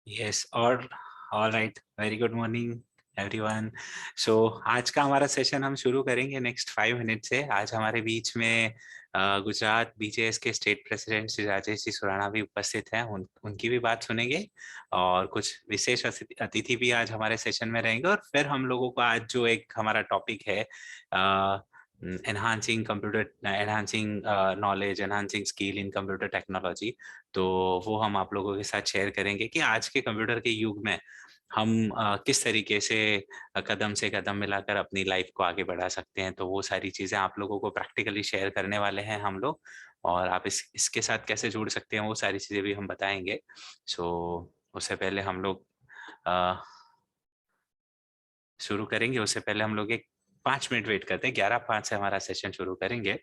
Yes और all right, very good morning everyone. So आज का हमारा सेशन हम शुरू करेंगे नेक्स्ट 5 मिनट से। आज हमारे बीच में गुजरात बीजेएस के स्टेट प्रेसिडेंट श्री राजेश जी सुराणा भी उपस्थित हैं। उनकी भी बात सुनेंगे और कुछ विशेष अतिथि भी आज हमारे सेशन में रहेंगे। और फिर हम लोगों को आज जो एक हमारा टॉपिक है, enhancing computer, enhancing knowledge, enhancing skill in computer technology, तो वो हम आप लोगों के साथ शेयर करेंगे कि आज के कंप्यूटर के युग में हम किस तरीके से कदम मिलाकर अपनी लाइफ को आगे बढ़ा सकते हैं। तो वो सारी चीजें आप लोगों को प्रैक्टिकली शेयर करने वाले हैं हम लोग, और आप इसके साथ कैसे जुड़ सकते हैं वो सारी चीजें भी हम बताएंगे। सो उससे पहले हम लोग शुरू करेंगे। उससे पहले हम लोग एक 5 मिनट वेट करते हैं, 11:05 से हमारा सेशन शुरू करेंगे।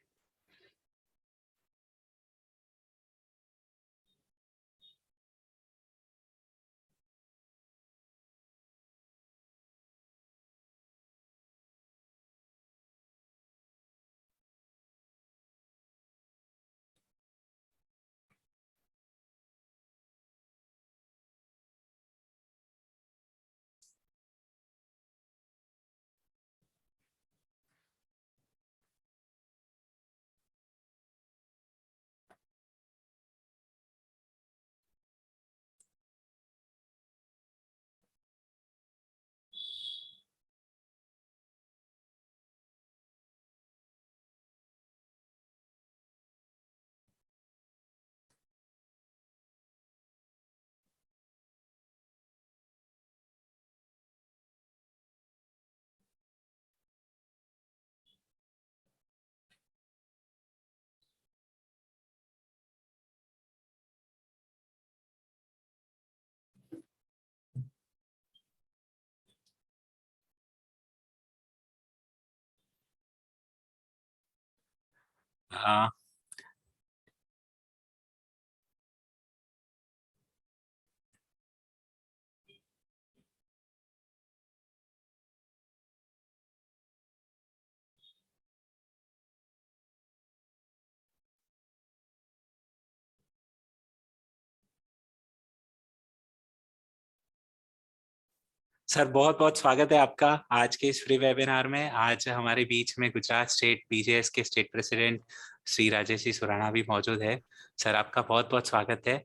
सर बहुत बहुत स्वागत है आपका आज के इस फ्री वेबिनार में। आज हमारे बीच में गुजरात स्टेट बीजेएस के स्टेट प्रेसिडेंट श्री राजेश जी सुराणा भी मौजूद है। सर आपका बहुत बहुत स्वागत है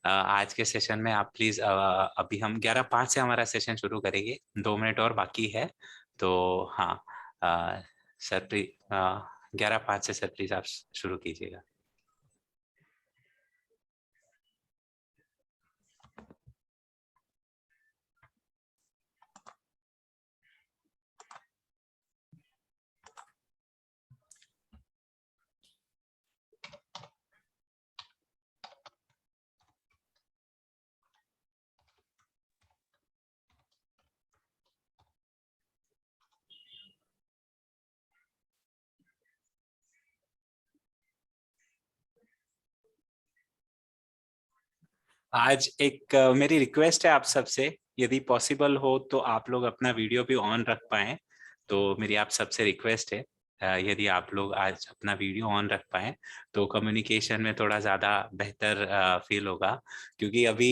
आज के सेशन में। आप प्लीज, अभी हम 11:05 से हमारा सेशन शुरू करेंगे, 2 मिनट और बाकी है। तो हाँ, सर प्लीज 11:05 से सर प्लीज आप शुरू कीजिएगा। आज एक मेरी रिक्वेस्ट है आप सबसे, यदि पॉसिबल हो तो आप लोग अपना वीडियो भी ऑन रख पाएं। तो मेरी आप सबसे रिक्वेस्ट है, यदि आप लोग आज अपना वीडियो ऑन रख पाएं तो कम्युनिकेशन में थोड़ा ज़्यादा बेहतर फील होगा। क्योंकि अभी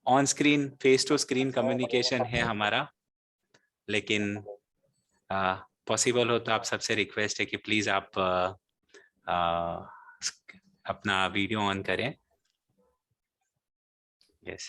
on screen face to screen communication है हमारा, लेकिन पॉसिबल हो तो आप सबसे रिक्वेस्ट है कि प्लीज़ आप अपना वीडियो ऑन करें। यस,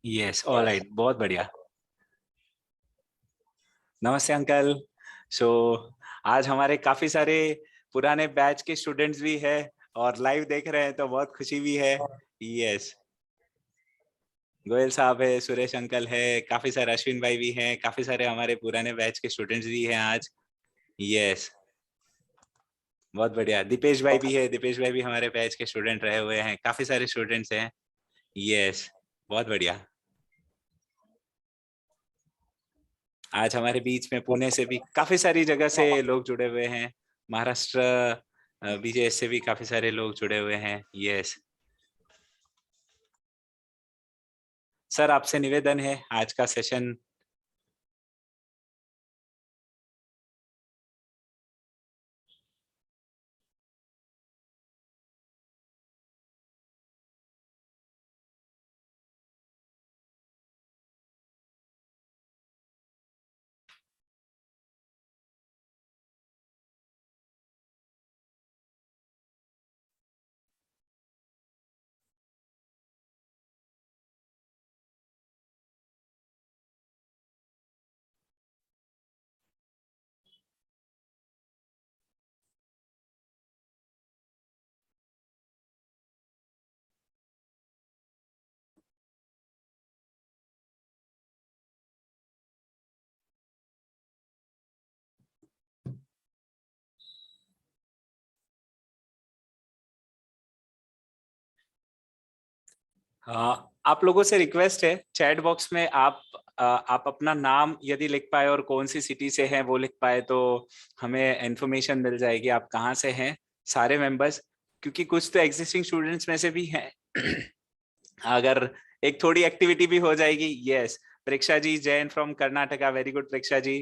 यस, ऑल राइट, बहुत बढ़िया। नमस्ते अंकल। सो आज हमारे काफी सारे पुराने बैच के स्टूडेंट्स भी हैं और लाइव देख रहे हैं, तो बहुत खुशी भी है। यस, गोयल साहब है, सुरेश अंकल है, काफी सारे अश्विन भाई भी हैं, काफी सारे हमारे पुराने बैच के स्टूडेंट्स भी हैं आज। यस, बहुत बढ़िया। दीपेश भाई भी है, दीपेश भाई भी हमारे बैच के स्टूडेंट रहे हुए हैं, काफी सारे स्टूडेंट्स हैं। यस, बहुत बढ़िया। आज हमारे बीच में पुणे से भी काफी सारी जगह से लोग जुड़े हुए हैं। महाराष्ट्र बीजेएस से भी काफी सारे लोग जुड़े हुए हैं। यस सर आपसे निवेदन है आज का सेशन आप लोगों से रिक्वेस्ट है चैट बॉक्स में आप अपना नाम यदि लिख पाए और कौन सी सिटी से हैं वो लिख पाए तो हमें इंफॉर्मेशन मिल जाएगी आप कहाँ से हैं सारे मेंबर्स, क्योंकि कुछ तो एग्जिस्टिंग स्टूडेंट्स में से भी हैं। अगर एक थोड़ी एक्टिविटी भी हो जाएगी। Yes, Preksha ji Jain from Karnataka, very good Preksha ji.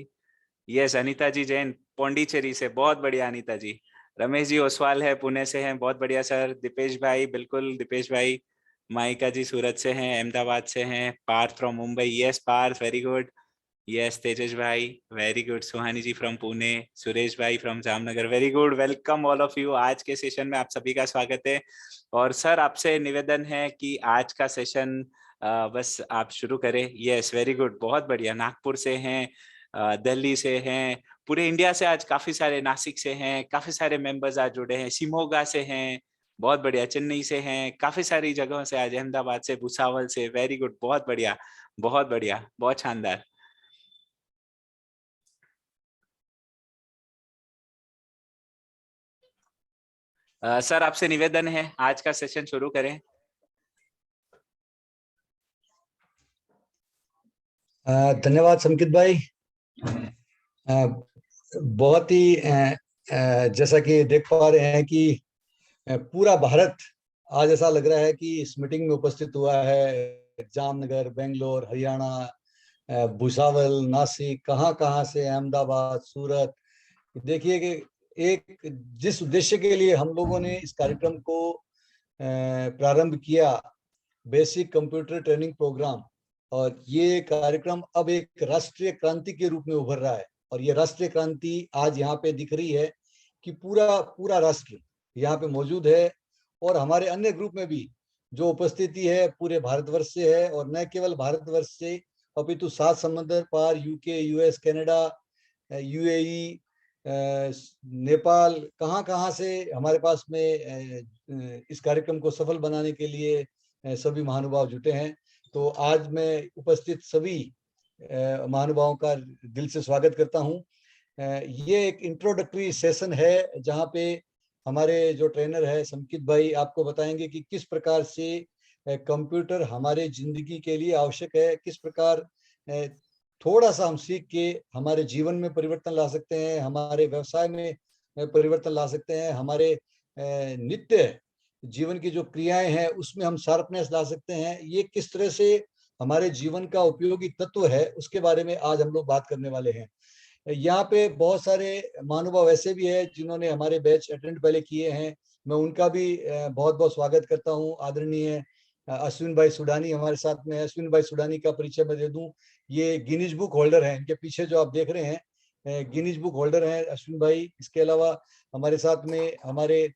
Yes, Anita ji Jain Pondicherry से, बहुत बढ़िया अनीता जी। रमेश जी ओसवाल है पुणे से हैं, बहुत बढ़िया सर। दीपेश भाई, बिल्कुल दीपेश भाई। माइका जी सूरत से हैं, अहमदाबाद से हैं। Parth from Mumbai, yes Parth, very good. Yes Tejas bhai, very good. Suhani ji from Pune, Suresh bhai from Jamnagar, very good. Welcome all of you, आज के सेशन में आप सभी का स्वागत है। और सर आपसे निवेदन है कि आज का सेशन बस आप शुरू करें। यस वेरी गुड, बहुत बढ़िया। नागपुर से हैं, दिल्ली से हैं, पूरे इंडिया से आज काफी सारे, नासिक से हैं, काफी सारे मेंबर्स आज जुड़े हैं, शिमोगा से हैं, बहुत बढ़िया, चेन्नई से हैं, काफी सारी जगहों से आज, अहमदाबाद से, भुसावल से, वेरी गुड, बहुत बढ़िया, बहुत बढ़िया, बहुत शानदार। सर आपसे निवेदन है आज का सेशन शुरू करें। धन्यवाद संकित भाई। बहुत ही जैसा कि देख पा रहे हैं कि पूरा भारत आज ऐसा लग रहा है कि इस मीटिंग में उपस्थित हुआ है। जामनगर, बेंगलोर, हरियाणा, भुसावल, नासिक, कहाँ कहाँ से, अहमदाबाद, सूरत। देखिए कि एक जिस उद्देश्य के लिए हम लोगों ने इस कार्यक्रम को प्रारंभ किया, बेसिक कंप्यूटर ट्रेनिंग प्रोग्राम, और ये कार्यक्रम अब एक राष्ट्रीय क्रांति के रूप में उभर रहा है। और ये राष्ट्रीय क्रांति आज यहाँ पे दिख रही है कि पूरा पूरा राष्ट्र यहाँ पे मौजूद है। और हमारे अन्य ग्रुप में भी जो उपस्थिति है पूरे भारतवर्ष से है, और न केवल भारतवर्ष से अपितु सात समंदर पार, UK, US, Canada, UAE, Nepal, कहाँ कहाँ से हमारे पास में इस कार्यक्रम को सफल बनाने के लिए सभी महानुभाव जुटे हैं। तो आज मैं उपस्थित सभी महानुभावों का दिल से स्वागत करता हूं। ये एक इंट्रोडक्टरी सेशन है जहां पे हमारे जो ट्रेनर है संकित भाई आपको बताएंगे कि किस प्रकार से कंप्यूटर हमारे जिंदगी के लिए आवश्यक है, किस प्रकार थोड़ा सा हम सीख के हमारे जीवन में परिवर्तन ला सकते हैं, हमारे व्यवसाय में परिवर्तन ला सकते हैं, हमारे नित्य जीवन की जो क्रियाएं हैं उसमें हम शार्पनेस ला सकते हैं। ये किस तरह से हमारे जीवन का उपयोगी तत्व है उसके बारे में आज हम लोग बात करने वाले हैं। यहाँ पे बहुत सारे महानुभाव ऐसे भी है जिन्होंने हमारे बैच अटेंड पहले किए हैं, मैं उनका भी बहुत बहुत स्वागत करता हूँ। आदरणीय अश्विन भाई सुडानी हमारे साथ में है। अश्विन भाई सुडानी का परिचय मैं दे दूं, ये गिनीज बुक होल्डर हैं। इनके पीछे जो आप देख रहे हैं गिनीज बुक होल्डर हैं अश्विन भाई। इसके अलावा हमारे साथ में हमारे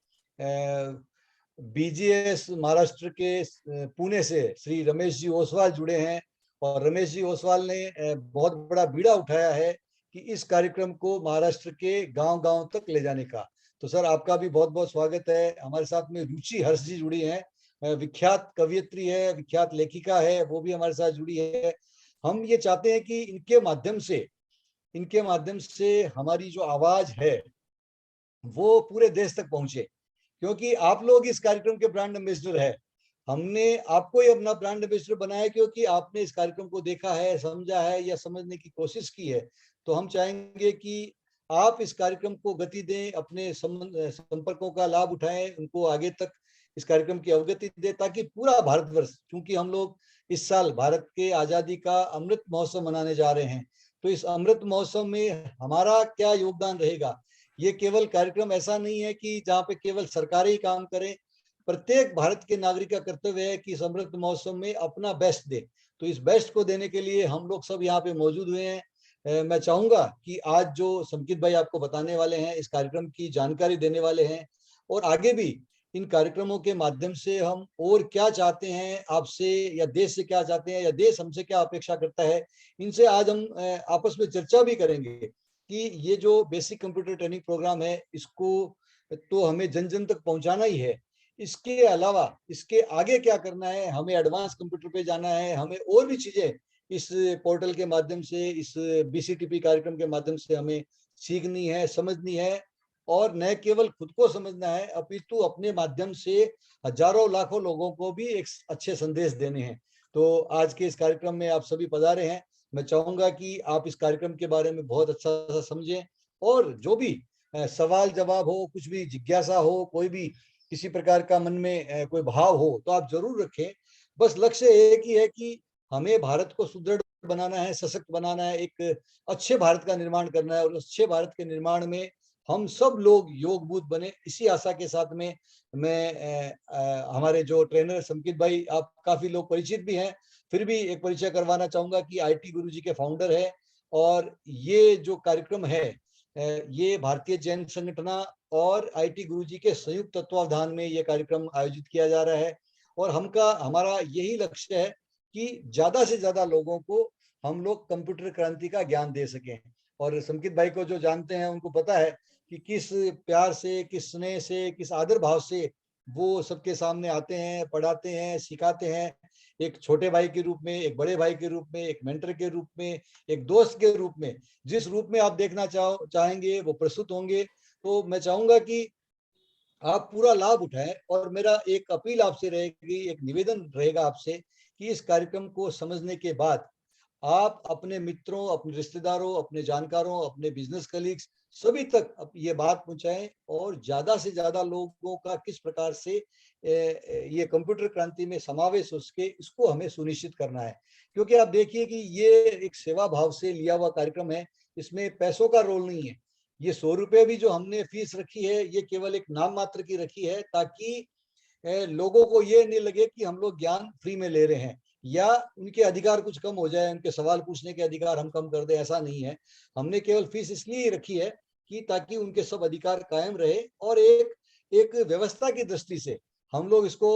बीजीएस महाराष्ट्र के पुणे से श्री रमेश जी ओसवाल जुड़े हैं। और रमेश जी ओसवाल ने बहुत बड़ा बीड़ा उठाया है कि इस कार्यक्रम को महाराष्ट्र के गांव-गांव तक ले जाने का। तो सर आपका भी बहुत बहुत स्वागत है। हमारे साथ में रुचि हर्ष जी जुड़ी हैं, विख्यात कवियत्री है, विख्यात लेखिका है, वो भी हमारे साथ जुड़ी है। हम ये चाहते हैं कि इनके माध्यम से हमारी जो आवाज है वो पूरे देश तक पहुंचे, क्योंकि आप लोग इस कार्यक्रम के ब्रांड एम्बेसडर है। हमने आपको ही अपना ब्रांड एम्बेसडर बनाया क्योंकि आपने इस कार्यक्रम को देखा है, समझा है या समझने की कोशिश की है। तो हम चाहेंगे कि आप इस कार्यक्रम को गति दें, अपने संपर्कों का लाभ उठाएं, उनको आगे तक इस कार्यक्रम की अवगति दे, ताकि पूरा भारतवर्ष, क्योंकि हम लोग इस साल भारत के आजादी का अमृत महोत्सव मनाने जा रहे हैं, तो इस अमृत महोत्सव में हमारा क्या योगदान रहेगा। ये केवल कार्यक्रम ऐसा नहीं है कि जहाँ पे केवल सरकारें ही काम करें, प्रत्येक भारत के नागरिक का कर्तव्य है कि इस अमृत महोत्सव में अपना बेस्ट दे। तो इस बेस्ट को देने के लिए हम लोग सब यहाँ पे मौजूद हुए हैं। मैं चाहूंगा कि आज जो संकित भाई आपको बताने वाले हैं, इस कार्यक्रम की जानकारी देने वाले हैं, और आगे भी इन कार्यक्रमों के माध्यम से हम और क्या चाहते हैं आपसे, या देश से क्या चाहते हैं, या देश हमसे क्या अपेक्षा करता है, इनसे आज हम आपस में चर्चा भी करेंगे कि ये जो बेसिक कंप्यूटर ट्रेनिंग प्रोग्राम है, इसको तो हमें जन जन तक पहुंचाना ही है। इसके अलावा इसके आगे क्या करना है, हमें एडवांस कंप्यूटर पे जाना है, हमें और भी चीजें इस पोर्टल के माध्यम से, इस BCTP कार्यक्रम के माध्यम से हमें सीखनी है, समझनी है, और न केवल खुद को समझना है, अपितु अपने माध्यम से हजारों लाखों लोगों को भी एक अच्छे संदेश देने हैं। तो आज के इस कार्यक्रम में आप सभी पधारे हैं। मैं चाहूंगा कि आप इस कार्यक्रम के बारे में बहुत अच्छा सा समझें, और जो भी सवाल जवाब हो, कुछ भी जिज्ञासा हो, कोई भी किसी प्रकार का मन में कोई भाव हो, तो आप जरूर रखें। बस लक्ष्य एक ही है कि हमें भारत को सुदृढ़ बनाना है, सशक्त बनाना है, एक अच्छे भारत का निर्माण करना है, और अच्छे भारत के निर्माण में हम सब लोग योगभूत बने। इसी आशा के साथ में मैं हमारे जो ट्रेनर संकित भाई, आप काफी लोग परिचित भी हैं, फिर भी एक परिचय करवाना चाहूंगा कि IT गुरुजी के फाउंडर है, और ये जो कार्यक्रम है ये भारतीय जैन संगठन और IT गुरुजी के संयुक्त तत्वावधान में ये कार्यक्रम आयोजित किया जा रहा है। और हमारा यही लक्ष्य है कि ज्यादा से ज्यादा लोगों को हम लोग कंप्यूटर क्रांति का ज्ञान दे सकें। और संकित भाई को जो जानते हैं उनको पता है कि किस प्यार से, किस स्नेह से, किस आदर भाव से वो सबके सामने आते हैं, पढ़ाते हैं, सिखाते हैं, एक छोटे भाई के रूप में, एक बड़े भाई के रूप में, एक मेंटर के रूप में, एक दोस्त के रूप में, जिस रूप में आप देखना चाहेंगे वो प्रस्तुत होंगे। तो मैं चाहूंगा कि आप पूरा लाभ उठाएं, और मेरा एक अपील आपसे रहेगी, एक निवेदन रहेगा आपसे कि इस कार्यक्रम को समझने के बाद आप अपने मित्रों, अपने रिश्तेदारों, अपने जानकारों, अपने बिजनेस कलीग्स सभी तक ये बात पहुंचाएं, और ज्यादा से ज्यादा लोगों का किस प्रकार से ये कंप्यूटर क्रांति में समावेश हो सके, इसको हमें सुनिश्चित करना है। क्योंकि आप देखिए कि ये एक सेवा भाव से लिया हुआ कार्यक्रम है, इसमें पैसों का रोल नहीं है। ये 100 रुपये भी जो हमने फीस रखी है, ये केवल एक नाम मात्र की रखी है, ताकि लोगों को ये नहीं लगे कि हम लोग ज्ञान फ्री में ले रहे हैं, या उनके अधिकार कुछ कम हो जाए, उनके सवाल पूछने के अधिकार हम कम कर दें, ऐसा नहीं है। हमने केवल फीस इसलिए रखी है कि ताकि उनके सब अधिकार कायम रहे, और एक व्यवस्था की दृष्टि से हम लोग इसको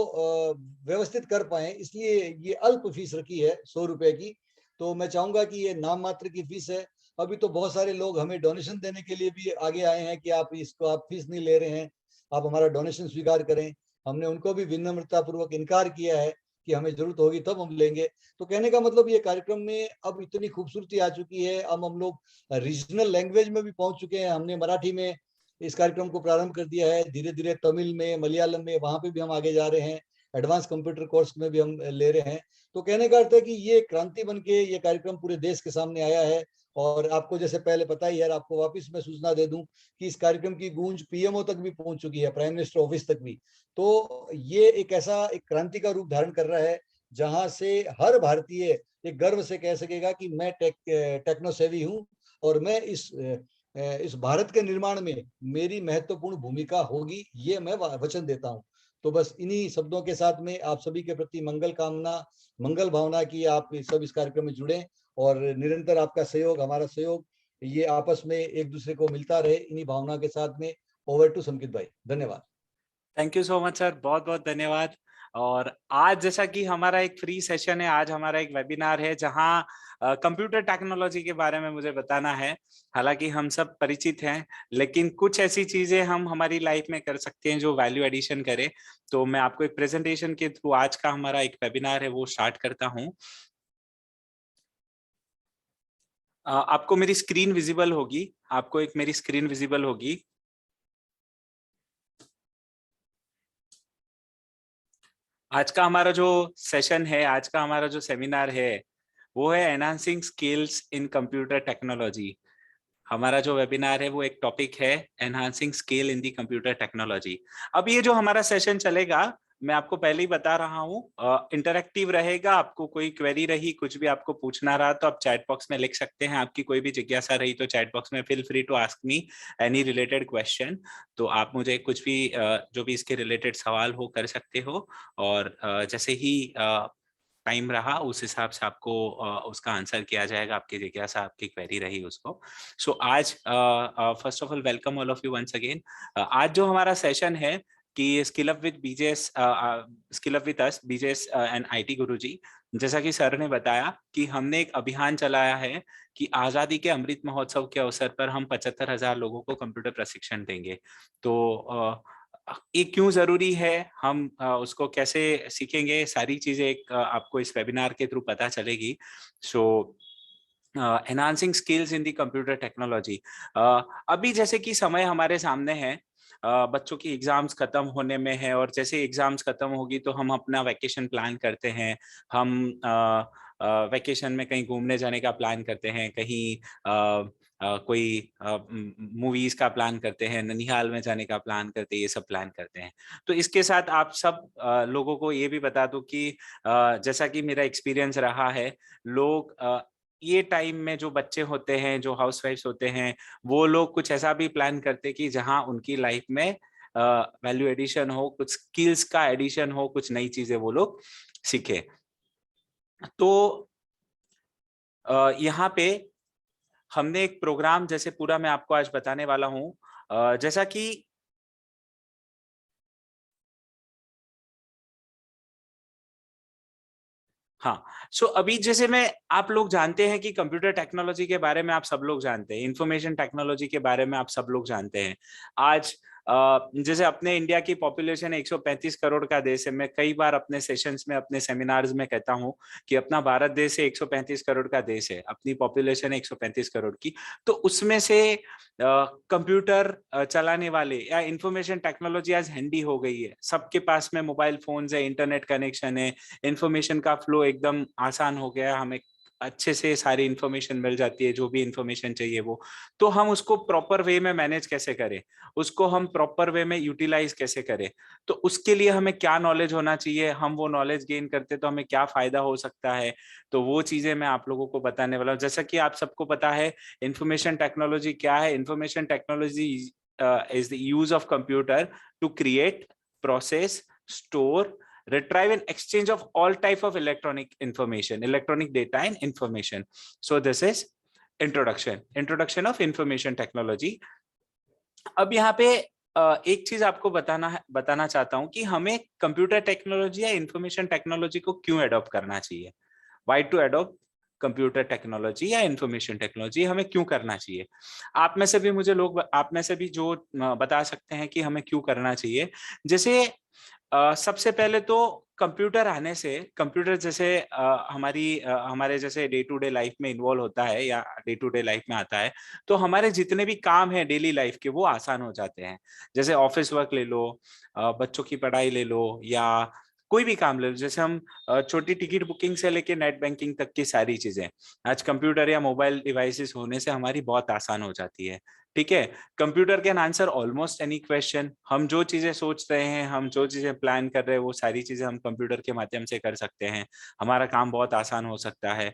व्यवस्थित कर पाए, इसलिए ये अल्प फीस रखी है 100 रुपए की। तो मैं चाहूंगा कि ये नाम मात्र की फीस है। अभी तो बहुत सारे लोग हमें डोनेशन देने के लिए भी आगे आए हैं कि आप फीस नहीं ले रहे हैं, आप हमारा डोनेशन स्वीकार करें। हमने उनको भी विनम्रता पूर्वक इनकार किया है कि हमें जरूरत होगी तब हम लेंगे। तो कहने का मतलब ये कार्यक्रम में अब इतनी खूबसूरती आ चुकी है, अब हम लोग रीजनल लैंग्वेज में भी पहुंच चुके हैं। हमने मराठी में इस कार्यक्रम को प्रारंभ कर दिया है, धीरे धीरे तमिल में, मलयालम में, वहां पे भी हम आगे जा रहे हैं, एडवांस कंप्यूटर कोर्स में भी हम ले रहे हैं। तो कहने का अर्थ है कि ये क्रांति बन के ये कार्यक्रम पूरे देश के सामने आया है। और आपको जैसे पहले पता ही है, आपको वापस मैं सूचना दे दूं कि इस कार्यक्रम की गूंज PMO तक भी पहुंच चुकी है, प्राइम मिनिस्टर ऑफिस तक भी। तो ये एक ऐसा एक क्रांति का रूप धारण कर रहा है, जहां से हर भारतीय एक गर्व से कह सकेगा कि मैं टेक्नो सेवी हूं, और मैं इस भारत के निर्माण में मेरी महत्वपूर्ण भूमिका होगी, ये मैं वचन देता हूं। तो बस इन्हीं शब्दों के साथ में आप सभी के प्रति मंगल कामना, मंगल भावना की आप सब इस कार्यक्रम में जुड़े, और निरंतर आपका सहयोग, हमारा सहयोग, ये आपस में एक दूसरे को मिलता रहे, इन्हीं भावना के साथ में। ओवर टू संकित भाई, धन्यवाद। Thank you so much sir, बहुत बहुत धन्यवाद। और आज जैसा कि हमारा एक फ्री सेशन है, आज हमारा एक वेबिनार है जहां कंप्यूटर टेक्नोलॉजी के बारे में मुझे बताना है। हालांकि हम सब परिचित हैं, लेकिन कुछ ऐसी चीजें हम हमारी लाइफ में कर सकते हैं जो वैल्यू एडिशन करे। तो मैं आपको एक प्रेजेंटेशन के थ्रू आज का हमारा एक वेबिनार है वो स्टार्ट करता हूं। आपको मेरी स्क्रीन विजिबल होगी, आपको एक मेरी स्क्रीन विजिबल होगी। आज का हमारा जो सेशन है, आज का हमारा जो सेमिनार है वो है एनहांसिंग स्किल्स इन कंप्यूटर टेक्नोलॉजी। हमारा जो वेबिनार है वो एक टॉपिक है enhancing skill in the computer technology. अब ये जो हमारा सेशन चलेगा मैं आपको पहले ही बता रहा हूँ, इंटरेक्टिव रहेगा। आपको कोई क्वेरी रही, कुछ भी आपको पूछना रहा तो आप चैट बॉक्स में लिख सकते हैं। आपकी कोई भी जिज्ञासा रही तो चैट बॉक्स में feel free to ask me any related question. तो आप मुझे कुछ भी जो भी इसके रिलेटेड सवाल हो कर सकते हो, और जैसे ही टाइम रहा उस हिसाब से आपको उसका आंसर किया जाएगा, आपकी जिज्ञासा, आपकी क्वेरी रही उसको। सो आज first of all welcome all of you once again. आज जो हमारा सेशन है कि skill up with BJS, skill up with us BJS and IT Guruji, जैसा कि सर ने बताया कि हमने एक अभियान चलाया है कि आजादी के अमृत महोत्सव के अवसर पर हम 75,000 लोगों को कंप्यूटर प्रशिक्षण देंगे। तो ये क्यों जरूरी है, हम उसको कैसे सीखेंगे, सारी चीजें एक आपको इस वेबिनार के थ्रू पता चलेगी। So enhancing skills in the computer technology. अभी जैसे कि समय हमारे सामने है, बच्चों की एग्जाम्स खत्म होने में है, और जैसे एग्जाम्स खत्म होगी तो हम अपना वैकेशन प्लान करते हैं। हम वैकेशन में कहीं घूमने जाने का प्लान करते हैं, कहीं कोई मूवीज का प्लान करते हैं, ननिहाल में जाने का प्लान करते हैं, ये सब प्लान करते हैं। तो इसके साथ आप सब लोगों को ये भी बता दूं कि जैसा कि मेरा एक्सपीरियंस रहा है, लोग ये टाइम में जो बच्चे होते हैं, जो हाउसवाइफ्स होते हैं, वो लोग कुछ ऐसा भी प्लान करते कि जहां उनकी लाइफ में वैल्यू एडिशन हो, कुछ स्किल्स का एडिशन हो, कुछ नई चीजें वो लोग सीखे। तो यहाँ पे हमने एक प्रोग्राम जैसे पूरा मैं आपको आज बताने वाला हूँ, जैसा कि हाँ। सो अभी जैसे मैं, आप लोग जानते हैं कि कंप्यूटर टेक्नोलॉजी के बारे में आप सब लोग जानते हैं, इंफॉर्मेशन टेक्नोलॉजी के बारे में आप सब लोग जानते हैं। आज जैसे अपने इंडिया की पॉपुलेशन 135 करोड़ का देश है। मैं कई बार अपने सेशंस में, अपने सेमिनार्स में कहता हूं कि अपना भारत देश 135 करोड़ का देश है, अपनी पॉपुलेशन 135 करोड़ की। तो उसमें से कंप्यूटर चलाने वाले या इंफॉर्मेशन टेक्नोलॉजी आज हैंडी हो गई है। सबके पास में मोबाइल फोन्स है, इंटरनेट कनेक्शन है, इंफॉर्मेशन का फ्लो एकदम आसान हो गया, हमें अच्छे से सारी इंफॉर्मेशन मिल जाती है, जो भी इंफॉर्मेशन चाहिए वो। तो हम उसको प्रॉपर वे में मैनेज कैसे करें, उसको हम प्रॉपर वे में यूटिलाइज कैसे करें, तो उसके लिए हमें क्या नॉलेज होना चाहिए, हम वो नॉलेज गेन करते तो हमें क्या फायदा हो सकता है, तो वो चीजें मैं आप लोगों को बताने वाला हूँ। जैसा कि आप सबको पता है इंफॉर्मेशन टेक्नोलॉजी क्या है। Information technology is the use of computer to create, process, store, retrieve and exchange of all type of electronic information, electronic data and information. So this is introduction of information technology. अब यहाँ पे एक चीज आपको बताना चाहता हूँ कि हमें कंप्यूटर टेक्नोलॉजी या इंफॉर्मेशन टेक्नोलॉजी को क्यों अडॉप्ट करना चाहिए। Why to adopt computer technology या इंफॉर्मेशन टेक्नोलॉजी, हमें क्यों करना चाहिए। आप में से भी मुझे लोग, आप में से भी जो बता सकते हैं कि हमें क्यों करना चाहिए। जैसे सबसे पहले तो कंप्यूटर आने से, कंप्यूटर जैसे हमारे जैसे डे टू डे लाइफ में इन्वॉल्व होता है या डे टू डे लाइफ में आता है, तो हमारे जितने भी काम हैं डेली लाइफ के वो आसान हो जाते हैं। जैसे ऑफिस वर्क ले लो, बच्चों की पढ़ाई ले लो, या कोई भी काम ले लो। जैसे हम छोटी टिकट बुकिंग से लेके नेट बैंकिंग तक की सारी चीजें आज कंप्यूटर या मोबाइल डिवाइसेस होने से हमारी बहुत आसान हो जाती है। ठीक है, computer can answer almost any question. हम जो चीजें सोच रहे हैं, हम जो चीजें प्लान कर रहे हैं, वो सारी चीजें हम कंप्यूटर के माध्यम से कर सकते हैं। हमारा काम बहुत आसान हो सकता है।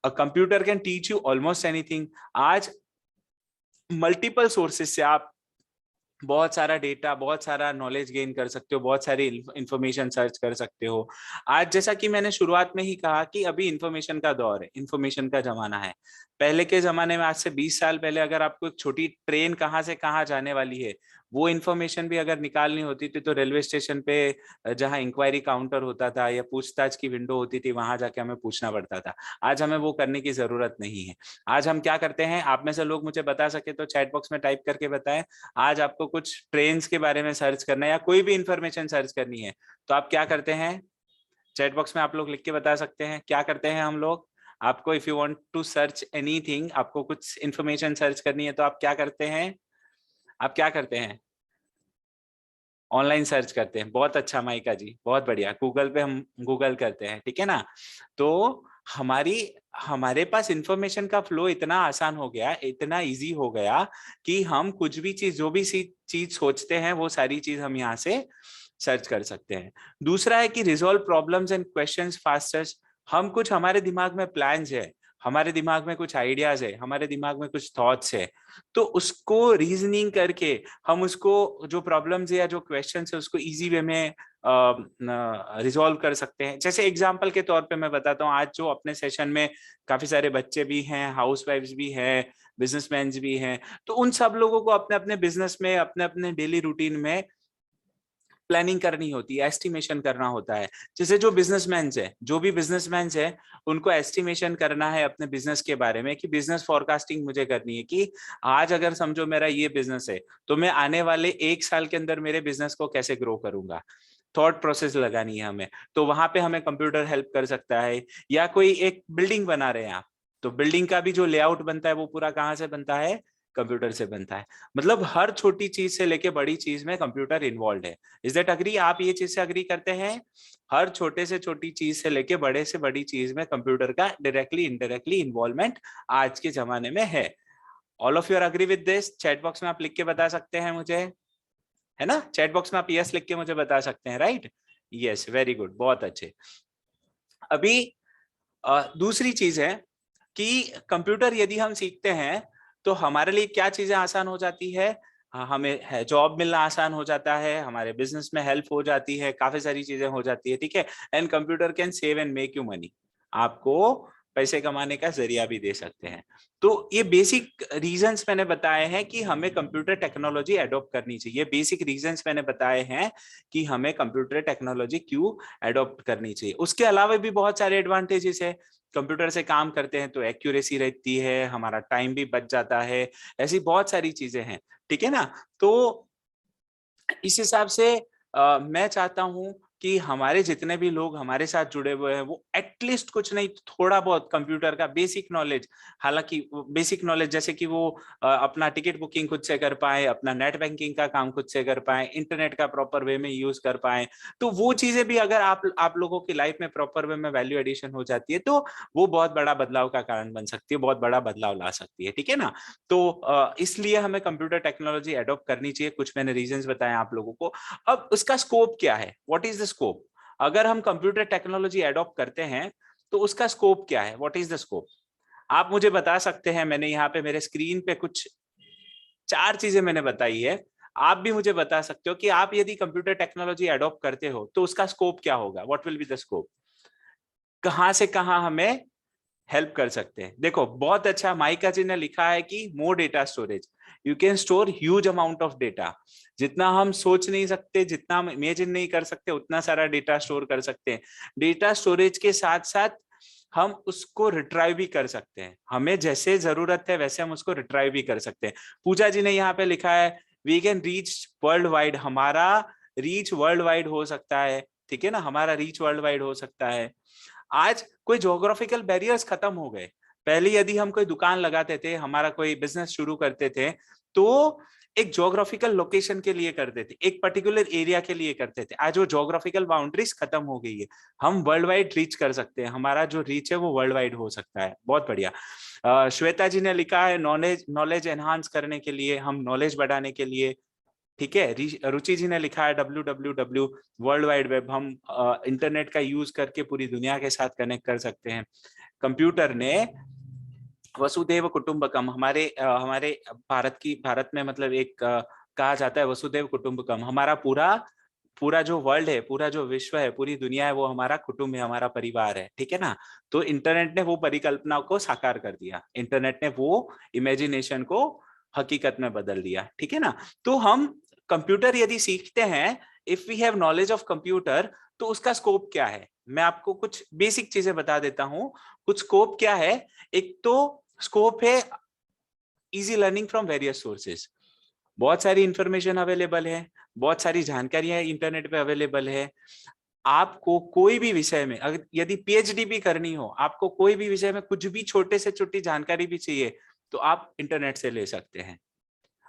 A computer can teach you almost anything. आज मल्टीपल सोर्सेस से आप बहुत सारा डेटा, बहुत सारा नॉलेज गेन कर सकते हो, बहुत सारी इंफॉर्मेशन सर्च कर सकते हो। आज जैसा कि मैंने शुरुआत में ही कहा कि अभी इंफॉर्मेशन का दौर है, इंफॉर्मेशन का जमाना है। पहले के जमाने में, आज से 20 साल पहले, अगर आपको एक छोटी ट्रेन कहाँ से कहाँ जाने वाली है, वो इंफॉर्मेशन भी अगर निकालनी होती थी तो रेलवे स्टेशन पे जहाँ इंक्वायरी काउंटर होता था या पूछताछ की विंडो होती थी, वहां जाके हमें पूछना पड़ता था। आज हमें वो करने की जरूरत नहीं है। आज हम क्या करते हैं, आप में से लोग मुझे बता सके तो चैट बॉक्स में टाइप करके बताएं। आज आपको कुछ ट्रेन्स के बारे में सर्च करना है या कोई भी इंफॉर्मेशन सर्च करनी है, तो आप क्या करते हैं, चैट बॉक्स में आप लोग लिख के बता सकते हैं क्या करते हैं हम लोग। आपको if you want to search anything, आपको कुछ इंफॉर्मेशन सर्च करनी है, तो आप क्या करते हैं, आप क्या करते हैं, ऑनलाइन सर्च करते हैं। बहुत अच्छा माइका जी, बहुत बढ़िया। गूगल पे हम गूगल करते हैं, ठीक है ना। तो हमारे पास इंफॉर्मेशन का फ्लो इतना आसान हो गया, इतना इजी हो गया कि हम कुछ भी चीज, जो भी चीज सोचते हैं, वो सारी चीज हम यहाँ से सर्च कर सकते हैं। दूसरा है कि resolve problems and questions faster. हम कुछ, हमारे दिमाग में प्लान्स है, हमारे दिमाग में कुछ आइडियाज है, हमारे दिमाग में कुछ थॉट्स है, तो उसको रीजनिंग करके हम उसको, जो प्रॉब्लम्स है या जो क्वेश्चंस है, उसको इजी वे में रिजॉल्व कर सकते हैं। जैसे एग्जांपल के तौर पे मैं बताता हूँ, आज जो अपने सेशन में काफी सारे बच्चे भी हैं, हाउसवाइफ्स भी हैं, बिजनेसमैन भी हैं, तो उन सब लोगों को अपने अपने बिजनेस में, अपने अपने डेली रूटीन में प्लानिंग करनी होती है, एस्टिमेशन करना होता है। जैसे जो बिजनेसमैन है, जो भी बिजनेसमैन है, उनको एस्टिमेशन करना है अपने बिजनेस के बारे में, कि बिजनेस फॉरकास्टिंग मुझे करनी है, कि आज अगर समझो मेरा ये बिजनेस है, तो मैं आने वाले 1 साल के अंदर मेरे बिजनेस को कैसे ग्रो करूंगा, थॉट प्रोसेस लगानी है हमें। तो वहां पे हमें कंप्यूटर हेल्प कर सकता है। या कोई एक बिल्डिंग बना रहे हैं आप, तो बिल्डिंग का भी जो लेआउट बनता है वो पूरा कहाँ से बनता है, कंप्यूटर से बनता है। मतलब हर छोटी चीज से लेके बड़ी चीज में कंप्यूटर इन्वॉल्व है। Is that agree? आप ये चीज से अग्री करते हैं? हर छोटे से छोटी चीज से लेके बड़े से बड़ी चीज में कंप्यूटर का डायरेक्टली इनडायरेक्टली इन्वॉल्वमेंट आज के जमाने में है। All of you are agree with this? Chat box में आप लिख के बता सकते हैं मुझे, है ना? चैट बॉक्स में आप यस लिख के मुझे बता सकते हैं, राइट? यस, वेरी गुड, बहुत अच्छे। अभी दूसरी चीज है कि कंप्यूटर यदि हम सीखते हैं तो हमारे लिए क्या चीजें आसान हो जाती है। हमें जॉब मिलना आसान हो जाता है, हमारे बिजनेस में हेल्प हो जाती है, काफी सारी चीजें हो जाती है, ठीक है। And computer can save and make you money, आपको पैसे कमाने का जरिया भी दे सकते हैं। तो ये बेसिक रीजंस मैंने बताए हैं कि हमें कंप्यूटर टेक्नोलॉजी एडॉप्ट करनी चाहिए। बेसिक रीजंस मैंने बताए हैं कि हमें कंप्यूटर टेक्नोलॉजी क्यों एडॉप्ट करनी चाहिए। उसके अलावा भी बहुत सारे एडवांटेजेस है। कंप्यूटर से काम करते हैं तो एक्यूरेसी रहती है, हमारा टाइम भी बच जाता है, ऐसी बहुत सारी चीजें हैं, ठीक है ना। तो इस हिसाब से मैं चाहता हूं कि हमारे जितने भी लोग हमारे साथ जुड़े हुए हैं वो एटलीस्ट कुछ नहीं तो थोड़ा बहुत कंप्यूटर का बेसिक नॉलेज, हालांकि बेसिक नॉलेज जैसे कि वो अपना टिकट बुकिंग खुद से कर पाए, अपना नेट बैंकिंग का काम खुद से कर पाए, इंटरनेट का प्रॉपर वे में यूज कर पाए, तो वो चीजें भी अगर आप लोगों की लाइफ में प्रॉपर वे में वैल्यू एडिशन हो जाती है तो वो बहुत बड़ा बदलाव का कारण बन सकती है, बहुत बड़ा बदलाव ला सकती है, ठीक है ना। तो इसलिए हमें कंप्यूटर टेक्नोलॉजी एडॉप्ट करनी चाहिए। कुछ मैंने रीजंस बताए आप लोगों को। अब उसका स्कोप क्या है, व्हाट इज द स्कोप? अगर हम कंप्यूटर टेक्नोलॉजी एडॉप्ट करते हैं तो उसका स्कोप क्या है, व्हाट इज द स्कोप? आप मुझे बता सकते हैं। मैंने यहाँ पे मेरे स्क्रीन पे कुछ 4 चीजें मैंने बताई है, आप भी मुझे बता सकते हो कि आप यदि कंप्यूटर टेक्नोलॉजी एडॉप्ट करते हो तो उसका स्कोप क्या होगा, what will be the scope, कहां से कहां हमें हेल्प कर सकते हैं। देखो बहुत अच्छा माइका जी ने लिखा है कि more data storage, you can store huge amount of data. जितना हम सोच नहीं सकते, जितना हम इमेजिन नहीं कर सकते, उतना सारा डेटा स्टोर कर सकते हैं। डेटा स्टोरेज के साथ साथ हम उसको रिट्राइव भी कर सकते हैं, हमें जैसे जरूरत है वैसे हम उसको रिट्राइव भी कर सकते हैं। पूजा जी ने यहाँ पे लिखा है we can reach world wide, हमारा रीच वर्ल्ड वाइड हो सकता है, ठीक है ना, हमारा रीच वर्ल्ड वाइड हो सकता है। आज कोई ज्योग्राफिकल बैरियर्स खत्म हो गए। पहले यदि हम कोई दुकान लगाते थे, हमारा कोई बिजनेस शुरू करते थे, तो एक ज्योग्राफिकल लोकेशन के लिए करते थे, एक पर्टिकुलर एरिया के लिए करते थे। आज वो ज्योग्राफिकल बाउंड्रीज खत्म हो गई है, हम वर्ल्ड वाइड रीच कर सकते हैं, हमारा जो रीच है वो वर्ल्ड वाइड हो सकता है। बहुत बढ़िया। श्वेता जी ने लिखा है नॉलेज नॉलेज एनहांस करने के लिए, हम नॉलेज बढ़ाने के लिए, ठीक है। रुचि जी ने लिखा है www वर्ल्ड वाइड वेब, हम इंटरनेट का यूज करके पूरी दुनिया के साथ कनेक्ट कर सकते हैं। कंप्यूटर ने वसुदेव कुटुंबकम, हमारे भारत में मतलब एक कहा जाता है वसुदेव कुटुंबकम, हमारा पूरा पूरा जो वर्ल्ड है, पूरा जो विश्व है, पूरी दुनिया है, वो हमारा कुटुंब है, हमारा परिवार है, ठीक है ना। तो इंटरनेट ने वो परिकल्पना को साकार कर दिया, इंटरनेट ने वो इमेजिनेशन को हकीकत में बदल दिया, ठीक है ना। तो हम कंप्यूटर यदि सीखते हैं, if we have knowledge of computer, तो उसका स्कोप क्या है, मैं आपको कुछ बेसिक चीजें बता देता हूं। कुछ स्कोप क्या है, एक तो स्कोप है easy learning from various sources, बहुत सारी इंफॉर्मेशन अवेलेबल है, बहुत सारी जानकारियां इंटरनेट पे अवेलेबल है। आपको कोई भी विषय में अगर यदि पीएचडी भी करनी हो, आपको कोई भी विषय में कुछ भी छोटे से छोटी जानकारी भी चाहिए, तो आप इंटरनेट से ले सकते हैं।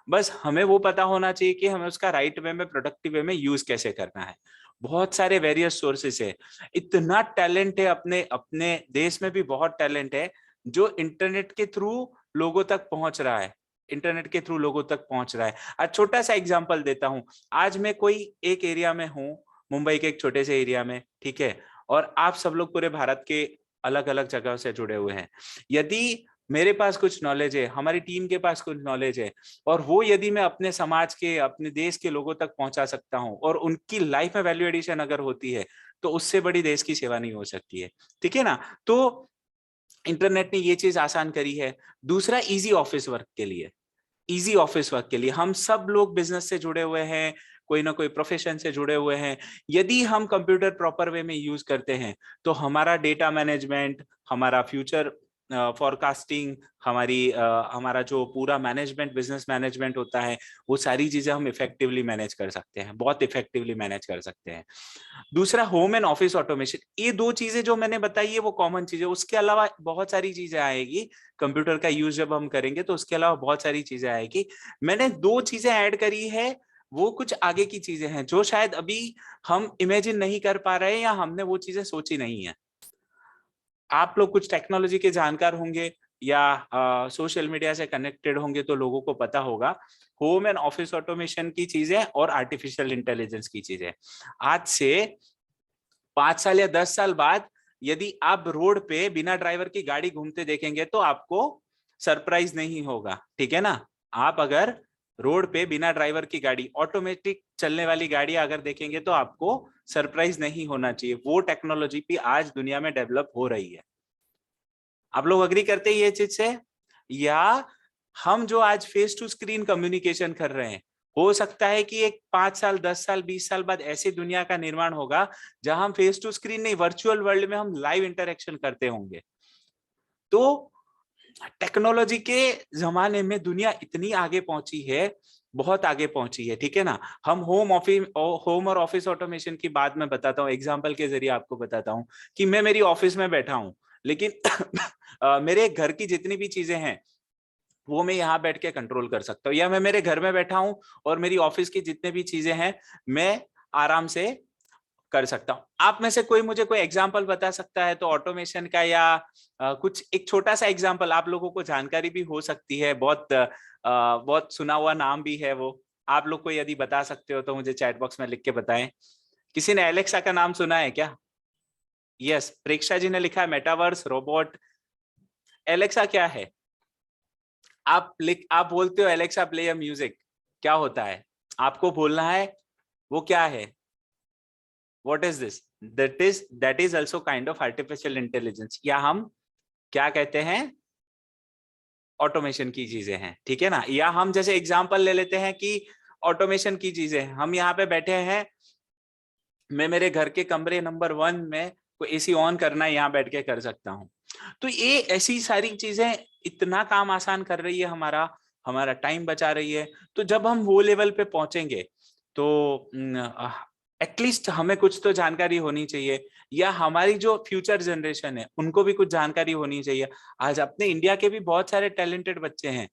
बस हमें वो पता होना चाहिए कि हमें उसका राइट वे में, प्रोडक्टिव वे में यूज कैसे करना है। बहुत सारे वेरियस सोर्सेस है, इतना टैलेंट है, अपने अपने देश में भी बहुत टैलेंट है जो इंटरनेट के थ्रू लोगों तक पहुंच रहा है। इंटरनेट के थ्रू लोगों तक पहुंच रहा है। आज छोटा सा एग्जांपल देता हूं, आज मैं कोई एक एरिया में हूं, मुंबई के एक छोटे से एरिया में, ठीक है, और आप सब लोग पूरे भारत के अलग अलग जगह से जुड़े हुए हैं। यदि मेरे पास कुछ नॉलेज है, हमारी टीम के पास कुछ नॉलेज है, और वो यदि मैं अपने समाज के, अपने देश के लोगों तक पहुंचा सकता हूं और उनकी लाइफ में वैल्यू एडिशन अगर होती है, तो उससे बड़ी देश की सेवा नहीं हो सकती है, ठीक है ना। तो इंटरनेट ने ये चीज आसान करी है। दूसरा, इजी ऑफिस वर्क के लिए, इजी ऑफिस वर्क के लिए हम सब लोग बिजनेस से जुड़े हुए हैं, कोई ना कोई प्रोफेशन से जुड़े हुए हैं। यदि हम कंप्यूटर प्रॉपर वे में यूज करते हैं, तो हमारा डेटा मैनेजमेंट, हमारा फ्यूचर फॉरकास्टिंग, हमारा जो पूरा मैनेजमेंट, बिजनेस मैनेजमेंट होता है, वो सारी चीजें हम इफेक्टिवली मैनेज कर सकते हैं, बहुत इफेक्टिवली मैनेज कर सकते हैं। दूसरा, होम एंड ऑफिस ऑटोमेशन। ये दो चीजें जो मैंने बताई है वो कॉमन चीजें, उसके अलावा बहुत सारी चीजें आएगी। कंप्यूटर का यूज जब हम करेंगे तो उसके अलावा बहुत सारी चीजें आएगी। मैंने दो चीजें ऐड करी है, वो कुछ आगे की चीजें हैं जो शायद अभी हम इमेजिन नहीं कर पा रहे हैं, या हमने वो चीजें सोची नहीं है। आप लोग कुछ टेक्नोलॉजी के जानकार होंगे या सोशल मीडिया से कनेक्टेड होंगे, तो लोगों को पता होगा होम एंड ऑफिस ऑटोमेशन की चीजें और आर्टिफिशियल इंटेलिजेंस की चीजें। आज से 5 साल या 10 साल बाद यदि आप रोड पे बिना ड्राइवर की गाड़ी घूमते देखेंगे, तो आपको सरप्राइज नहीं होगा, ठीक है ना। आप अगर रोड पे बिना ड्राइवर की गाड़ी, ऑटोमेटिक चलने वाली गाड़ी अगर देखेंगे, तो आपको सरप्राइज नहीं होना चाहिए। वो टेक्नोलॉजी भी आज दुनिया में डेवलप हो रही है। आप लोग अग्री करते हैं ये चीज से? या हम जो आज फेस टू स्क्रीन कम्युनिकेशन कर रहे हैं, हो सकता है कि एक 5 साल, 10 साल, 20 साल बाद ऐसी दुनिया का निर्माण होगा जहां हम फेस टू स्क्रीन नहीं, वर्चुअल वर्ल्ड में हम लाइव इंटरेक्शन करते होंगे। तो टेक्नोलॉजी के जमाने में दुनिया इतनी आगे पहुंची है, बहुत आगे पहुंची है, ठीक है ना। हम होम और ऑफिस ऑटोमेशन की बात मैं बताता हूँ, एग्जांपल के जरिए आपको बताता हूँ कि मैं मेरी ऑफिस में बैठा हूँ, लेकिन मेरे घर की जितनी भी चीजें हैं वो मैं यहाँ बैठ के कंट्रोल कर सकता हूँ, या मैं मेरे घर में बैठा हूँ और मेरी ऑफिस की जितने भी चीजें हैं मैं आराम से कर सकता हूँ। आप में से कोई मुझे कोई एग्जांपल बता सकता है तो ऑटोमेशन का, या कुछ एक छोटा सा एग्जांपल, आप लोगों को जानकारी भी हो सकती है, बहुत सुना हुआ नाम भी है वो। आप लोग को यदि बता सकते हो तो मुझे चैट बॉक्स में लिख के बताएं। किसी ने एलेक्सा का नाम सुना है क्या? यस, प्रेक्षा जी ने लिखा है मेटावर्स रोबोट। एलेक्सा क्या है? आप बोलते हो एलेक्सा प्ले अ म्यूजिक, क्या होता है? आपको बोलना है वो क्या है, what is this? That is also kind of artificial intelligence, या हम क्या कहते हैं, ऑटोमेशन की चीजें हैं, ठीक है ना। या हम जैसे एग्जांपल ले लेते हैं कि ऑटोमेशन की चीजें, हम यहाँ पे बैठे हैं, मैं मेरे घर के कमरे नंबर 1 में को एसी ऑन करना है, यहाँ बैठ के कर सकता हूँ। तो ये ऐसी सारी चीजें इतना काम आसान कर रही है, हमारा हमारा टाइम बचा रही है। तो जब हम वो लेवल पे पहुंचेंगे, तो एटलीस्ट हमें कुछ तो जानकारी होनी चाहिए, या हमारी जो फ्यूचर जनरेशन है उनको भी कुछ जानकारी होनी चाहिए। आज अपने इंडिया के भी बहुत सारे टैलेंटेड बच्चे हैं,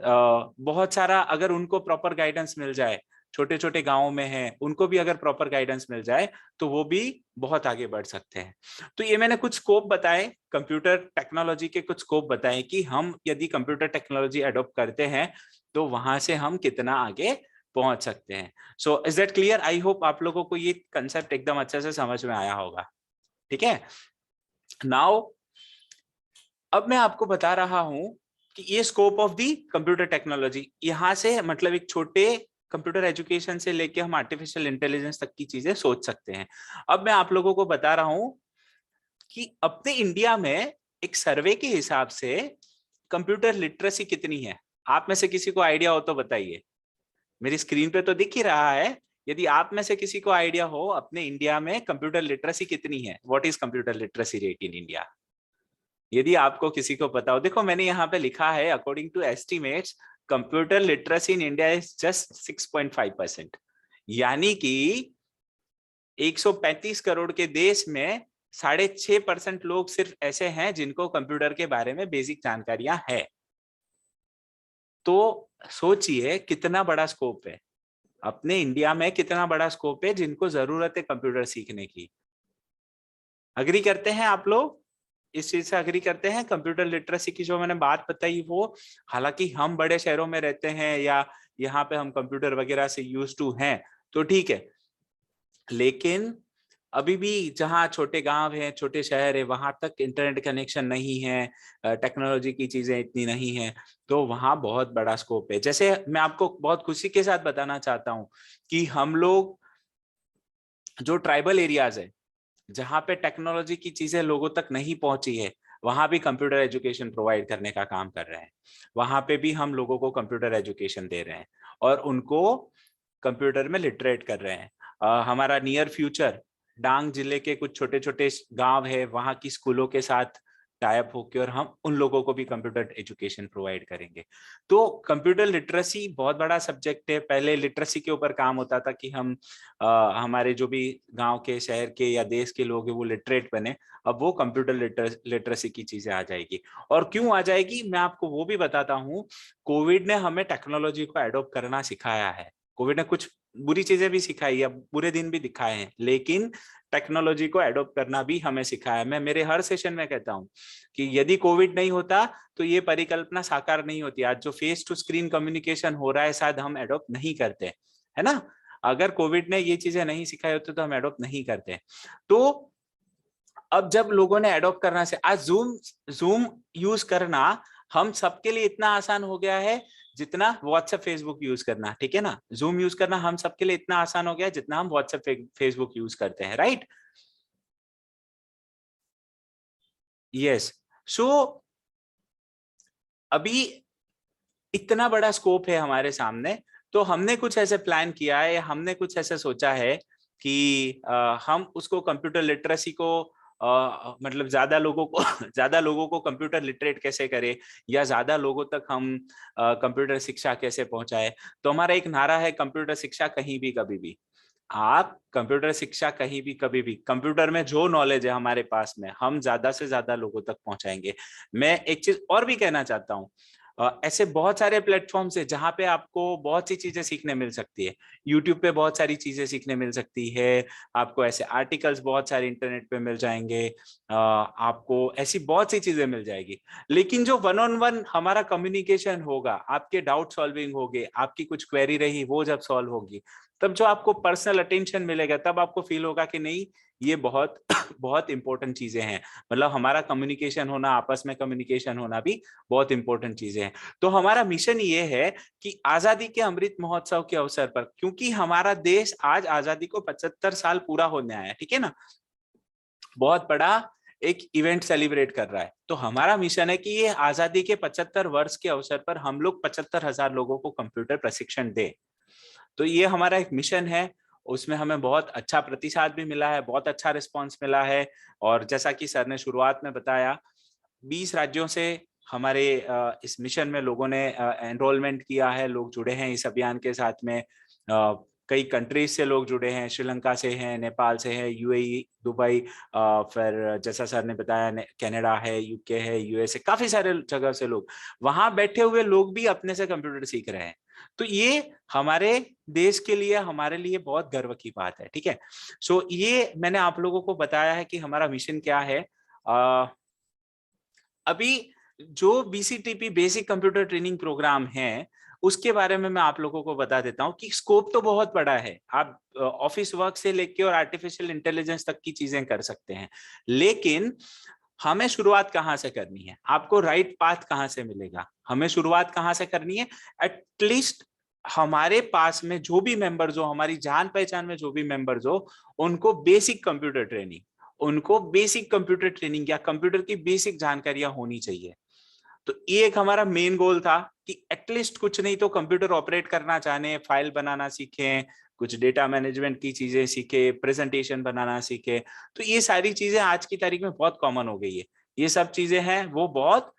बहुत सारा, अगर उनको प्रॉपर गाइडेंस मिल जाए, छोटे छोटे गांवों में हैं, उनको भी अगर प्रॉपर गाइडेंस मिल जाए तो वो भी बहुत आगे बढ़ सकते हैं। तो ये मैंने कुछ स्कोप बताए, कंप्यूटर टेक्नोलॉजी के कुछ स्कोप बताए कि हम यदि कंप्यूटर टेक्नोलॉजी अडॉप्ट करते हैं तो वहां से हम कितना आगे पहुंच सकते हैं। So is that clear? I hope आप लोगों को ये कंसेप्ट एकदम अच्छे से समझ में आया होगा, ठीक है। नाउ अब मैं आपको बता रहा हूं कि ये scope of the computer technology, यहां से मतलब एक छोटे कंप्यूटर एजुकेशन से लेके हम आर्टिफिशियल इंटेलिजेंस तक की चीजें सोच सकते हैं। अब मैं आप लोगों को बता रहा हूं कि अपने इंडिया में एक सर्वे के हिसाब से कंप्यूटर लिटरेसी कितनी है। आप में से किसी को आइडिया हो तो बताइए। मेरी स्क्रीन पे तो दिख ही रहा है। यदि आप में से किसी को आइडिया हो अपने इंडिया में कंप्यूटर लिटरेसी कितनी है, what is computer literacy rate in India, यदि आपको किसी को पता हो। देखो मैंने यहाँ पे लिखा है according to estimates computer literacy in India is just 6.5%, यानी कि 135 करोड़ के देश में 6.5% लोग सिर्फ ऐसे हैं जिनको कंप्यूटर के बारे में बेसिक जानकारियां है। तो सोचिए कितना बड़ा स्कोप है, अपने इंडिया में कितना बड़ा स्कोप है जिनको जरूरत है कंप्यूटर सीखने की। अग्री करते हैं आप लोग? इस चीज से अग्री करते हैं? कंप्यूटर लिटरेसी की जो मैंने बात बताई वो, हालांकि हम बड़े शहरों में रहते हैं या यहाँ पे हम कंप्यूटर वगैरह से यूज टू हैं तो ठीक है, लेकिन अभी भी जहाँ छोटे गांव हैं, छोटे शहर है, वहां तक इंटरनेट कनेक्शन नहीं है, टेक्नोलॉजी की चीजें इतनी नहीं है, तो वहां बहुत बड़ा स्कोप है। जैसे मैं आपको बहुत खुशी के साथ बताना चाहता हूँ कि हम लोग जो ट्राइबल एरियाज है, जहाँ पे टेक्नोलॉजी की चीजें लोगों तक नहीं पहुंची है, वहां भी कंप्यूटर एजुकेशन प्रोवाइड करने का काम कर रहे हैं। वहां पे भी हम लोगों को कंप्यूटर एजुकेशन दे रहे हैं और उनको कंप्यूटर में लिटरेट कर रहे हैं। हमारा नियर फ्यूचर डांग जिले के कुछ छोटे छोटे गांव है, वहां की स्कूलों के साथ टाइप होकर और हम उन लोगों को भी कंप्यूटर एजुकेशन प्रोवाइड करेंगे। तो कंप्यूटर लिटरेसी बहुत बड़ा सब्जेक्ट है। पहले लिटरेसी के ऊपर काम होता था कि हम हमारे जो भी गांव के, शहर के या देश के लोग हैं वो लिटरेट बने। अब वो कंप्यूटर लिटरेसी की चीजें आ जाएगी। और क्यों आ जाएगी मैं आपको वो भी बताता हूँ। कोविड ने हमें टेक्नोलॉजी को एडॉप्ट करना सिखाया है। कोविड ने कुछ बुरी चीजें भी सिखाई है, बुरे दिन भी दिखाए हैं, लेकिन टेक्नोलॉजी को एडॉप्ट करना भी हमें सिखाया। मैं मेरे हर सेशन में कहता हूँ कि यदि कोविड नहीं होता तो ये परिकल्पना साकार नहीं होती। आज जो फेस टू स्क्रीन कम्युनिकेशन हो रहा है शायद हम एडॉप्ट नहीं करते, है ना। अगर कोविड ने ये चीजें नहीं सिखाई होती तो हम एडॉप्ट नहीं करते। तो अब जब लोगों ने एडॉप्ट करना से, आज जूम यूज करना हम सबके लिए इतना आसान हो गया है जितना व्हाट्सएप फेसबुक यूज करना, ठीक है ना। जूम यूज करना हम सबके लिए इतना आसान हो गया है जितना हम व्हाट्सएप फेसबुक यूज करते हैं, राइट। यस। सो अभी इतना बड़ा स्कोप है हमारे सामने, तो हमने कुछ ऐसे प्लान किया है, हमने कुछ ऐसे सोचा है कि हम उसको कंप्यूटर लिटरेसी को मतलब ज्यादा लोगों को ज्यादा लोगों को कंप्यूटर लिटरेट कैसे करें या ज्यादा लोगों तक हम कंप्यूटर शिक्षा कैसे पहुंचाए। तो हमारा एक नारा है, कंप्यूटर शिक्षा कहीं भी कभी भी। आप कंप्यूटर शिक्षा कहीं भी कभी भी, कंप्यूटर में जो नॉलेज है हमारे पास में हम ज्यादा से ज्यादा लोगों तक पहुंचाएंगे। मैं एक चीज और भी कहना चाहता हूँ, ऐसे बहुत सारे प्लेटफॉर्म्स है जहां पे आपको बहुत सी चीजें सीखने मिल सकती है। यूट्यूब पे बहुत सारी चीजें सीखने मिल सकती है आपको, ऐसे आर्टिकल्स बहुत सारे इंटरनेट पे मिल जाएंगे, आपको ऐसी बहुत सी चीजें मिल जाएगी। लेकिन जो वन ऑन वन हमारा कम्युनिकेशन होगा, आपके डाउट सॉल्विंग होगे, आपकी कुछ क्वेरी रही वो जब सॉल्व होगी, तब जो आपको पर्सनल अटेंशन मिलेगा, तब आपको फील होगा कि नहीं ये बहुत बहुत इंपॉर्टेंट चीजें हैं। मतलब हमारा कम्युनिकेशन होना, आपस में कम्युनिकेशन होना भी बहुत इंपॉर्टेंट चीजें हैं। तो हमारा मिशन ये है कि आजादी के अमृत महोत्सव के अवसर पर, क्योंकि हमारा देश आज आजादी को 75 साल पूरा होने आया, ठीक है ना, बहुत बड़ा एक इवेंट सेलिब्रेट कर रहा है। तो हमारा मिशन है कि ये आजादी के 75 वर्ष के अवसर पर हम लोग 75,000 लोगों को कंप्यूटर प्रशिक्षण दें। तो ये हमारा एक मिशन है। उसमें हमें बहुत अच्छा प्रतिसाद भी मिला है, बहुत अच्छा रिस्पांस मिला है। और जैसा कि सर ने शुरुआत में बताया, 20 राज्यों से हमारे इस मिशन में लोगों ने एनरोलमेंट किया है, लोग जुड़े हैं इस अभियान के साथ में। कई कंट्रीज से लोग जुड़े हैं, श्रीलंका से हैं, नेपाल से है, यूएई, दुबई, फिर जैसा सर ने बताया कनाडा है, यूके है, यूएसए, काफी सारे जगह से लोग, वहां बैठे हुए लोग भी अपने से कंप्यूटर सीख रहे हैं। तो ये हमारे देश के लिए, हमारे लिए बहुत गर्व की बात है, ठीक है। सो ये मैंने आप लोगों को बताया है कि हमारा मिशन क्या है। अभी जो बीसीटीपी बेसिक कंप्यूटर ट्रेनिंग प्रोग्राम है उसके बारे में मैं आप लोगों को बता देता हूं कि स्कोप तो बहुत बड़ा है। आप ऑफिस वर्क से लेके और आर्टिफिशियल इंटेलिजेंस तक की चीजें कर सकते हैं, लेकिन हमें शुरुआत कहां से करनी है, आपको राइट पाथ कहां से मिलेगा, हमें शुरुआत कहां से करनी है। एटलीस्ट हमारे पास में जो भी मेंबर्स हो, हमारी जान पहचान में जो भी मेंबर्स हो, उनको बेसिक कंप्यूटर ट्रेनिंग, उनको बेसिक कंप्यूटर ट्रेनिंग या कंप्यूटर की बेसिक जानकारियां होनी चाहिए। तो ये एक हमारा मेन गोल था कि एटलीस्ट कुछ नहीं तो कंप्यूटर ऑपरेट करना जाने, फाइल बनाना सीखें, कुछ डेटा मैनेजमेंट की चीजें सीखे, प्रेजेंटेशन बनाना सीखे। तो ये सारी चीजें आज की तारीख में बहुत कॉमन हो गई है, ये सब चीजें हैं वो बहुत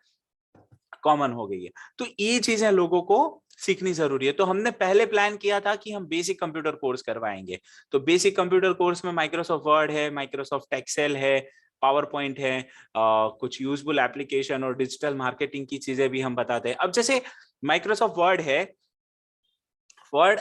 कॉमन हो गई है। तो ये चीजें लोगों को सीखनी जरूरी है। तो हमने पहले प्लान किया था कि हम बेसिक कंप्यूटर कोर्स करवाएंगे। तो बेसिक कंप्यूटर कोर्स में माइक्रोसॉफ्ट वर्ड है, माइक्रोसॉफ्ट एक्सेल है, पावर पॉइंट है, कुछ यूजफुल एप्लीकेशन और डिजिटल मार्केटिंग की चीजें भी हम बताते हैं। अब जैसे माइक्रोसॉफ्ट वर्ड है, वर्ड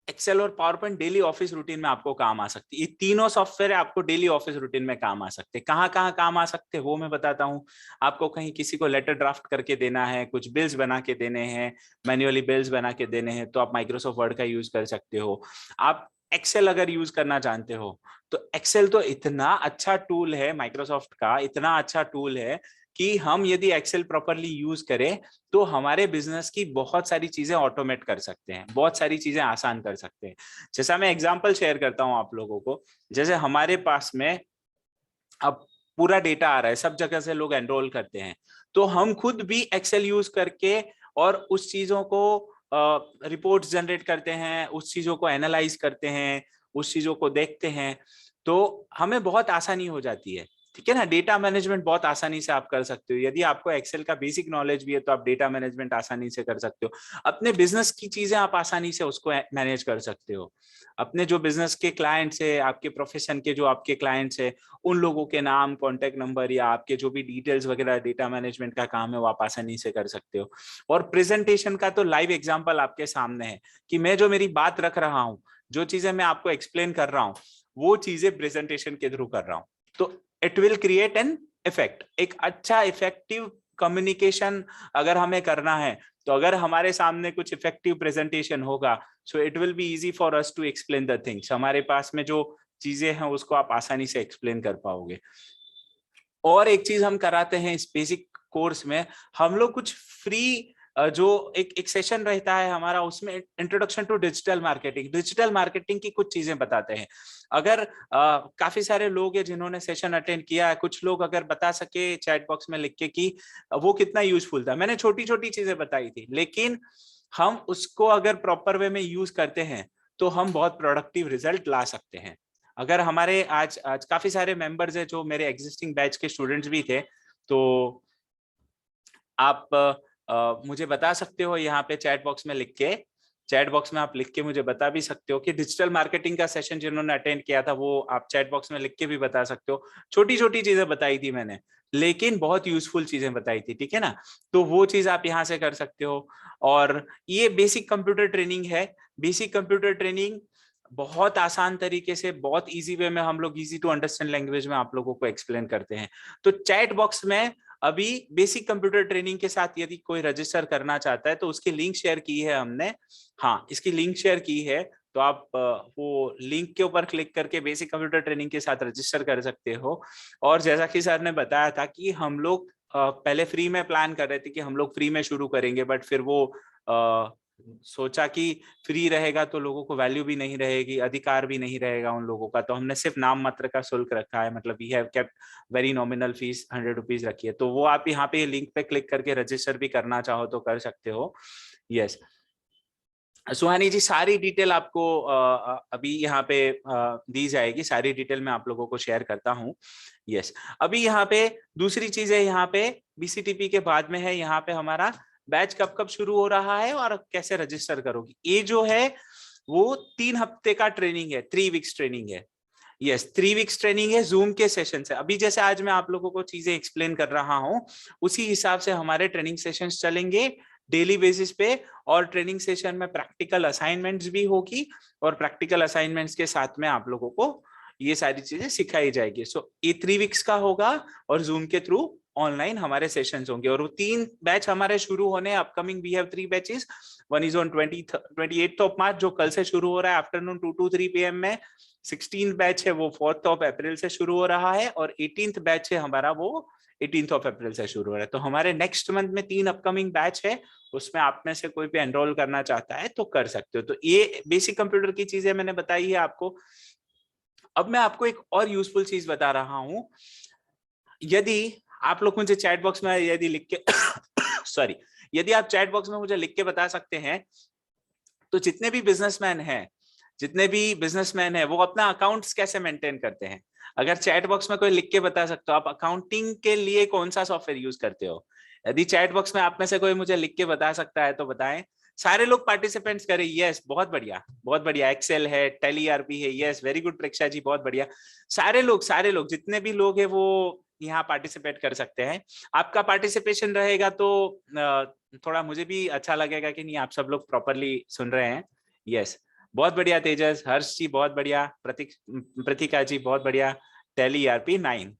एक्सेल और power point daily office routine में आपको काम आ सकती है। ये तीनों सॉफ्टवेयर आपको डेली ऑफिस रूटीन में काम आ सकते हैं। कहाँ कहाँ काम आ सकते हैं वो मैं बताता हूँ आपको। कहीं किसी को लेटर ड्राफ्ट करके देना है, कुछ बिल्स बना के देने हैं, मैन्युअली बिल्स बना के देने हैं, तो आप माइक्रोसॉफ्ट वर्ड का यूज कर सकते हो। आप एक्सेल अगर यूज करना जानते हो तो एक्सेल तो इतना अच्छा टूल है, माइक्रोसॉफ्ट का इतना अच्छा टूल है कि हम यदि एक्सेल प्रॉपरली यूज करें तो हमारे बिजनेस की बहुत सारी चीजें ऑटोमेट कर सकते हैं, बहुत सारी चीजें आसान कर सकते हैं। जैसा मैं एग्जांपल शेयर करता हूं आप लोगों को, जैसे हमारे पास में अब पूरा डेटा आ रहा है, सब जगह से लोग एनरोल करते हैं, तो हम खुद भी एक्सेल यूज करके और उस चीजों को रिपोर्ट्स जनरेट करते हैं, उस चीजों को एनालाइज करते हैं, उस चीजों को देखते हैं, तो हमें बहुत आसानी हो जाती है। ठीक है ना, डेटा मैनेजमेंट बहुत आसानी से आप कर सकते हो। यदि आपको एक्सेल का बेसिक नॉलेज भी है तो आप डेटा मैनेजमेंट आसानी से कर सकते हो। अपने बिजनेस की चीजें आप आसानी से उसको मैनेज कर सकते हो। अपने जो बिजनेस के क्लाइंट्स है, आपके प्रोफेशन के जो आपके क्लाइंट्स है, उन लोगों के नाम, कॉन्टेक्ट नंबर या आपके जो भी डिटेल्स वगैरह डेटा मैनेजमेंट का काम है वो आप आसानी से कर सकते हो। और प्रेजेंटेशन का तो लाइव एग्जांपल आपके सामने है कि मैं जो मेरी बात रख रहा हूँ, जो चीजें मैं आपको एक्सप्लेन कर रहा हूँ, वो चीजें प्रेजेंटेशन के थ्रू कर रहा हूँ। तो it will create an effect, एक अच्छा इफेक्टिव कम्युनिकेशन अगर हमें करना है, तो अगर हमारे सामने कुछ इफेक्टिव प्रेजेंटेशन होगा, so it will be easy for us to explain the things. हमारे पास में जो चीजें हैं उसको आप आसानी से एक्सप्लेन कर पाओगे। और एक चीज हम कराते हैं इस बेसिक कोर्स में, हम लोग कुछ फ्री जो एक सेशन रहता है हमारा, उसमें introduction to digital marketing, digital marketing की कुछ चीजें बताते हैं। अगर काफी सारे लोग हैं जिन्होंने सेशन अटेंड किया है, कुछ लोग अगर बता सके चैट बॉक्स में लिख के कि वो कितना यूजफुल था। मैंने छोटी छोटी चीजें बताई थी, लेकिन हम उसको अगर प्रॉपर वे में यूज करते हैं तो हम बहुत प्रोडक्टिव रिजल्ट ला सकते हैं। अगर हमारे आज आज काफी सारे मेंबर्स हैं जो मेरे एग्जिस्टिंग बैच के स्टूडेंट्स भी थे, तो आप मुझे बता सकते हो यहाँ पे चैट बॉक्स में लिख के, चैट बॉक्स में आप लिख के मुझे बता भी सकते हो कि डिजिटल मार्केटिंग का सेशन जिन्होंने अटेंड किया था वो आप चैट बॉक्स में लिख के भी बता सकते हो। छोटी छोटी चीजें बताई थी मैंने, लेकिन बहुत यूजफुल चीजें बताई थी। ठीक है ना, तो वो चीज आप यहाँ से कर सकते हो। और ये बेसिक कंप्यूटर ट्रेनिंग है। बेसिक कंप्यूटर ट्रेनिंग बहुत आसान तरीके से, बहुत इजी वे में हम लोग इजी टू अंडरस्टैंड लैंग्वेज में आप लोगों को एक्सप्लेन करते हैं। तो चैट बॉक्स में अभी बेसिक कंप्यूटर ट्रेनिंग के साथ यदि कोई रजिस्टर करना चाहता है तो उसकी लिंक शेयर की है हमने। हाँ, इसकी लिंक शेयर की है, तो आप वो लिंक के ऊपर क्लिक करके बेसिक कंप्यूटर ट्रेनिंग के साथ रजिस्टर कर सकते हो। और जैसा कि सर ने बताया था कि हम लोग पहले फ्री में प्लान कर रहे थे कि हम लोग फ्री में शुरू करेंगे, बट फिर वो सोचा कि फ्री रहेगा तो लोगों को वैल्यू भी नहीं रहेगी, अधिकार भी नहीं रहेगा उन लोगों का, तो हमने सिर्फ नाम मात्र का शुल्क रखा है। मतलब we have kept very nominal fees 100 rupees रखी है। तो वो आप यहाँ पे लिंक पे क्लिक करके रजिस्टर भी करना चाहो तो कर सकते हो। यस, सुहानी जी सारी डिटेल आपको अभी यहाँ पे दी जाएगी, सारी डिटेल मैं आप लोगों को शेयर करता हूँ। यस, अभी यहाँ पे दूसरी चीज है, यहाँ पे बीसीटीपी के बाद में है यहाँ पे हमारा बैच कब कब शुरू हो रहा है और कैसे रजिस्टर करोगे। ये जो है वो 3 हफ्ते का ट्रेनिंग है, 3 वीक्स ट्रेनिंग है। यस, 3 वीक्स ट्रेनिंग है, जूम के सेशन से। अभी जैसे आज मैं आप लोगों को चीजें एक्सप्लेन कर रहा हूँ, उसी हिसाब से हमारे ट्रेनिंग सेशंस चलेंगे डेली बेसिस पे। और ट्रेनिंग सेशन में प्रैक्टिकल असाइनमेंट्स भी होगी, और प्रैक्टिकल असाइनमेंट्स के साथ में आप लोगों को ये सारी चीजें सिखाई जाएगी। सो ये 3 वीक्स का होगा और जूम के थ्रू ऑनलाइन हमारे सेशंस होंगे। और वो 3 बैच हमारे शुरू होने upcoming, we have 3 batches. One is on 28th of March जो कल से शुरू हो रहा है आफ्टरनून 2 to 3 PM में। 16th बैच है वो 4th ऑफ अप्रैल से शुरू हो रहा है, और 18th बैच है हमारा वो 18th ऑफ अप्रैल से शुरू हो रहा है। तो हमारे नेक्स्ट मंथ में 3 अपकमिंग बैच है, उसमें आप में से कोई भी एनरोल करना चाहता है तो कर सकते हो। तो ये बेसिक कंप्यूटर की चीजें मैंने बताई है आपको। अब मैं आपको एक और यूजफुल चीज बता रहा हूं। यदि आप लोग मुझे चैट बॉक्स में यदि लिख के सॉरी, यदि आप चैट बॉक्स में मुझे लिख के बता सकते हैं, तो जितने भी बिजनेसमैन है वो अपना अकाउंट्स कैसे मेंटेन करते हैं। अगर चैट बॉक्स में कोई लिख के बता सकते हो आप अकाउंटिंग के लिए कौन सा सॉफ्टवेयर यूज करते हो। यदि चैट बॉक्स में आप में से कोई मुझे लिख के बता सकता है तो बताएं। सारे लोग पार्टिसिपेंट्स करें। यस, बहुत बढ़िया, बहुत बढ़िया। एक्सेल है, टैली आरपी है। यस, वेरी गुड प्रेक्षा जी, बहुत बढ़िया। सारे लोग जितने भी लोग हैं वो यहाँ पार्टिसिपेट कर सकते हैं। आपका पार्टिसिपेशन रहेगा तो थोड़ा मुझे भी अच्छा लगेगा कि नहीं आप सब लोग प्रॉपरली सुन रहे हैं। यस, बहुत बढ़िया तेजस, हर्ष जी बहुत बढ़िया, प्रतिका जी बहुत बढ़िया, टैली ईआरपी 9।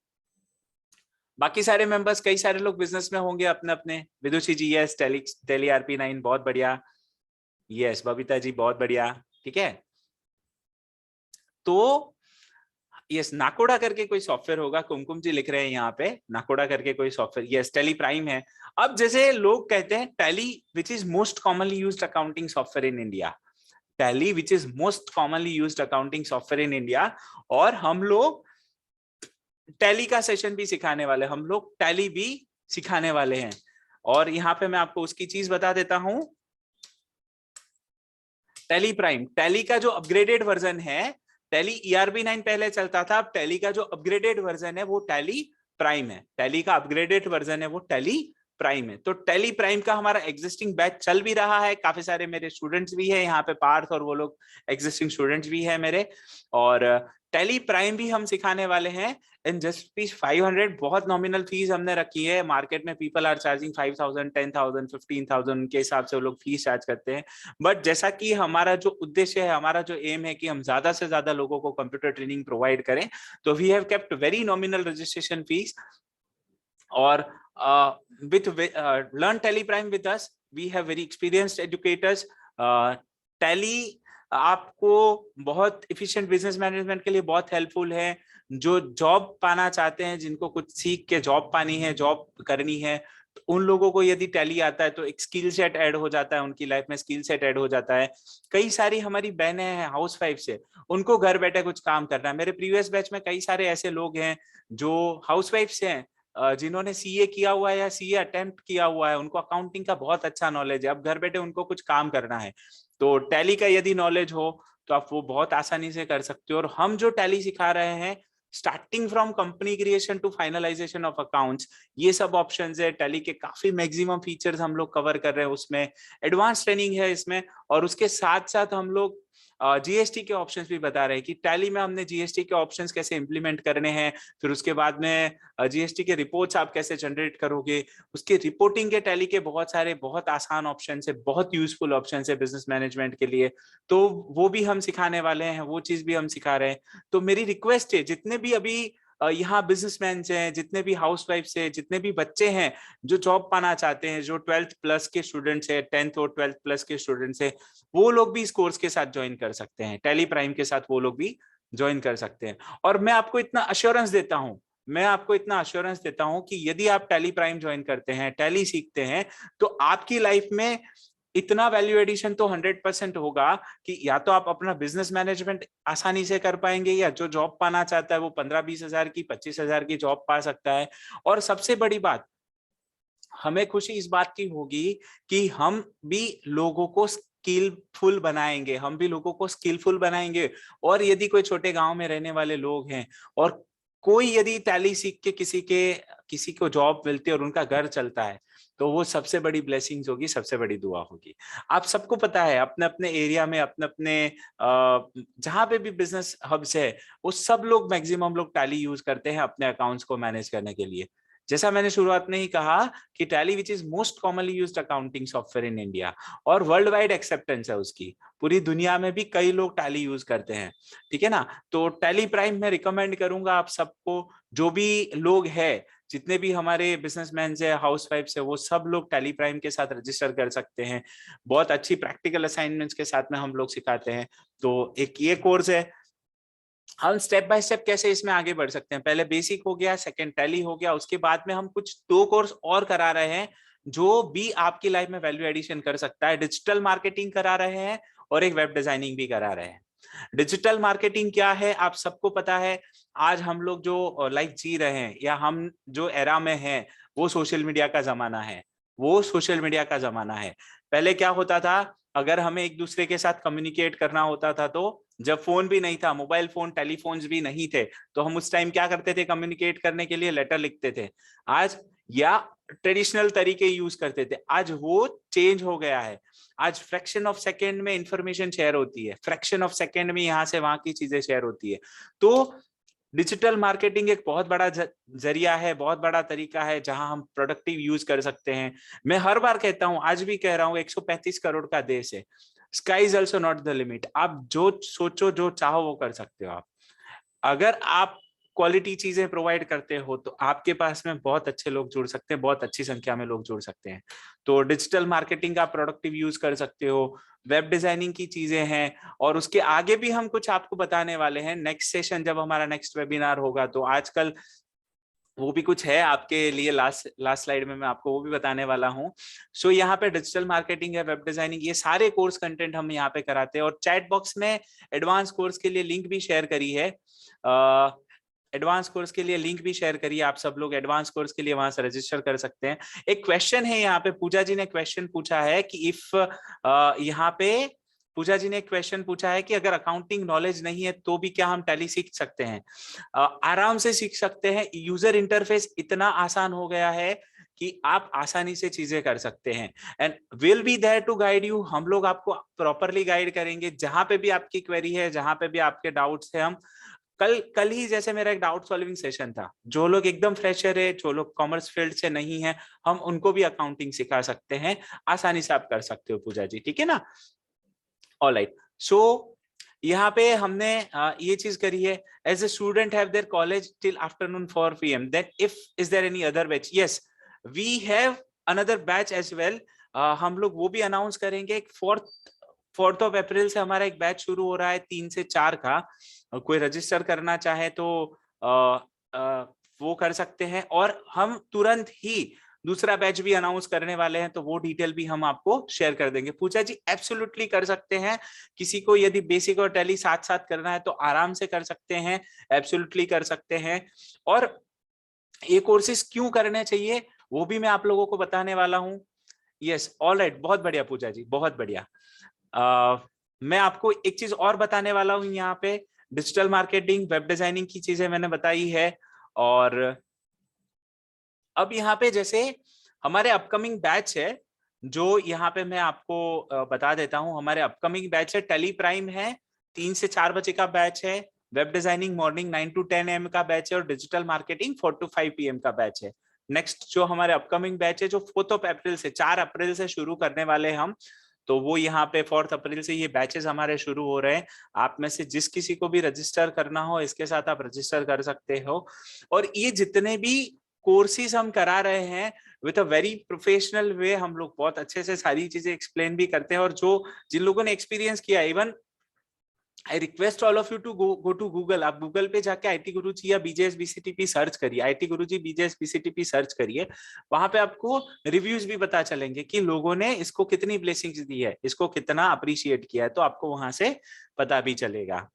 बाकी सारे मेंबर्स, कई सारे लोग बिजनेस में होंगे अपने अपने। विदुषी जी यस, टैली ईआरपी 9 बहुत बढ़िया, यस बबीता जी बहुत बढ़िया, ठीक है। तो यस नाकोडा करके कोई सॉफ्टवेयर होगा, कुमकुम जी लिख रहे हैं यहाँ पे, नाकोडा करके कोई सॉफ्टवेयर, यस टैली प्राइम है। अब जैसे लोग कहते हैं tally which is most commonly used accounting software in India, tally which is most commonly used accounting software in India, और हम लोग टैली का सेशन भी सिखाने वाले, हम लोग टैली भी सिखाने वाले हैं। और यहाँ पे मैं आपको उसकी चीज बता देता हूं, टैली प्राइम, टैली का जो अपग्रेडेड वर्जन है, टैली ईआरबी 9 पहले चलता था, अब टैली का जो अपग्रेडेड वर्जन है वो टैली प्राइम है, टैली का अपग्रेडेड वर्जन है वो टैली प्राइम है। तो टैली प्राइम का हमारा एग्जिस्टिंग बैच चल भी रहा है, काफी सारे मेरे स्टूडेंट्स भी है यहाँ पे, पार्थ और वो लोग एग्जिस्टिंग स्टूडेंट्स भी है मेरे, और टैली प्राइम भी हम सिखाने वाले हैं इन जस्ट फीस 500, बहुत नॉमिनल फीस हमने रखी है। मार्केट में पीपल आर चार्जिंग 5000, 10,000, 15,000 के हिसाब से वो लोग फीस चार्ज करते हैं। बट जैसा कि हमारा जो उद्देश्य है, हमारा जो एम है कि हम ज्यादा से ज्यादा लोगों को कंप्यूटर ट्रेनिंग प्रोवाइड करें, तो we have kept very nominal registration fees. और with learn Tally Prime with us, we have very experienced educators. Tally आपको बहुत इफिशिएंट बिजनेस मैनेजमेंट के लिए बहुत हेल्पफुल है। जो जॉब पाना चाहते हैं, जिनको कुछ सीख के जॉब पानी है, जॉब करनी है, तो उन लोगों को यदि टैली आता है तो एक स्किल सेट ऐड हो जाता है, उनकी लाइफ में स्किल सेट ऐड हो जाता है। कई सारी हमारी बहनें हैं हाउस वाइफ से, उनको घर बैठे कुछ काम करना है। मेरे प्रीवियस बैच में कई सारे ऐसे लोग हैं जो हाउस वाइफ से हैं, जिन्होंने सीए किया हुआ है या सीए अटेम्प्ट किया हुआ है, उनको अकाउंटिंग का बहुत अच्छा नॉलेज है, अब घर बैठे उनको कुछ काम करना है, तो टैली का यदि नॉलेज हो तो आप वो बहुत आसानी से कर सकते हो। और हम जो टैली सिखा रहे हैं, starting from company creation to finalization of accounts, ये सब ऑप्शंस है टैली के, काफी मैक्सिमम फीचर्स हम लोग कवर कर रहे हैं उसमें, एडवांस ट्रेनिंग है इसमें। और उसके साथ साथ हम लोग जीएसटी के ऑप्शंस भी बता रहे हैं कि टैली में हमने जीएसटी के ऑप्शंस कैसे इंप्लीमेंट करने हैं, फिर उसके बाद में जीएसटी के रिपोर्ट्स आप कैसे जनरेट करोगे, उसके रिपोर्टिंग के टैली के बहुत सारे बहुत आसान ऑप्शन है, बहुत यूजफुल ऑप्शन है बिजनेस मैनेजमेंट के लिए, तो वो भी हम सिखाने वाले हैं, वो चीज भी हम सिखा रहे हैं। तो मेरी रिक्वेस्ट है, जितने भी अभी यहाँ बिजनेसमैन हैं, जितने भी हाउस वाइफ है, जितने भी बच्चे हैं जो जॉब पाना चाहते हैं, जो 12th प्लस के स्टूडेंट्स है, 10th और 12th प्लस के स्टूडेंट्स है, वो लोग भी इस कोर्स के साथ ज्वाइन कर सकते हैं, टैली प्राइम के साथ वो लोग भी ज्वाइन कर सकते हैं। और मैं आपको इतना अश्योरेंस देता हूं, मैं आपको इतना अश्योरेंस देता हूं कि यदि आप टैली प्राइम ज्वाइन करते हैं, टैली सीखते हैं, तो आपकी लाइफ में इतना वैल्यू एडिशन तो 100% होगा कि या तो आप अपना बिजनेस मैनेजमेंट आसानी से कर पाएंगे, या जो जॉब पाना चाहता है वो 15-20 हजार की, 25 हजार की जॉब पा सकता है। और सबसे बड़ी बात, हमें खुशी इस बात की होगी कि हम भी लोगों को स्किलफुल बनाएंगे, हम भी लोगों को स्किलफुल बनाएंगे। और यदि कोई छोटे गांव में रहने वाले लोग हैं और कोई यदि टैली सीख के किसी को जॉब मिलती है और उनका घर चलता है, तो वो सबसे बड़ी ब्लेसिंग्स होगी, सबसे बड़ी दुआ होगी। आप सबको पता है, अपने अपने एरिया में, अपने अपने जहां पे भी बिजनेस हब्स है, वो सब लोग मैक्सिमम लोग टैली यूज करते हैं अपने अकाउंट्स को मैनेज करने के लिए। जैसा मैंने शुरुआत में ही कहा कि tally which is most commonly used accounting software in India, और वर्ल्ड वाइड एक्सेप्टेंस है उसकी, पूरी दुनिया में भी कई लोग टैली यूज करते हैं, ठीक है ना। तो टैली प्राइम मैं रिकमेंड करूंगा आप सबको, जो भी लोग हैं, जितने भी हमारे बिजनेसमैन है, हाउस वाइफ है, वो सब लोग टैली प्राइम के साथ रजिस्टर कर सकते हैं। बहुत अच्छी प्रैक्टिकल असाइनमेंट्स के साथ में हम लोग सिखाते हैं। तो एक ये कोर्स है, हम स्टेप बाय स्टेप कैसे इसमें आगे बढ़ सकते हैं, पहले बेसिक हो गया, सेकंड टैली हो गया, उसके बाद में हम कुछ 2 कोर्स और करा रहे हैं जो भी आपकी लाइफ में वैल्यू एडिशन कर सकता है। डिजिटल मार्केटिंग करा रहे हैं और एक वेब डिजाइनिंग भी करा रहे हैं। डिजिटल मार्केटिंग क्या है आप सबको पता है, आज हम लोग जो लाइफ जी रहे हैं, या हम जो एरा में हैं, वो सोशल मीडिया का जमाना है, वो सोशल मीडिया का जमाना है। पहले क्या होता था, अगर हमें एक दूसरे के साथ कम्युनिकेट करना होता था, तो जब फोन भी नहीं था, मोबाइल फोन, टेलीफोन्स भी नहीं थे, तो हम उस टाइम क्या करते थे, कम्युनिकेट करने के लिए लेटर लिखते थे, आज या ट्रेडिशनल तरीके यूज करते थे। आज वो चेंज हो गया है, आज फ्रैक्शन ऑफ सेकेंड में इंफॉर्मेशन शेयर होती है, फ्रैक्शन ऑफ सेकेंड में यहाँ से वहां की चीजें शेयर होती है। तो डिजिटल मार्केटिंग एक बहुत बड़ा जरिया है, बहुत बड़ा तरीका है जहां हम प्रोडक्टिव यूज कर सकते हैं। मैं हर बार कहता हूं, आज भी कह रहा हूं, 135 करोड़ का देश है, sky is also not the limit. आप जो सोचो, जो चाहो वो कर सकते हो आप। अगर आप क्वालिटी चीजें प्रोवाइड करते हो तो आपके पास में बहुत अच्छे लोग जुड़ सकते हैं, बहुत अच्छी संख्या में लोग जुड़ सकते हैं। तो डिजिटल मार्केटिंग का प्रोडक्टिव यूज कर सकते हो, वेब डिजाइनिंग की चीजें हैं, और उसके आगे भी हम कुछ आपको बताने वाले हैं नेक्स्ट सेशन, जब हमारा नेक्स्ट वेबिनार होगा। तो आजकल वो भी कुछ है आपके लिए, लास्ट स्लाइड में मैं आपको वो भी बताने वाला हूँ। सो यहाँ पे डिजिटल मार्केटिंग है, वेब डिजाइनिंग, ये सारे कोर्स कंटेंट हम यहाँ पे कराते हैं। और चैट बॉक्स में एडवांस कोर्स के लिए लिंक भी शेयर करी है, एडवांस कोर्स के लिए लिंक भी शेयर करिए। आप सब लोग एडवांस कोर्स के लिए वहां से रजिस्टर कर सकते हैं। एक क्वेश्चन है यहाँ पे, पूजा जी ने क्वेश्चन पूछा है कि इफ यहाँ पे पूजा जी ने क्वेश्चन पूछा है कि अगर अकाउंटिंग नॉलेज नहीं है तो भी क्या हम टैली सीख सकते हैं? आराम से सीख सकते हैं। यूजर इंटरफेस इतना आसान हो गया है कि आप आसानी से चीजें कर सकते हैं। And will be there to guide you. हम लोग आपको प्रॉपरली गाइड करेंगे, जहां पे भी आपकी क्वेरी है, जहां पे भी आपके डाउट्स है। हम कल ही जैसे मेरा एक डाउट सॉल्विंग सेशन था, जो लोग एकदम फ्रेशर है, जो लोग कॉमर्स फील्ड से नहीं है, हम उनको भी अकाउंटिंग सिखा सकते हैं। आसानी से आप कर सकते हो पूजा जी, ठीक है ना? ऑलराइट, सो यहाँ पे हमने ये चीज करी है। As a student have their college till afternoon 4 PM, then if is there any other batch? Yes, we have another batch as well. हम लोग वो भी अनाउंस करेंगे। 4th ऑफ अप्रैल से हमारा एक बैच शुरू हो रहा है 3 से 4 का। कोई रजिस्टर करना चाहे तो वो कर सकते हैं। और हम तुरंत ही दूसरा बैच भी अनाउंस करने वाले हैं, तो वो डिटेल भी हम आपको शेयर कर देंगे। पूजा जी एब्सोल्युटली कर सकते हैं। किसी को यदि बेसिक और टैली साथ साथ करना है तो आराम से कर सकते हैं, एब्सोल्युटली कर सकते हैं। और ये कोर्सेज क्यों करने चाहिए वो भी मैं आप लोगों को बताने वाला हूँ। यस, ऑलराइट, बहुत बढ़िया पूजा जी, बहुत बढ़िया। मैं आपको एक चीज और बताने वाला हूँ यहाँ पे। डिजिटल मार्केटिंग, वेब डिजाइनिंग की चीजें मैंने बताई है। और अब यहाँ पे जैसे हमारे अपकमिंग बैच है, जो यहाँ पे मैं आपको बता देता हूँ। हमारे अपकमिंग बैच है, टेली प्राइम है, 3 से 4 बजे का बैच है। Web designing morning 9 to 10 AM का बैच है। और डिजिटल मार्केटिंग 4 to 5 PM का बैच है। नेक्स्ट जो हमारे अपकमिंग बैच है, जो 4th of अप्रैल से 4 अप्रैल से शुरू करने वाले हैं हम, तो वो यहाँ पे 4th अप्रैल से ये बैचेस हमारे शुरू हो रहे हैं। आप में से जिस किसी को भी रजिस्टर करना हो, इसके साथ आप रजिस्टर कर सकते हो। और ये जितने भी कोर्सेज हम करा रहे हैं with a very professional way, हम लोग बहुत अच्छे से सारी चीजें एक्सप्लेन भी करते हैं। और जो जिन लोगों ने एक्सपीरियंस किया, even I request all of you to go to Google. आप गूगल पे जाके IT गुरुजी या BJS BCTP सर्च करिए, IT Guruji BJS BCTP search करिए। वहां पे आपको रिव्यूज भी पता चलेंगे कि लोगों ने इसको कितनी ब्लेसिंग्स दी है, इसको कितना अप्रिशिएट किया है, तो आपको वहां से पता भी चलेगा।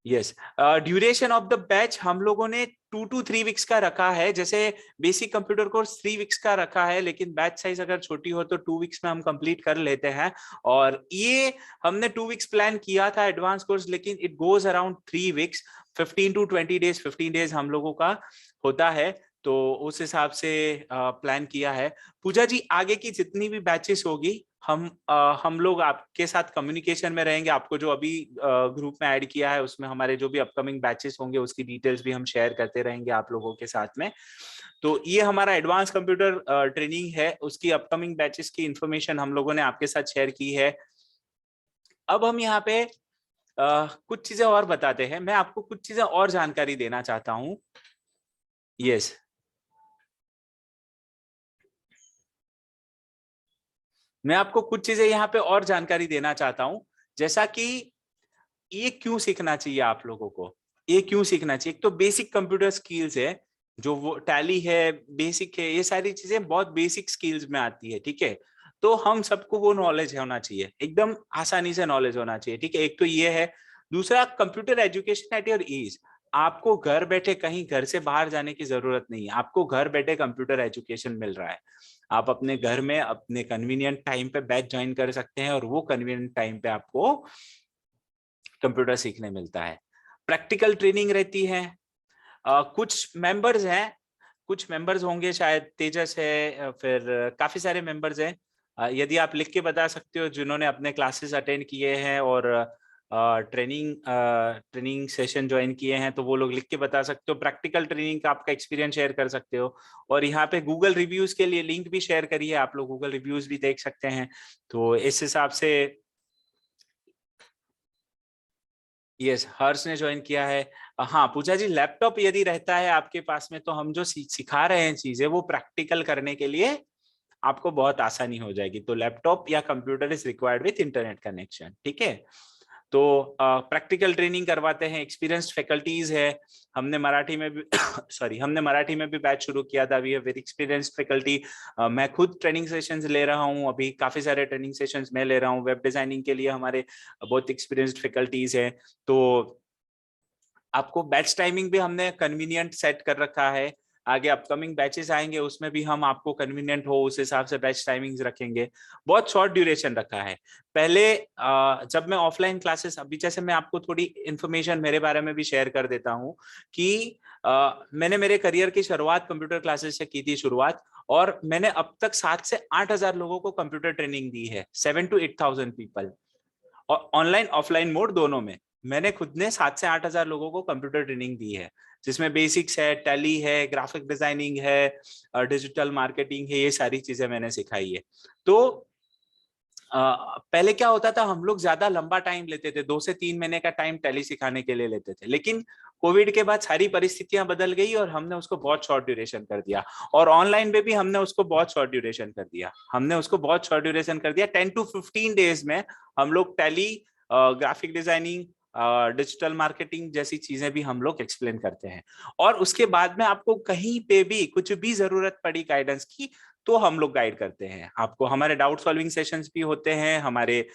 Yes, duration of the batch हम लोगों ने 2 to 3 वीक्स का रखा है। जैसे बेसिक कंप्यूटर कोर्स 3 वीक्स का रखा है, लेकिन बैच साइज अगर छोटी हो तो 2 वीक्स में हम कंप्लीट कर लेते हैं। और ये हमने 2 वीक्स प्लान किया था एडवांस कोर्स, लेकिन it goes around 3 weeks, 15 to 20 days, 15 days हम लोगों का होता है। तो उस हिसाब से प्लान किया है। पूजा जी, आगे की जितनी भी बैचेस होगी, हम लोग आपके साथ कम्युनिकेशन में रहेंगे। आपको जो अभी ग्रुप में ऐड किया है, उसमें हमारे जो भी अपकमिंग बैचेस होंगे उसकी डिटेल्स भी हम शेयर करते रहेंगे आप लोगों के साथ में। तो ये हमारा एडवांस कंप्यूटर ट्रेनिंग है, उसकी अपकमिंग बैचेस की इंफॉर्मेशन हम लोगों ने आपके साथ शेयर की है। अब हम यहाँ पे कुछ चीजें और बताते हैं। मैं आपको कुछ चीजें और जानकारी देना चाहता हूँ। यस, मैं आपको कुछ चीजें यहाँ पे और जानकारी देना चाहता हूँ। जैसा कि ये क्यों सीखना चाहिए आप लोगों को, ये क्यों सीखना चाहिए। एक तो बेसिक कंप्यूटर स्किल्स है, जो वो टैली है, बेसिक है, ये सारी चीजें बहुत बेसिक स्किल्स में आती है, ठीक है। तो हम सबको वो नॉलेज होना चाहिए, एकदम आसानी से नॉलेज होना चाहिए, ठीक है। एक तो ये है। दूसरा, computer education at your ease. आपको घर बैठे कहीं घर से बाहर जाने की जरूरत नहीं है, आपको घर बैठे कंप्यूटर एजुकेशन मिल रहा है। आप अपने घर में अपने कन्वीनियंट टाइम पे बैच ज्वाइन कर सकते हैं, और वो कन्वीनियंट टाइम पे आपको कंप्यूटर सीखने मिलता है। प्रैक्टिकल ट्रेनिंग रहती है। कुछ मेंबर्स हैं, कुछ मेंबर्स होंगे शायद, तेजस है, फिर काफी सारे मेंबर्स हैं। यदि आप लिख के बता सकते हो जिन्होंने अपने क्लासेस अटेंड किए हैं और ट्रेनिंग सेशन ज्वाइन किए हैं, तो वो लोग लिख के बता सकते हो। प्रैक्टिकल ट्रेनिंग का आपका एक्सपीरियंस शेयर कर सकते हो। और यहाँ पे गूगल रिव्यूज के लिए लिंक भी शेयर करिए, आप लोग गूगल रिव्यूज भी देख सकते हैं। तो इस हिसाब से यस, हर्ष ने ज्वाइन किया है। हाँ पूजा जी, लैपटॉप यदि रहता है आपके पास में तो हम जो सिखा रहे हैं चीजें वो प्रैक्टिकल करने के लिए आपको बहुत आसानी हो जाएगी। तो लैपटॉप या computer is required with internet connection, ठीक है। तो प्रैक्टिकल ट्रेनिंग करवाते हैं, एक्सपीरियंस्ड फैकल्टीज है। हमने मराठी में भी सॉरी हमने मराठी में भी बैच शुरू किया था। We have very experienced faculty. मैं खुद ट्रेनिंग सेशंस ले रहा हूँ अभी, काफी सारे ट्रेनिंग सेशंस मैं ले रहा हूँ। वेब डिजाइनिंग के लिए हमारे बहुत एक्सपीरियंस्ड फैकल्टीज है। तो आपको बैच टाइमिंग भी हमने कन्वीनियंट सेट कर रखा है। आगे अपकमिंग बैचेस आएंगे उसमें भी हम आपको कन्वीनियंट हो उस हिसाब से बैच टाइमिंग्स रखेंगे। बहुत शॉर्ट ड्यूरेशन रखा है। पहले जब मैं ऑफलाइन क्लासेस, अभी जैसे मैं आपको थोड़ी इन्फॉर्मेशन मेरे बारे में भी शेयर कर देता हूँ कि मैंने मेरे करियर की शुरुआत कंप्यूटर क्लासेस से की थी शुरुआत, और मैंने अब तक 7 से 8 हजार लोगों को कंप्यूटर ट्रेनिंग दी है, 7 to 8,000 पीपल, और ऑनलाइन ऑफलाइन मोड दोनों में। मैंने खुद ने 7 से 8 हजार लोगों को कंप्यूटर ट्रेनिंग दी है, जिसमें बेसिक्स है, टैली है, ग्राफिक डिजाइनिंग है, डिजिटल मार्केटिंग है, ये सारी चीजें मैंने सिखाई है। तो पहले क्या होता था, हम लोग ज्यादा लंबा टाइम लेते थे, 2 से 3 महीने का टाइम टैली सिखाने के लिए लेते थे, लेकिन कोविड के बाद सारी परिस्थितियां बदल गई और हमने उसको बहुत शॉर्ट ड्यूरेशन कर दिया। और ऑनलाइन में भी हमने उसको बहुत शॉर्ट ड्यूरेशन कर दिया। 10 to 15 डेज में हम लोग tally, graphic designing, digital marketing जैसी चीजें भी हम लोग एक्सप्लेन करते हैं। और उसके बाद में आपको कहीं पे भी कुछ भी जरूरत पड़ी गाइडेंस की तो हम लोग गाइड करते हैं आपको। हमारे डाउट सॉल्विंग सेशंस भी होते हैं, हमारे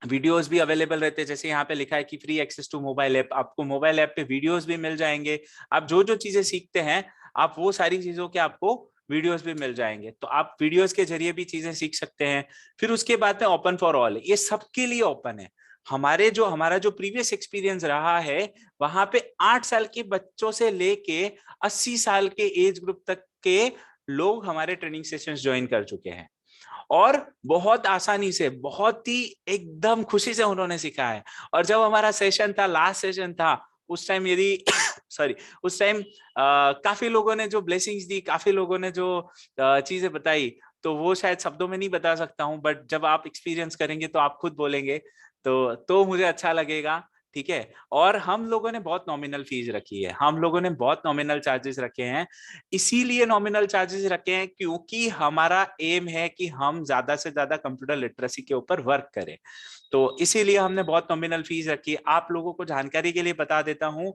वीडियोस भी अवेलेबल रहते हैं। जैसे यहाँ पे लिखा है कि free access to mobile app, आपको मोबाइल ऐप पे वीडियोस भी मिल जाएंगे। आप जो जो चीजें सीखते हैं आप वो सारी चीजों के आपको वीडियोस भी मिल जाएंगे, तो आप वीडियोस के जरिए भी चीजें सीख सकते हैं। फिर उसके बाद में ओपन फॉर ऑल, ये सबके लिए ओपन है। हमारा जो प्रीवियस एक्सपीरियंस रहा है वहां पे 8 साल के बच्चों से लेके 80 साल के एज ग्रुप तक के लोग हमारे ट्रेनिंग सेशंस ज्वाइन कर चुके हैं, और बहुत आसानी से, बहुत ही एकदम खुशी से उन्होंने सीखा है। और जब हमारा सेशन था, लास्ट सेशन था, उस टाइम यदि सॉरी उस टाइम काफी लोगों ने जो ब्लेसिंग्स दी, काफी लोगों ने जो चीजें बताई, तो वो शायद शब्दों में नहीं बता सकता हूँ, बट जब आप एक्सपीरियंस करेंगे तो आप खुद बोलेंगे, तो मुझे अच्छा लगेगा, ठीक है। और हम लोगों ने बहुत नॉमिनल फीस रखी है, हम लोगों ने बहुत नॉमिनल चार्जेस रखे हैं। इसीलिए नॉमिनल चार्जेस रखे हैं क्योंकि हमारा एम है कि हम ज्यादा से ज्यादा कंप्यूटर लिटरेसी के ऊपर वर्क करें, तो इसीलिए हमने बहुत नॉमिनल फीस रखी है। आप लोगों को जानकारी के लिए बता देता हूँ,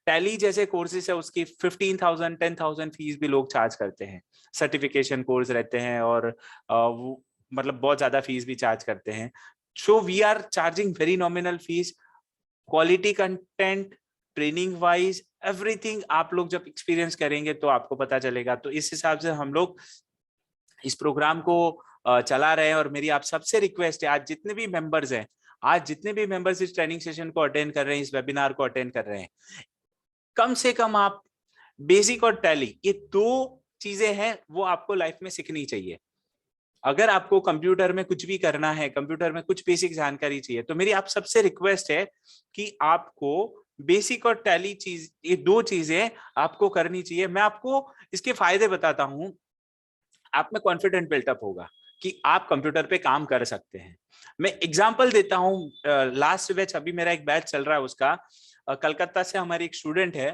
टैली जैसे कोर्सेज है उसकी 15,000 10,000 फीस भी लोग चार्ज करते हैं। सर्टिफिकेशन कोर्स रहते हैं और वो मतलब बहुत ज्यादा फीस भी चार्ज करते हैं। So we are charging very nominal fees. Quality content, training wise, everything आप लोग जब एक्सपीरियंस करेंगे तो आपको पता चलेगा। तो इस हिसाब से हम लोग इस प्रोग्राम को चला रहे हैं। और मेरी आप सबसे रिक्वेस्ट है, आज जितने भी मेंबर्स इस ट्रेनिंग सेशन को अटेंड कर रहे हैं, इस वेबिनार को अटेंड कर रहे हैं, कम से कम आप बेसिक और टैली, ये 2 चीजें हैं वो आपको लाइफ में सीखनी चाहिए। अगर आपको कंप्यूटर में कुछ भी करना है, कंप्यूटर में कुछ बेसिक जानकारी चाहिए, तो मेरी आप सबसे रिक्वेस्ट है कि आपको बेसिक और टैली चीज, ये 2 चीजें आपको करनी चाहिए। मैं आपको इसके फायदे बताता हूं। आप में कॉन्फिडेंट बिल्टअप होगा कि आप कंप्यूटर पे काम कर सकते हैं। मैं एग्जांपल देता हूं, लास्ट बैच, अभी मेरा एक बैच चल रहा है उसका, कलकत्ता से हमारी एक स्टूडेंट है।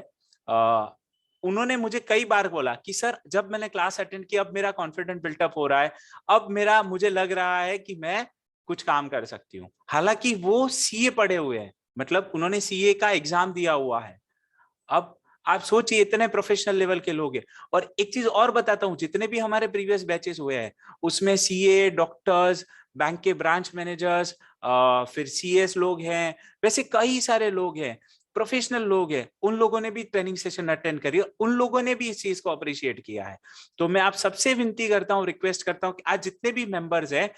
उन्होंने मुझे कई बार बोला कि सर जब मैंने क्लास अटेंड की अब मेरा कॉन्फिडेंट बिल्टअप हो रहा है, अब मुझे लग रहा है कि मैं कुछ काम कर सकती हूँ। हालांकि वो सीए पढ़े हुए हैं, मतलब उन्होंने सीए का एग्जाम दिया हुआ है। अब आप सोचिए इतने प्रोफेशनल लेवल के लोग हैं। और एक चीज और बताता हूँ, जितने भी हमारे प्रीवियस बैचेस हुए हैं उसमें सीए, डॉक्टर्स, बैंक के ब्रांच मैनेजर्स, फिर सीएस लोग हैं, वैसे कई सारे लोग हैं, प्रोफेशनल लोग हैं, उन लोगों ने भी ट्रेनिंग सेशन अटेंड करी, उन लोगों ने भी इस चीज को अप्रिशिएट किया है। तो मैं आप सबसे विनती करता हूँ, रिक्वेस्ट करता हूँ कि आज जितने भी मेंबर्स हैं,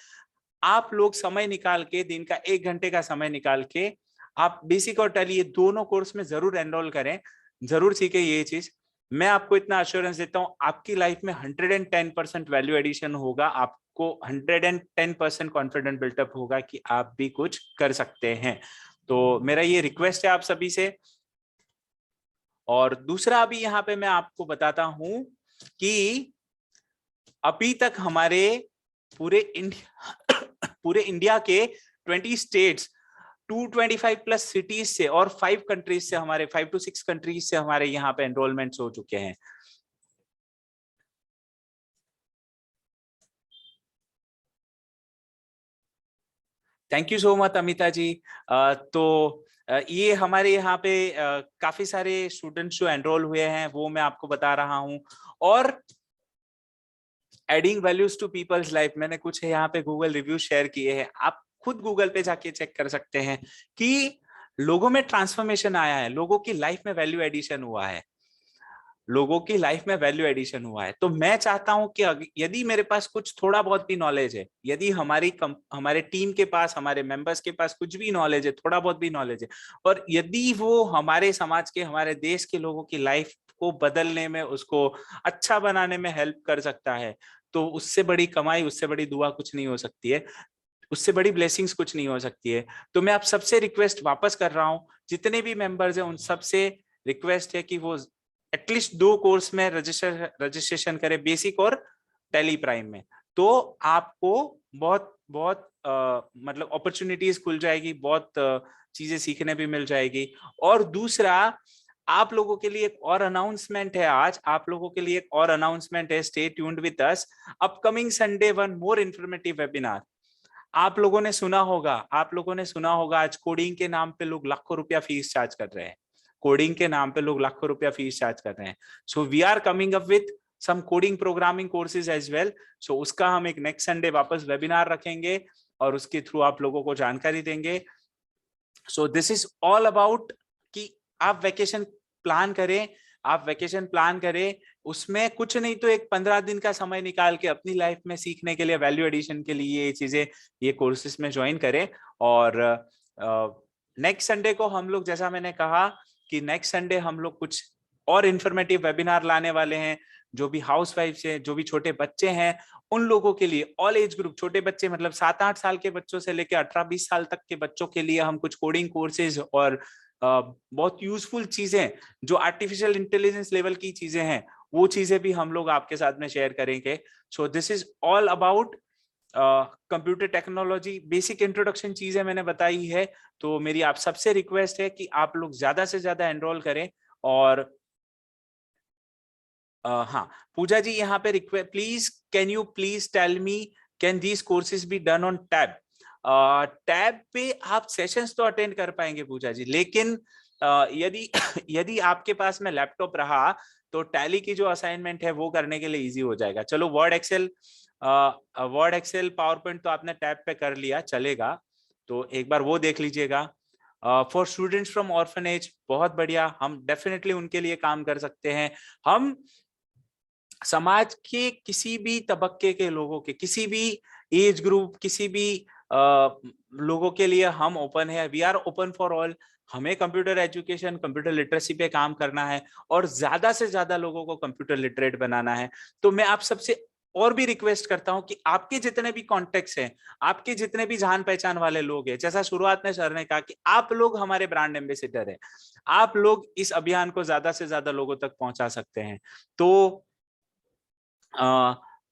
आप लोग समय निकाल के, दिन का 1 घंटे का समय निकाल के आप बेसिक और टैली ये दोनों कोर्स में जरूर एनरोल करें, जरूर सीखें ये चीज। मैं आपको इतना अश्योरेंस देता हूं, आपकी लाइफ में 110% वैल्यू एडिशन होगा, आपको 110% कॉन्फिडेंट बिल्टअप होगा कि आप भी कुछ कर सकते हैं। तो मेरा ये रिक्वेस्ट है आप सभी से। और दूसरा अभी यहाँ पे मैं आपको बताता हूं कि अभी तक हमारे पूरे इंडिया के 20 स्टेट्स 225 प्लस सिटीज से और 5 कंट्रीज से, हमारे 5 to 6 कंट्रीज से हमारे यहाँ पे एनरोलमेंट्स हो चुके हैं। Thank you so much Amita ji. तो ये हमारे यहाँ पे काफी सारे स्टूडेंट्स जो एनरोल हुए हैं वो मैं आपको बता रहा हूँ। और adding values to people's life, मैंने कुछ यहाँ पे गूगल रिव्यू शेयर किए हैं, आप खुद गूगल पे जाके चेक कर सकते हैं कि लोगों में ट्रांसफॉर्मेशन आया है, लोगों की लाइफ में वैल्यू एडिशन हुआ है, लोगों की लाइफ में वैल्यू एडिशन हुआ है। तो मैं चाहता हूं कि यदि मेरे पास कुछ थोड़ा बहुत भी नॉलेज है, यदि हमारे टीम के पास, हमारे मेंबर्स के पास कुछ भी नॉलेज है, थोड़ा बहुत भी नॉलेज है, और यदि वो हमारे समाज के, हमारे देश के लोगों की लाइफ को बदलने में, उसको अच्छा बनाने में हेल्प कर सकता है, तो उससे बड़ी कमाई, उससे बड़ी दुआ कुछ नहीं हो सकती है, उससे बड़ी ब्लेसिंग्स कुछ नहीं हो सकती है। तो मैं आप सबसे रिक्वेस्ट वापस कर रहा हूं, जितने भी मेंबर्स हैं उन सबसे रिक्वेस्ट है कि वो एटलीस्ट 2 कोर्स में रजिस्ट्रेशन करें, बेसिक और टेली प्राइम में। तो आपको बहुत बहुत मतलब अपॉर्चुनिटीज खुल जाएगी, बहुत चीजें सीखने भी मिल जाएगी। और दूसरा, आप लोगों के लिए एक और अनाउंसमेंट है आज, आप लोगों के लिए एक और अनाउंसमेंट है, stay tuned with us. Upcoming Sunday one more informative webinar. आप लोगों ने सुना होगा, आप लोगों ने सुना होगा, आज कोडिंग के नाम पे लोग लाखों रुपया फीस चार्ज कर रहे हैं, कोडिंग के नाम पे लोग लाखों रुपया फीस चार्ज कर रहे हैं। So we are coming up with some coding programming courses as well. So उसका हम एक नेक्स्ट संडे वापस वेबिनार रखेंगे और उसके थ्रू आप लोगों को जानकारी देंगे। So this is all about कि आप वेकेशन प्लान करें, आप वेकेशन प्लान करें, उसमें कुछ नहीं तो एक 15 दिन का समय निकाल के अपनी लाइफ में सीखने के लिए, वैल्यू एडिशन के लिए ये चीजें, ये कोर्सेज में ज्वाइन करें। और नेक्स्ट संडे को हम लोग, जैसा मैंने कहा कि नेक्स्ट संडे हम लोग कुछ और इंफॉर्मेटिव वेबिनार लाने वाले हैं। जो भी हाउसवाइफ्स हैं, जो भी छोटे बच्चे हैं, उन लोगों के लिए, ऑल एज ग्रुप, छोटे बच्चे मतलब 7-8 साल के बच्चों से लेकर 18-20 साल तक के बच्चों के लिए हम कुछ कोडिंग कोर्सेज और बहुत यूजफुल चीजें, जो आर्टिफिशियल इंटेलिजेंस लेवल की चीजें हैं, वो चीजें भी हम लोग आपके साथ में शेयर करेंगे। So this is all about computer technology, basic introduction चीजें मैंने बताई है। तो मेरी आप सबसे रिक्वेस्ट है कि आप लोग ज्यादा से ज्यादा एनरोल करें। और हाँ पूजा जी, यहाँ पे request, please can you please tell me, can these courses be done on tab? Tab पे आप सेशंस तो अटेंड कर पाएंगे पूजा जी, लेकिन यदि यदि आपके पास में लैपटॉप रहा तो टैली की जो असाइनमेंट है वो करने के लिए इजी हो जाएगा। चलो वर्ड एक्सेल, पावर पॉइंट तो आपने टैब पे कर लिया, चलेगा, तो एक बार वो देख लीजिएगा। फॉर स्टूडेंट्स फ्रॉम ऑर्फनेज, बहुत बढ़िया, हम डेफिनेटली उनके लिए काम कर सकते हैं। हम समाज के किसी भी तबक्के के लोगों के, किसी भी एज ग्रुप, किसी भी लोगों के लिए हम ओपन है, we are open for all. हमें कंप्यूटर एजुकेशन, कंप्यूटर लिटरेसी पे काम करना है और ज्यादा से ज्यादा लोगों को कंप्यूटर लिटरेट बनाना है। तो मैं आप सबसे और भी रिक्वेस्ट करता हूं कि आपके जितने भी कॉन्टेक्ट्स हैं, आपके जितने भी जान पहचान वाले लोग हैं, जैसा शुरुआत में सर ने कहा कि आप लोग हमारे ब्रांड एम्बेसडर हैं, आप लोग इस अभियान को ज्यादा से ज्यादा लोगों तक पहुंचा सकते हैं। तो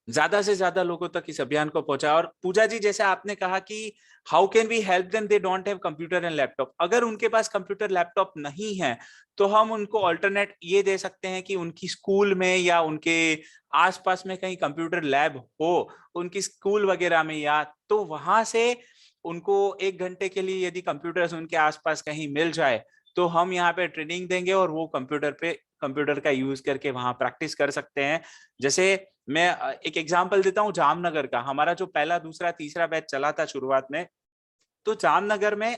ज्यादा से ज्यादा लोगों तक इस अभियान को पहुंचा। और पूजा जी, जैसे आपने कहा कि how can we help them, they don't have computer and laptop, अगर उनके पास कंप्यूटर लैपटॉप नहीं है तो हम उनको ऑल्टरनेट ये दे सकते हैं कि उनकी स्कूल में या उनके आसपास में कहीं कंप्यूटर लैब हो, उनकी स्कूल वगैरह में, या तो वहां से उनको 1 घंटे के लिए यदि कंप्यूटर्स उनके आसपास कहीं मिल जाए तो हम यहाँ पे ट्रेनिंग देंगे और वो कंप्यूटर का यूज करके वहां प्रैक्टिस कर सकते हैं। जैसे मैं एक एग्जांपल देता हूँ जामनगर का, हमारा जो पहला, दूसरा, तीसरा बैच चला था शुरुआत में, तो जामनगर में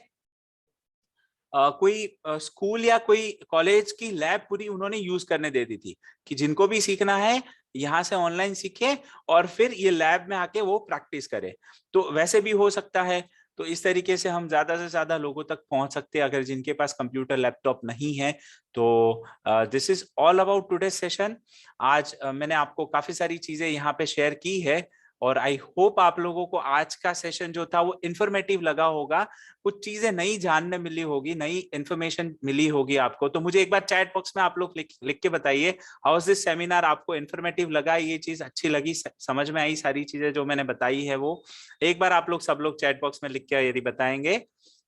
कोई स्कूल या कोई कॉलेज की लैब पूरी उन्होंने यूज करने दे दी थी कि जिनको भी सीखना है यहाँ से ऑनलाइन सीखे और फिर ये लैब में आके वो प्रैक्टिस करे। तो वैसे भी हो सकता है। तो इस तरीके से हम ज्यादा से ज्यादा लोगों तक पहुंच सकते हैं अगर जिनके पास कंप्यूटर लैपटॉप नहीं है। तो this is all about today session. आज मैंने आपको काफी सारी चीजें यहाँ पे शेयर की है और आई होप आप लोगों को आज का सेशन जो था वो इंफॉर्मेटिव लगा होगा, कुछ चीजें नई जानने मिली होगी, नई इंफॉर्मेशन मिली होगी आपको। तो मुझे एक बार चैट बॉक्स में आप लोग लिख के बताइए, हाउ वाज दिस सेमिनार, आपको इंफॉर्मेटिव लगा, ये चीज अच्छी लगी, समझ में आई सारी चीजें जो मैंने बताई है वो। एक बार आप लोग सब लोग चैट बॉक्स में लिख के यदि बताएंगे।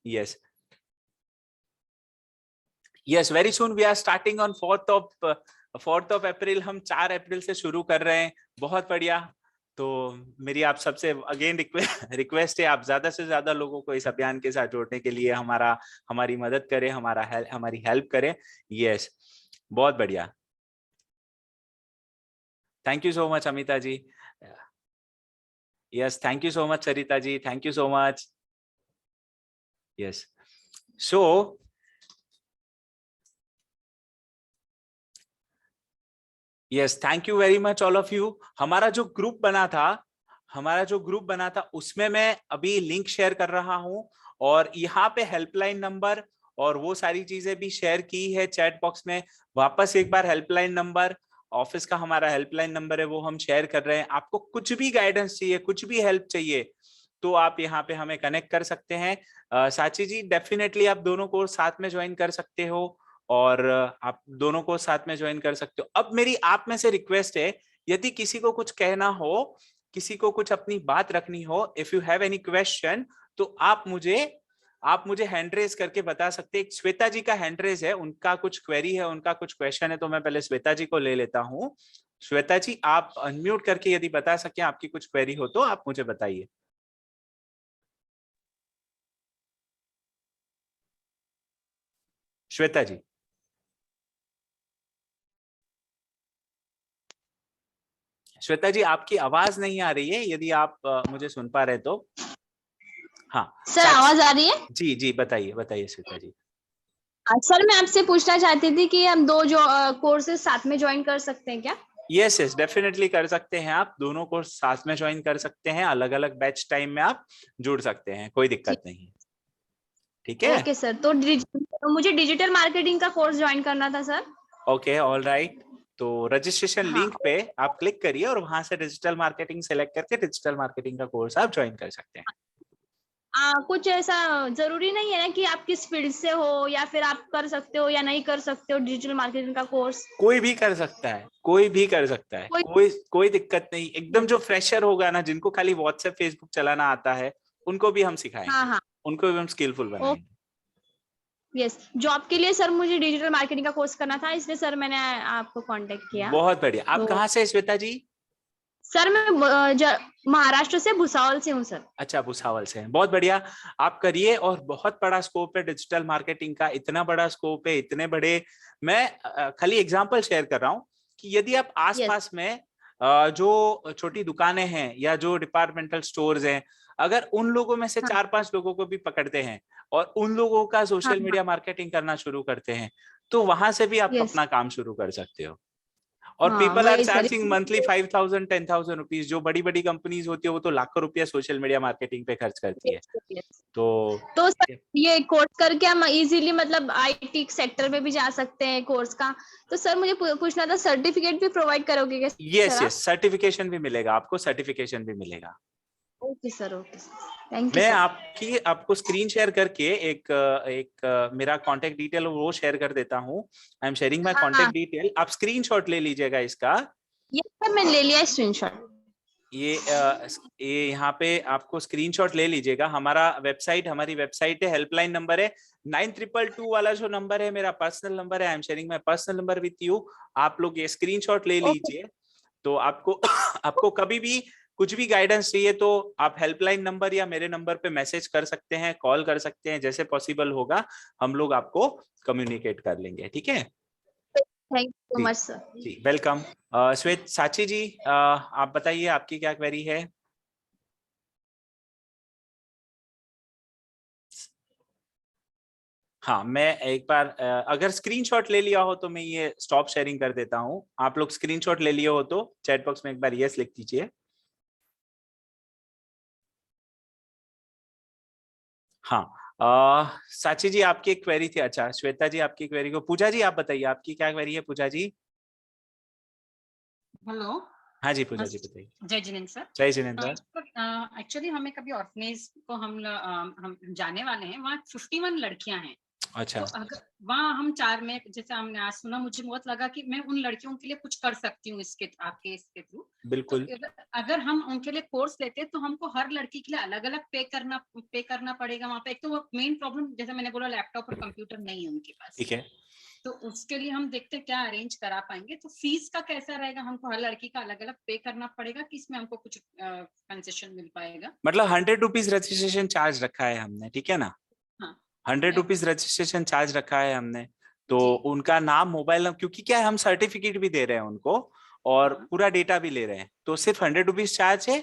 Yes, yes, very soon we are starting on 4th of April। हम 4 अप्रैल से शुरू कर रहे हैं। बहुत बढ़िया। तो मेरी आप सबसे अगेन रिक्वेस्ट है, आप ज्यादा से ज्यादा लोगों को इस अभियान के साथ जोड़ने के लिए हमारी मदद करें, हमारी हेल्प करें। यस, बहुत बढ़िया। Thank you so much Amita ji. Yes, thank you so much Sarita ji, thank you so much. Yes, so yes, thank you very much all of you. हमारा जो ग्रुप बना था उसमें मैं अभी लिंक शेयर कर रहा हूं, और यहाँ पे हेल्पलाइन नंबर और वो सारी चीजें भी शेयर की है चैट बॉक्स में। वापस एक बार हेल्पलाइन नंबर, ऑफिस का हमारा हेल्पलाइन नंबर है, वो हम शेयर कर रहे हैं। आपको कुछ भी गाइडेंस चाहिए, कुछ भी हेल्प चाहिए, तो आप यहाँ पे हमें कनेक्ट कर सकते हैं। साची जी, डेफिनेटली आप दोनों को साथ में ज्वाइन कर सकते हो, और आप दोनों को साथ में ज्वाइन कर सकते हो। अब मेरी आप में से रिक्वेस्ट है, यदि किसी को कुछ कहना हो, किसी को कुछ अपनी बात रखनी हो, if you have any question, तो आप मुझे हैंड रेज करके बता सकते हैं। श्वेता जी का हैंड रेज है, उनका कुछ क्वेरी है, उनका कुछ क्वेश्चन है, तो मैं पहले श्वेता जी को ले लेता हूँ। श्वेता जी, आप अनम्यूट करके यदि बता सके आपकी कुछ क्वेरी हो तो आप मुझे बताइए। श्वेता जी। श्वेता जी, आपकी आवाज नहीं आ रही है, यदि आप मुझे सुन पा रहे तो। हाँ सर, आवाज आ रही है? जी जी, बताइए श्वेता जी। सर, मैं आपसे पूछना चाहती थी कि हम दो जो कोर्सेज साथ में ज्वाइन कर सकते हैं क्या? यस, डेफिनेटली कर सकते हैं। आप दोनों कोर्स साथ में ज्वाइन कर सकते हैं, अलग अलग बैच टाइम में आप जुड़ सकते हैं, कोई दिक्कत नहीं। ठीक है, ओके सर। तो मुझे डिजिटल मार्केटिंग का कोर्स ज्वाइन करना था सर। Okay, all right. तो रजिस्ट्रेशन लिंक पे आप क्लिक करिए और वहां से डिजिटल मार्केटिंग सेलेक्ट करके डिजिटल मार्केटिंग का कोर्स आप ज्वाइन कर सकते हैं। कुछ ऐसा जरूरी नहीं है ना कि आप किस फील्ड से हो, या फिर आप कर सकते हो या नहीं कर सकते हो डिजिटल मार्केटिंग का कोर्स? कोई भी कर सकता है, कोई दिक्कत नहीं। एकदम जो फ्रेशर होगा ना, जिनको खाली व्हाट्सएप फेसबुक चलाना आता है, उनको भी हम सिखाएंगे। हाँ हाँ, उनको भी हम स्किलफुल बनाएंगे। यस। जॉब के लिए सर मुझे डिजिटल मार्केटिंग का कोर्स करना था, इसलिए सर मैंने आपको कांटेक्ट किया। बहुत बढ़िया। आप कहाँ से श्वेता जी? सर, मैं महाराष्ट्र से, भुसावल से हूँ सर। अच्छा, भुसावल से हैं, बहुत बढ़िया। आप करिए, और बहुत बड़ा स्कोप है डिजिटल मार्केटिंग का, इतना बड़ा स्कोप है, इतने बड़े। मैं खाली एग्जांपल शेयर कर रहा हूँ कि यदि आप आसपास में जो छोटी दुकानें हैं या जो डिपार्टमेंटल स्टोर्स हैं, अगर उन लोगों में से 4-5 लोगों को भी पकड़ते हैं और उन लोगों का सोशल मीडिया मार्केटिंग करना शुरू करते हैं, तो वहां से भी आप अपना काम शुरू कर सकते हो। और people are charging monthly 5,000 10,000 rupees. जो बड़ी बड़ी कंपनीज होती है वो तो लाखों रुपया सोशल मीडिया मार्केटिंग पे खर्च करती है। तो सर, ये कोर्स करके हम इजीली मतलब आईटी सेक्टर में भी जा सकते हैं कोर्स का। तो सर, मुझे पूछना था, सर्टिफिकेट भी प्रोवाइड करोगे क्या? यस, सर्टिफिकेशन भी मिलेगा, आपको सर्टिफिकेशन भी मिलेगा। ओके सर, थैंक यू मैं सर। आपको स्क्रीन शेयर करके एक मेरा कांटेक्ट डिटेल वो शेयर कर देता हूँ। I am sharing my contact detail, आप स्क्रीनशॉट ले लीजिएगा इसका। ये सर, मैं ले लिया स्क्रीनशॉट। ये यहाँ पे आपको स्क्रीनशॉट ले लीजिएगा। हमारी वेबसाइट है, हेल्पलाइन नंबर है 9222 वाला जो नंबर है, मेरा पर्सनल नंबर है। I am sharing my personal number with you. आप लोग ये स्क्रीनशॉट ले लीजिए। तो आपको कभी भी कुछ भी गाइडेंस चाहिए तो आप हेल्पलाइन नंबर या मेरे नंबर पे मैसेज कर सकते हैं, कॉल कर सकते हैं, जैसे पॉसिबल होगा हम लोग आपको कम्युनिकेट कर लेंगे। ठीक है, thank you so much sir. जी वेलकम। श्वेत साची जी, आप बताइए आपकी क्या क्वेरी है? हाँ, मैं एक बार अगर स्क्रीनशॉट ले लिया हो तो मैं ये स्टॉप शेयरिंग कर देता हूँ। आप लोग स्क्रीनशॉट ले लिए हो तो चैट बॉक्स में एक बार यस लिख दीजिए। हाँ, साची जी आपकी एक क्वेरी थी। अच्छा, श्वेता जी आपकी क्वेरी को, पूजा जी आप बताइए आपकी क्या क्वेरी है। पूजा जी। हेलो। हाँ जी, पूजा जी बताइए। जय जिनेन्द्र सर। जय जिनेन्द्र। एक्चुअली हमें कभी ऑर्फनेज को हम जाने वाले हैं, वहाँ 51 लड़कियां हैं। अच्छा। तो अगर वहाँ हम 4 में, जैसे हमने आज सुना, मुझे बहुत लगा कि मैं उन लड़कियों के लिए कुछ कर सकती हूँ आपके इसके थ्रू। बिल्कुल। तो अगर हम उनके लिए कोर्स लेते हैं तो हमको हर लड़की के लिए अलग अलग पे करना पड़ेगा वहाँ पे। एक तो वो मेन प्रॉब्लम, जैसे मैंने बोला, लैपटॉप और कंप्यूटर नहीं है उनके पास। ठीक है, तो उसके लिए हम देखते हैं क्या अरेंज करा पाएंगे। तो फीस का कैसा रहेगा, हमको हर लड़की का अलग अलग पे करना पड़ेगा कि इसमें हमको कुछ कंसेशन मिल पाएगा? मतलब 100 रुपीज रजिस्ट्रेशन चार्ज रखा है हमने, ठीक है ना? हाँ 100 रुपीज रजिस्ट्रेशन चार्ज रखा है हमने। तो जी। उनका नाम, मोबाइल नंबर, क्योंकि क्या है हम सर्टिफिकेट भी दे रहे हैं उनको और हाँ। पूरा डेटा भी ले रहे हैं, तो सिर्फ 100 रुपीज चार्ज है।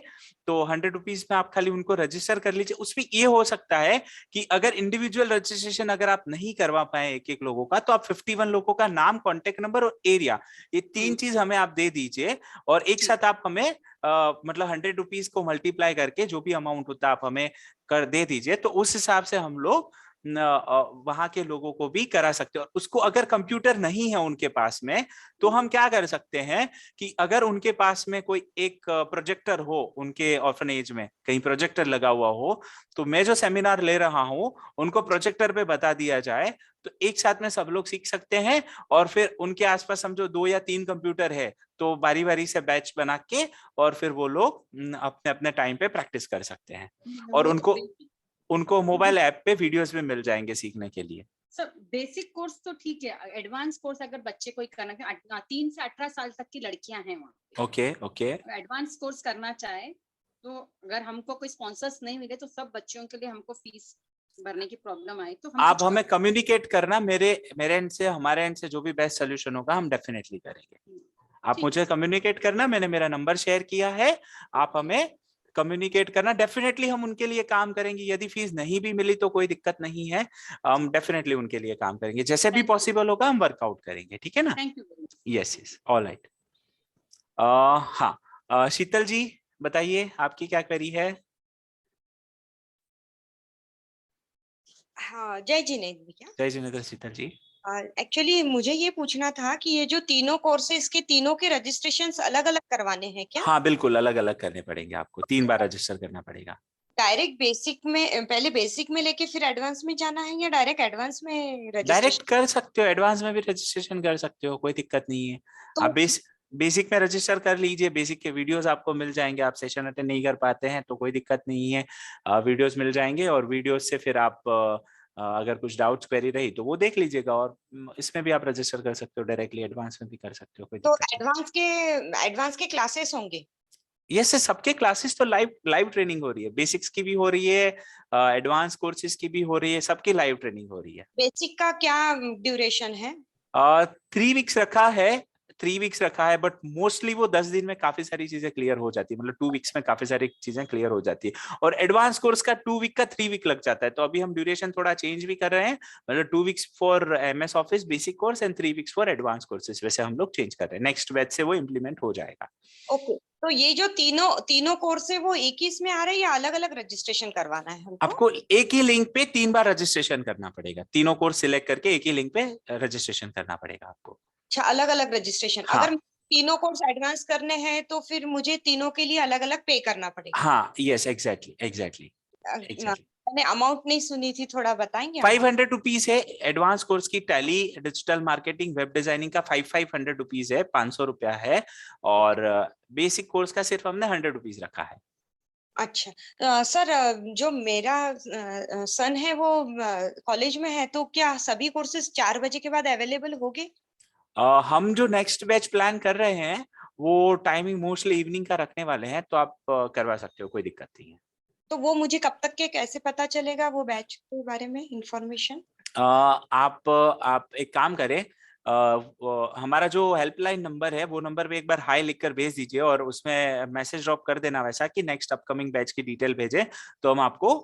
तो 100 रुपीज में आप खाली उनको रजिस्टर कर लीजिए। उसमें ये हो सकता है कि अगर इंडिविजुअल रजिस्ट्रेशन अगर आप नहीं करवा पाए एक एक लोगों का, तो आप 51 लोगों का नाम, कॉन्टेक्ट नंबर और एरिया, ये 3 चीज हमें आप दे दीजिए और एक साथ आप हमें मतलब 100 रुपीज को मल्टीप्लाई करके जो भी अमाउंट होता है आप हमें कर दे दीजिए। तो उस हिसाब से हम लोग वहां के लोगों को भी करा सकते हैं। और उसको अगर कंप्यूटर नहीं है उनके पास में, तो हम क्या कर सकते हैं कि अगर उनके पास में कोई एक प्रोजेक्टर हो, उनके ऑर्फनेज में कहीं प्रोजेक्टर लगा हुआ हो, तो मैं जो सेमिनार ले रहा हूं उनको प्रोजेक्टर पे बता दिया जाए, तो एक साथ में सब लोग सीख सकते हैं। और फिर उनके आसपास समझो 2 या 3 कंप्यूटर है, तो बारी बारी से बैच बना के और फिर वो लोग अपने अपने टाइम पे प्रैक्टिस कर सकते हैं। और वो तो उनको मोबाइल ऐप पे वीडियोस भी मिल जाएंगे सीखने के लिए। सर बेसिक कोर्स तो ठीक है, एडवांस कोर्स अगर बच्चे कोई करना, 3 से 18 साल तक की लड़कियां हैं वहाँ, ओके ओके। एडवांस कोर्स करना चाहे तो अगर हमको कोई स्पॉन्सर्स नहीं मिले तो सब बच्चों के लिए हमको फीस भरने की प्रॉब्लम आए तो हम आप हमें कम्युनिकेट करना, मेरे एंड से, हमारे एंड से जो भी बेस्ट सोल्यूशन होगा हम डेफिनेटली करेंगे। आप मुझे कम्युनिकेट करना, मैंने मेरा नंबर शेयर किया है, आप हमें कम्युनिकेट करना, डेफिनेटली हम उनके लिए काम करेंगे। यदि फीस नहीं भी मिली तो कोई दिक्कत नहीं है, हम डेफिनेटली उनके लिए काम करेंगे, जैसे भी पॉसिबल होगा हम वर्कआउट करेंगे, ठीक है ना? Thank you. Yes yes, all right. हाँ, शीतल जी बताइए आपकी क्या क्वेरी है? हाँ, जय जिनेन्द्र भैया। जय जिनेन्द्र शीतल जी। एक्चुअली मुझे ये पूछना था कि ये जो तीनों कोर्सेज के तीनों के रजिस्ट्रेशन अलग अलग करवाने हैं क्या? हाँ बिल्कुल, अलग अलग करने पड़ेंगे आपको, 3 बार रजिस्टर करना पड़ेगा। डायरेक्ट बेसिक में, पहले बेसिक में लेके फिर एडवांस में जाना है या डायरेक्ट एडवांस में डायरेक्ट रजिस्ट्रेशन? कर सकते हो, एडवांस में भी रजिस्ट्रेशन कर सकते हो, कोई दिक्कत नहीं है। तो आप बेसिक में रजिस्टर कर लीजिए, बेसिक के वीडियोस आपको मिल जाएंगे। आप सेशन अटेंड नहीं कर पाते हैं तो कोई दिक्कत नहीं है, वीडियोस मिल जाएंगे और वीडियोस से फिर आप अगर कुछ डाउट्स क्वेरी रही तो वो देख लीजिएगा। और इसमें भी आप रजिस्टर कर सकते हो डायरेक्टली, एडवांस में भी कर सकते हो, कोई तो दिक्कत एडवांस के क्लासेस होंगे? नहीं। यस, सबके क्लासेस तो लाइव ट्रेनिंग हो रही है, बेसिक्स की भी हो रही है, एडवांस कोर्सेज की भी हो रही है, सबकी लाइव ट्रेनिंग हो रही है। बेसिक का क्या ड्यूरेशन है? 3 वीक्स रखा है, 3 वीक्स रखा है, बट मोस्टली वो 10 दिन में काफी सारी चीजें क्लियर हो जाती है, मतलब 2 वीक्स में काफी सारी चीजें क्लियर हो जाती है। और एडवांस कोर्स का 2 वीक का 3 वीक लग जाता है, तो अभी हम ड्यूरेशन थोड़ा चेंज भी कर रहे हैं, मतलब 2 weeks for MS office basic course and 3 weeks for advance courses, वैसे हम लोग चेंज कर रहे हैं। नेक्स्ट बैच से वो इम्प्लीमेंट हो जाएगा। ओके, तो ये जो तीनों कोर्स है वो एक ही इसमें आ रहे हैं या अलग अलग रजिस्ट्रेशन करवाना है हमको? आपको एक ही लिंक पे 3 बार रजिस्ट्रेशन करना पड़ेगा, तीनों कोर्स सिलेक्ट करके एक ही लिंक पे रजिस्ट्रेशन करना पड़ेगा आपको। अच्छा, अलग अलग रजिस्ट्रेशन। हाँ। अगर तीनों कोर्स एडवांस करने हैं तो फिर मुझे तीनों के लिए अलग अलग पे करना पड़ेगा? हाँ यस, एग्जैक्टली। मैंने अमाउंट नहीं सुनी थी, थोड़ा बताएंगे? 500 रुपीज है एडवांस कोर्स की। Tally, digital marketing, web designing का 500 रुपीज है, 500 रुपया है। और बेसिक कोर्स का सिर्फ हमने 100 रुपीज रखा है। अच्छा, सर जो मेरा सन है वो कॉलेज में है, तो क्या सभी कोर्सेज 4 बजे के बाद अवेलेबल होंगे? हम जो नेक्स्ट बैच प्लान कर रहे हैं वो टाइमिंग मोस्टली इवनिंग का रखने वाले हैं, तो आप करवा सकते हो, कोई दिक्कत नहीं है। तो वो मुझे कब तक के कैसे पता चलेगा, वो बैच के बारे में इंफॉर्मेशन? आप एक काम करें, हमारा जो हेल्पलाइन नंबर है वो नंबर पे एक बार हाई लिखकर भेज दीजिए और उसमें मैसेज ड्रॉप कर देना वैसा कि नेक्स्ट अपकमिंग बैच की डिटेल भेजें, तो हम आपको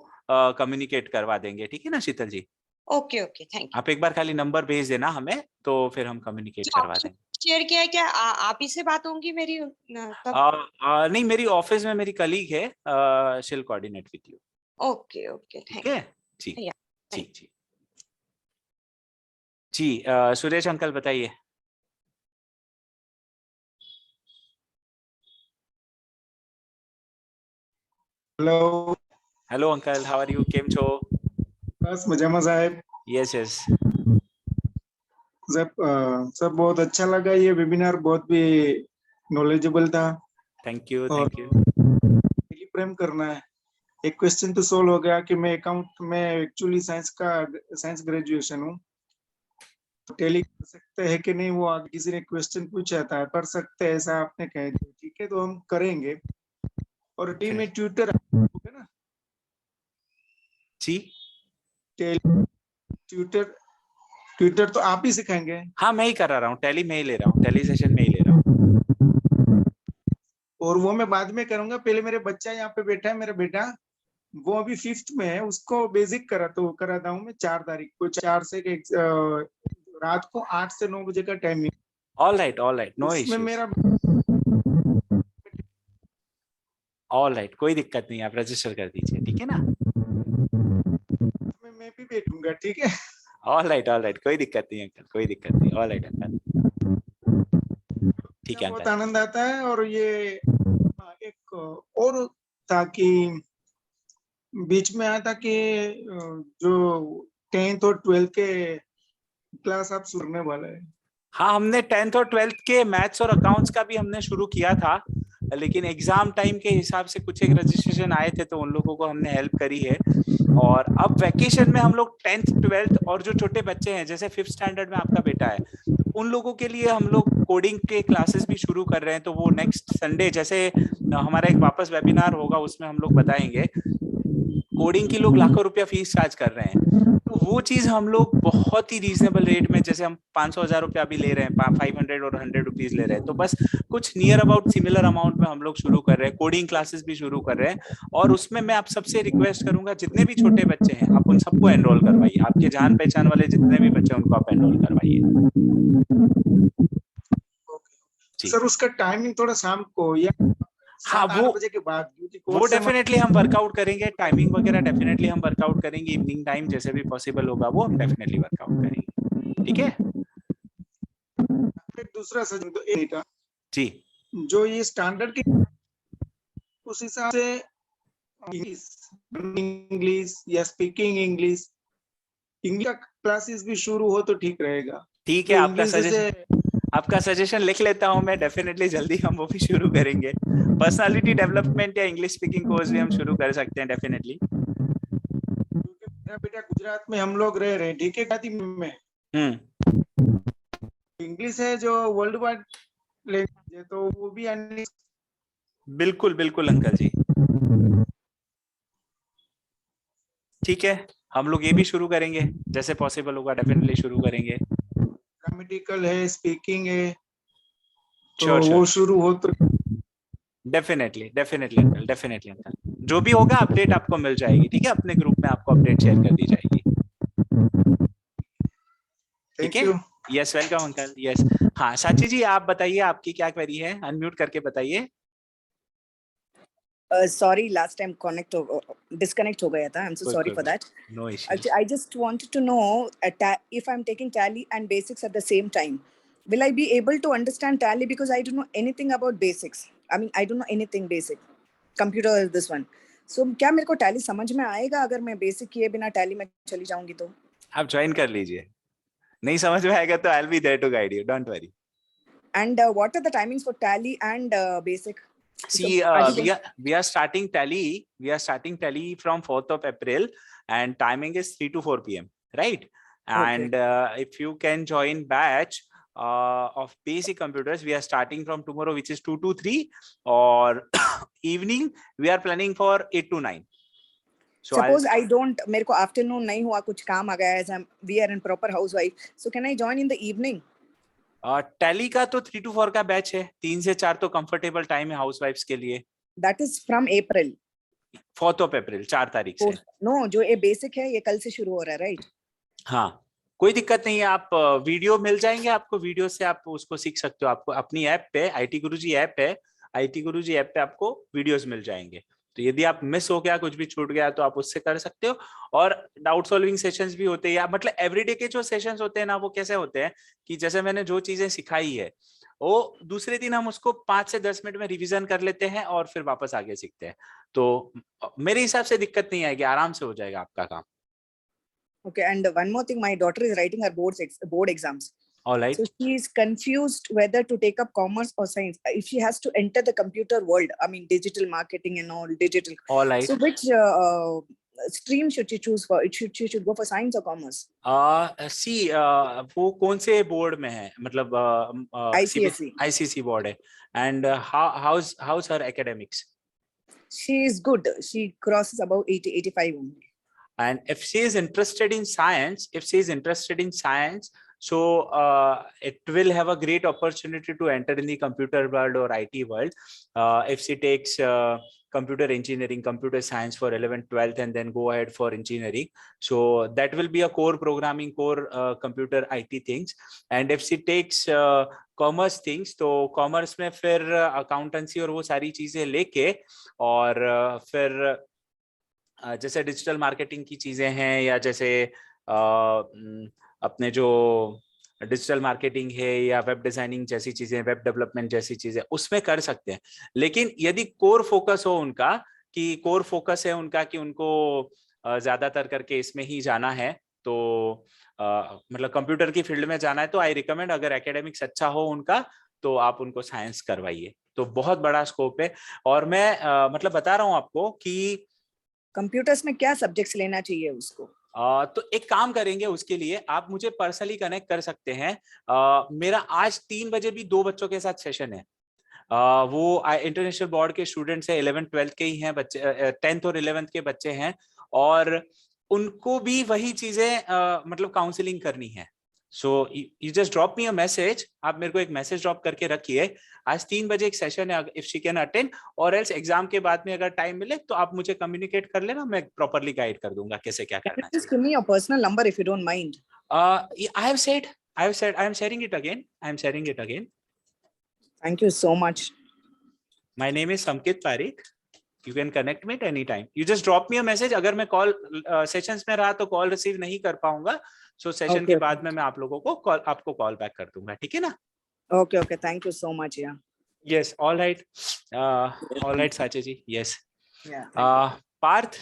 कम्युनिकेट करवा देंगे, ठीक है ना Sheetal ji? Okay okay, thank you. आप एक बार खाली नंबर भेज देना हमें, तो फिर हम कम्युनिकेट करवा देंगे। शेयर किया है क्या? आप ही से बात होंगी मेरी तब? नहीं, मेरी ऑफिस में मेरी कलीग है, she'll coordinate with you. Okay okay, ठीक है जी। या, जी जी जी। सुरेश अंकल बताइए। Hello. Hello uncle, how are you, केम छो? बस मजा साहब। Yes yes. सब बहुत अच्छा लगा, ये वेबिनार बहुत भी नॉलेजेबल था। थैंक यू और थैंक यू। प्रेम करना है। एक क्वेश्चन तो सोल्व हो गया कि मैं अकाउंट में एक्चुअली साइंस ग्रेजुएशन हूँ, टेली कर सकते हैं कि नहीं, वो आगे किसी ने क्वेश्चन पूछा था, कर सकते हैं ऐसा आपने कह दिया, ठीक है, तो हम करेंगे। और टीम में ट्यूटर होगा ना, जी ट्यूटर ट्यूटर तो आप ही सिखाएंगे? हाँ, मैं ही करा रहा हूँ, टैली में ही ले रहा हूँ, टैली सेशन में ही ले रहा हूँ। और वो मैं बाद में करूंगा, पहले मेरे बच्चा यहाँ पे बैठा है, मेरा बेटा, वो अभी 5th में है, उसको बेसिक कराता हूँ मैं 4 तारीख को, 4 से रात को 8 से 9 बजे का टाइमिंग। ऑल राइट, नो उसमें इश्यूज, मेरा ऑल राइट, कोई दिक्कत नहीं, आप रजिस्टर कर दीजिए, ठीक है ना। मैं भी बैठूंगा, ठीक है। ऑल राइट, कोई दिक्कत नहीं अंकल, कोई दिक्कत नहीं, ऑल राइट अंकल, ठीक है बहुत अंकल। आनंद आता है। और ये एक और था कि बीच में आया था कि जो 10th और 12th के क्लास आप सुनने वाले हैं। हाँ, हमने 10th और 12th के मैथ्स और अकाउंट्स का भी हमने शुरू किया था, लेकिन एग्जाम टाइम के हिसाब से कुछ एक रजिस्ट्रेशन आए थे तो उन लोगों को हमने हेल्प करी है। और अब वैकेशन में हम लोग 10th 12th और जो छोटे बच्चे हैं, जैसे 5th स्टैंडर्ड में आपका बेटा है, उन लोगों के लिए हम लोग कोडिंग के क्लासेस भी शुरू कर रहे हैं। तो वो नेक्स्ट संडे जैसे हमारा एक वापस वेबिनार होगा, उसमें हम लोग बताएंगे। कोडिंग की लोग लाखों रुपया फीस चार्ज कर रहे हैं, तो वो चीज हम लोग बहुत ही रीजनेबल रेट में, जैसे हम 500-1000 रुपया अभी ले रहे हैं, 500 और 100 रुपीज ले रहे हैं, तो बस कुछ नियर अबाउट सिमिलर अमाउंट में हम लोग शुरू कर रहे हैं, कोडिंग क्लासेस भी शुरू कर रहे हैं। और उसमें मैं आप सबसे रिक्वेस्ट करूंगा, जितने भी छोटे बच्चे हैं आप उन सबको एनरोल करवाइए, आपके जान पहचान वाले जितने भी बच्चे हैं उनको आप एनरोल करवाइए जी। सर उसका टाइमिंग थोड़ा शाम को या हाँ, 7-8 बजे के बाद, वो डेफिनेटली हम वर्कआउट करेंगे, टाइमिंग वगैरह डेफिनेटली हम वर्कआउट करेंगे, इवनिंग टाइम जैसे भी पॉसिबल होगा वो हम डेफिनेटली वर्कआउट करेंगे, ठीक है एक दूसरा सजेशन जी। जो ये स्टैंडर्ड के उस हिसाब से इंग्लिश या स्पीकिंग इंग्लिश क्लासेस भी शुरू हो तो ठीक रहेगा। ठीक है, आपका सजेशन लिख लेता हूं मैं, डेफिनेटली जल्दी हम वो भी शुरू करेंगे। पर्सनालिटी डेवलपमेंट या इंग्लिश स्पीकिंग कोर्स भी हम शुरू कर सकते हैं डेफिनेटली। मेरा बेटा गुजरात में हम लोग रह रहे हैं, ठीक है, खाती में इंग्लिश है जो वर्ल्ड वाइड लैंग्वेज है, तो वो भी बिल्कुल बिल्कुल अंकल जी, ठीक है, हम लोग ये भी शुरू करेंगे, जैसे पॉसिबल होगा डेफिनेटली शुरू करेंगे। ग्रामेटिकल है, स्पीकिंग है, तो श्योर वो शुरू हो तो डेफिनेटली अंकल, जो भी होगा अपडेट आपको मिल जाएगी, ठीक है, अपने ग्रुप में आपको अपडेट शेयर कर दी जाएगी, ठीक है। Yes, welcome uncle, yes. हाँ साची जी, आप बताइए आपकी क्या क्वेरी है, अनम्यूट करके बताइए। Sorry, last time disconnect हो गया था. I'm so sorry for that. No issues. I just wanted to know if I'm taking Tally and Basics at the same time, will I be able to understand Tally, because I don't know anything about Basics. I mean, I don't know anything basic. Computer is this one. So क्या मेरे को Tally समझ में आएगा अगर मैं Basic किए बिना Tally में चली जाऊंगी तो? आप ज्वाइन कर लीजिए, नहीं समझ में आएगा तो I'll be there to guide you. Don't worry. And what are the timings for Tally and Basic? See, we are starting Tally. We are starting Tally from 4th of April, and timing is 3 to 4 p.m. Right? And if you can join batch of basic computers, we are starting from tomorrow, which is 2 to 3, or evening we are planning for 8 to 9. So suppose I don't, मेरे को afternoon नहीं हुआ, कुछ काम आ गया, as we are in proper housewife, so can I join in the evening? Tally का तो 3 to 4 का बैच है, 3 से 4 तो कंफर्टेबल टाइम है हाउसवाइफ्स के लिए। That is from April. 4th of April, 4 तारीख से। No, जो ये बेसिक है ये कल से शुरू हो रहा है, राइट? हाँ, कोई दिक्कत नहीं है, आप वीडियो मिल जाएंगे आपको, वीडियो से आप उसको सीख सकते हो, आपको अपनी ऐप पे IT गुरुजी ऐप है, IT गुरुजी ऐप पे आपको वीडियोस मिल जाएंगे, तो यदि आप मिस हो गया, कुछ भी छूट गया तो आप उससे कर सकते हो। और डाउट सॉल्विंग सेशंस भी होते हैं, या मतलब एवरीडे के जो सेशंस होते हैं ना, वो कैसे होते हैं कि जैसे मैंने जो चीजें सिखाई है वो दूसरे दिन हम उसको 5 से 10 मिनट में रिवीजन कर लेते हैं और फिर वापस आगे सीखते हैं, तो मेरे हिसाब से दिक्कत नहीं आएगी, आराम से हो जाएगा आपका काम। Okay, and one more thing, my daughter is writing her board exams. All right. So she is confused whether to take up commerce or science. If she has to enter the computer world, I mean digital marketing and all digital. All right. So which stream should she choose for? She should go for science or commerce? सी वो कौन से board में है, मतलब ICSE. ICSE board है. And how's her academics? She is good. She crosses about 80-85 only. And if she is interested in science, so it will have a great opportunity to enter in the computer world or IT world. If she takes computer engineering, computer science for 11th, 12th, and then go ahead for engineering. So that will be a core programming, core computer IT things. And if she takes commerce things, तो commerce में फिर accountancy और वो सारी चीजें लेके, और फिर जैसे डिजिटल मार्केटिंग की चीजें हैं, या जैसे अपने जो डिजिटल मार्केटिंग है या वेब डिजाइनिंग जैसी चीजें, वेब डेवलपमेंट जैसी चीजें, उसमें कर सकते हैं. लेकिन यदि कोर फोकस हो उनका, कि उनको ज्यादातर करके इसमें ही जाना है, तो मतलब कंप्यूटर की फील्ड में जाना है, तो आई रिकमेंड, अगर एकेडमिक्स अच्छा हो उनका, तो आप उनको साइंस करवाइए. तो बहुत बड़ा स्कोप है. और मैं मतलब बता रहा हूँ आपको कि कंप्यूटर्स में क्या सब्जेक्ट्स लेना चाहिए उसको. तो एक काम करेंगे, उसके लिए आप मुझे पर्सनली कनेक्ट कर सकते हैं. मेरा आज 3 बजे भी 2 बच्चों के साथ सेशन है. वो इंटरनेशनल बोर्ड के स्टूडेंट्स हैं, 11th 12th के ही हैं बच्चे, 10th और 11th के बच्चे हैं, और उनको भी वही चीजें मतलब काउंसलिंग करनी है. So you just drop me a message, आप मेरे को एक मैसेज ड्रॉप करके रखिए. आज 3 बजे एक सेशन है, इफ शी कैन अटेंड, और एल्स एग्जाम के बाद में अगर टाइम मिले तो आप मुझे कम्युनिकेट कर लेना, मैं प्रॉपर्ली गाइड कर दूंगा कैसे क्या करना है. Just give me your personal number if you don't mind. I have said I am sharing it again. Thank you so much. My name is Samkit Parikh. You can connect me at any time. You just drop me a message. अगर मैं call sessions में रहा तो call receive नहीं कर पाऊंगा, सो session के बाद में मैं आप लोगों को आपको कॉल बैक कर दूंगा, ठीक है ना? Okay, thank you so much. Yeah. Yes, all right, Sachi ji. Yes. Yeah. Parth.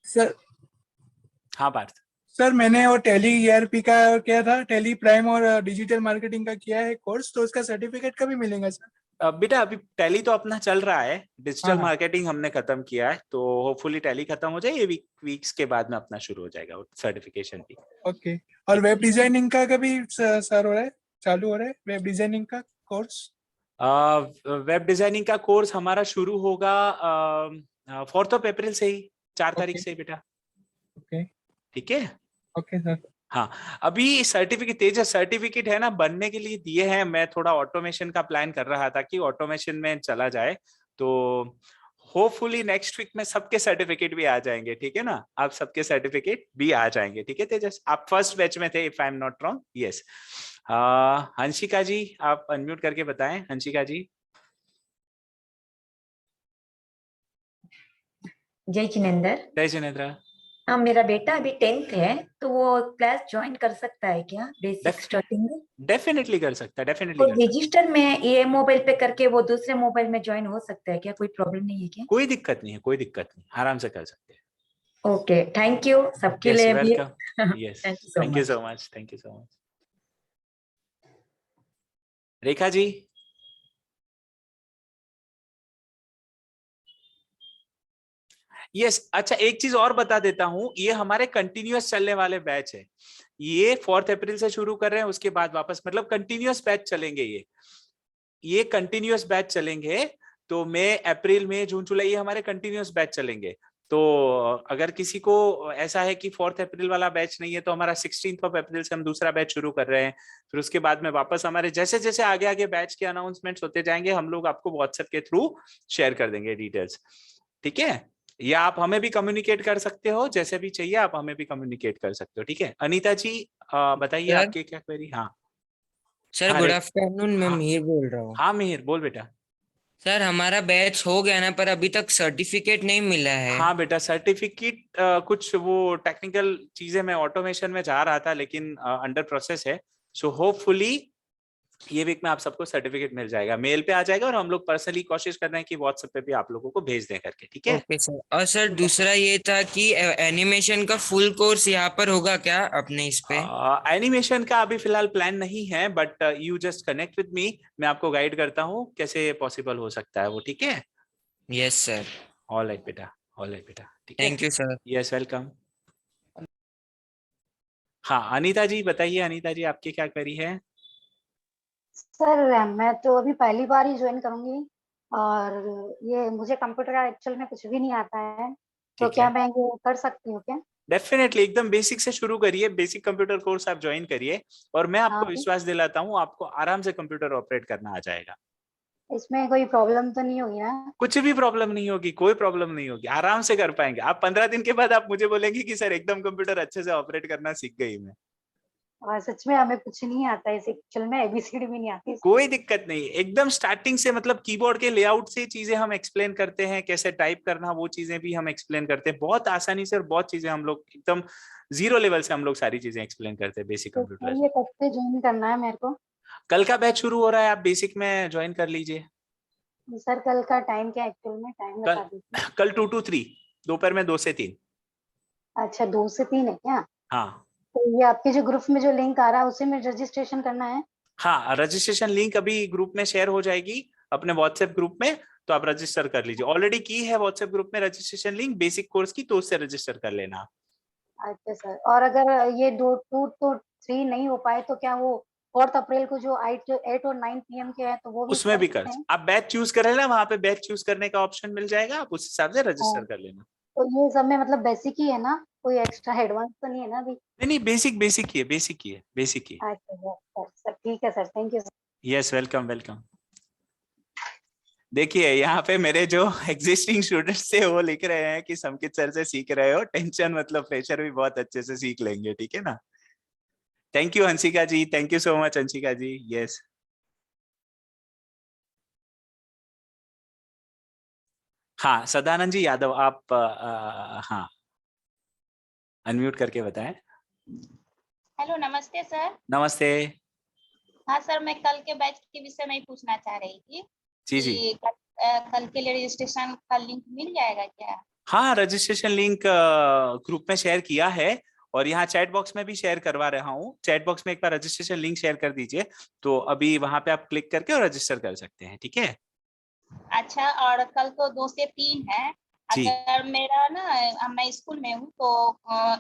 Sir. हाँ पार्थ. सर मैंने वो टैली ERP का किया था, टैली प्राइम और डिजिटल मार्केटिंग का किया है कोर्स, तो उसका सर्टिफिकेट कभी मिलेगा सर? बेटा अभी टैली तो अपना चल रहा है, डिजिटल हाँ. मार्केटिंग हमने खत्म किया है, तो होपफुली टैली खत्म हो जाए, ये वीक्स के बाद में अपना शुरू हो जाएगा वो सर्टिफिकेशन भी. ओके. और वेब डिजाइनिंग का कभी सर हो रहा है, चालू हो रहा है वेब डिजाइनिंग का कोर्स? वेब डिजाइनिंग का कोर्स हमारा शुरू होगा 4th of April से ही, 4 तारीख से बेटा. ओके, ठीक है. Okay sir. हाँ, अभी सर्टिफिकेट, तेजस सर्टिफिकेट है ना, बनने के लिए दिए हैं. मैं थोड़ा ऑटोमेशन का प्लान कर रहा था कि ऑटोमेशन में चला जाए, तो होपफुली नेक्स्ट वीक में सबके सर्टिफिकेट भी आ जाएंगे, ठीक है ना? आप सबके सर्टिफिकेट भी आ जाएंगे, ठीक है तेजस? आप फर्स्ट बैच में थे, if I am not wrong. Yes. Hansika ji, आप अनम्यूट करके बताएं. हंसिका जी. जय जिनेंद्र. जय जिनेंद्र. हाँ, मेरा बेटा अभी 10th है, तो वो क्लास ज्वाइन कर सकता है क्या, बेसिक स्टार्टिंग में? डेफिनेटली कर सकता है, डेफिनेटली. तो रजिस्टर में ये मोबाइल पे करके वो दूसरे मोबाइल में ज्वाइन हो सकता है क्या? कोई प्रॉब्लम नहीं है क्या? कोई दिक्कत नहीं है, कोई दिक्कत नहीं, आराम से कर सकते हैं. ओके, थैंक यू सबके लिए भी. Yes, thank you so much. Thank you so much. Rekha ji. Yes. अच्छा, एक चीज और बता देता हूं, ये हमारे कंटिन्यूअस चलने वाले बैच है. ये 4th April से शुरू कर रहे हैं, उसके बाद वापस, मतलब कंटिन्यूअस बैच चलेंगे. ये कंटिन्यूअस बैच चलेंगे. तो मई, अप्रैल, मई, जून, जुलाई, ये हमारे कंटिन्यूअस बैच चलेंगे. तो अगर किसी को ऐसा है कि 4th April वाला बैच नहीं है, तो हमारा 16th of April से हम दूसरा बैच शुरू कर रहे हैं. फिर उसके बाद में वापस हमारे जैसे जैसे आगे आगे बैच के अनाउंसमेंट्स होते जाएंगे, हम लोग आपको व्हाट्सएप के थ्रू शेयर कर देंगे डिटेल्स, ठीक है? या आप हमें भी कम्युनिकेट कर सकते हो, जैसे भी चाहिए आप हमें भी कम्युनिकेट कर सकते हो, ठीक है? अनीता जी बताइए आपकी क्या क्वेरी. हाँ सर, गुड आफ्टरनून. मैं हाँ. मिहिर बोल रहा हूँ. हाँ मिहिर, बोल बेटा. सर, हमारा बैच हो गया ना, पर अभी तक सर्टिफिकेट नहीं मिला है. हाँ बेटा, सर्टिफिकेट कुछ वो टेक्निकल चीजें, मैं ऑटोमेशन में जा रहा था, लेकिन अंडर प्रोसेस है. सो होपफुली ये वीक में आप सबको सर्टिफिकेट मिल जाएगा, मेल पे आ जाएगा, और हम लोग पर्सनली कोशिश कर रहे हैं कि व्हाट्सएप पे भी आप लोगों को भेज दें करके, ठीक है? Okay sir. और सर दूसरा ये था कि एनिमेशन का फुल कोर्स यहाँ पर होगा क्या अपने इस पे? एनिमेशन का अभी फिलहाल प्लान नहीं है, but you just connect with me, मैं आपको गाइड करता हूँ कैसे पॉसिबल हो सकता है वो, ठीक है? Yes sir. ऑल राइट बेटा, ऑल राइट बेटा, ठीक है। Thank you sir. Yes welcome. हाँ अनीता जी बताइए, अनीता जी आपकी क्या क्वेरी है? सर मैं तो अभी पहली बार ही ज्वाइन करूंगी और ये मुझे कंप्यूटर का एक्चुअल में कुछ भी नहीं आता है, तो ठीक क्या है, मैं ये कर सकती हूँ क्या? डेफिनेटली एकदम बेसिक से शुरू करिए, बेसिक कंप्यूटर कोर्स आप ज्वाइन करिए और मैं आपको हाँ, विश्वास दिलाता हूँ आपको आराम से कंप्यूटर ऑपरेट करना आ जाएगा। इसमें कोई प्रॉब्लम तो नहीं होगी ना? कुछ भी प्रॉब्लम नहीं होगी, कोई प्रॉब्लम नहीं होगी, आराम से कर पाएंगे आप। 15 दिन के बाद आप मुझे बोलेंगे कि सर एकदम कंप्यूटर अच्छे से ऑपरेट करना सीख गई मैं। और सच में हमें कुछ नहीं आता है, एक्चुअल में एबीसीडी भी नहीं आती कोई इसकी। दिक्कत नहीं, एकदम स्टार्टिंग से मतलब कीबोर्ड के लेआउट से चीजें हम एक्सप्लेन करते हैं, कैसे टाइप करना वो चीजें भी हम एक्सप्लेन करते हैं बहुत आसानी से, और बहुत चीजें हम लोग एकदम जीरो लेवल से हम लोग सारी चीजें एक्सप्लेन करते हैं बेसिक तो कंप्यूटर। सर ये कब से ज्वाइन करना है मेरे को? कल का बैच शुरू हो रहा है, आप बेसिक में ज्वाइन कर लीजिए। सर कल का टाइम क्या एक्चुअल में, टाइम कल बता दीजिए। कल 2 to 3 दोपहर में 2 से 3। अच्छा 2 से 3 है क्या? हाँ तो ये आपके जो ग्रुप में जो लिंक आ रहा है उसी में रजिस्ट्रेशन करना है? हाँ, रजिस्ट्रेशन लिंक अभी ग्रुप में शेयर हो जाएगी अपने व्हाट्सएप ग्रुप में, तो आप रजिस्टर कर लीजिए। ऑलरेडी की है व्हाट्सएप ग्रुप में रजिस्ट्रेशन लिंक बेसिक कोर्स की, तो उससे रजिस्टर कर लेना। अच्छा सर, और अगर ये 2 to 3 नहीं हो पाए तो क्या वो 4 अप्रैल को जो 8 और 9 PM के है तो वो भी उसमें कर भी कर, सकते हैं? आप बैच चूज करें ना, वहां पे बैच चूज करने का ऑप्शन मिल जाएगा, आप उस हिसाब से हाँ, रजिस्टर कर लेना। तो ये सब में मतलब बेसिक ही है ना, कोई एक्स्ट्रा एडवांस तो नहीं है ना अभी? नहीं नहीं, बेसिक बेसिक ही है, बेसिक ही है, बेसिक ही। अच्छा सर, सर ठीक है sir, thank you sir. Yes welcome welcome. देखिए यहाँ पे मेरे जो एग्जिस्टिंग स्टूडेंट्स थे वो लिख रहे हैं कि संकित सर से सीख रहे हो, टेंशन मतलब प्रेशर भी बहुत अच्छे से सीख लेंगे, ठीक है ना। Thank you Hansika ji, thank you so much Hansika ji. Yes हाँ सदानंद जी यादव आप हाँ अनम्यूट करके बताएं। हेलो नमस्ते सर। नमस्ते। हाँ सर, मैं कल के बैच के विषय में ही पूछना चाह रही थी जी जी कि कल के लिए रजिस्ट्रेशन का लिंक मिल जाएगा क्या? हाँ, रजिस्ट्रेशन लिंक ग्रुप में शेयर किया है और यहाँ चैट बॉक्स में भी शेयर करवा रहा हूँ। चैट बॉक्स में एक बार रजिस्ट्रेशन लिंक शेयर कर दीजिए, तो अभी वहां पे आप क्लिक करके और रजिस्टर कर सकते हैं, ठीक है। अच्छा, और कल तो 2 से 3 है। जी अगर मेरा ना मैं स्कूल में हूँ तो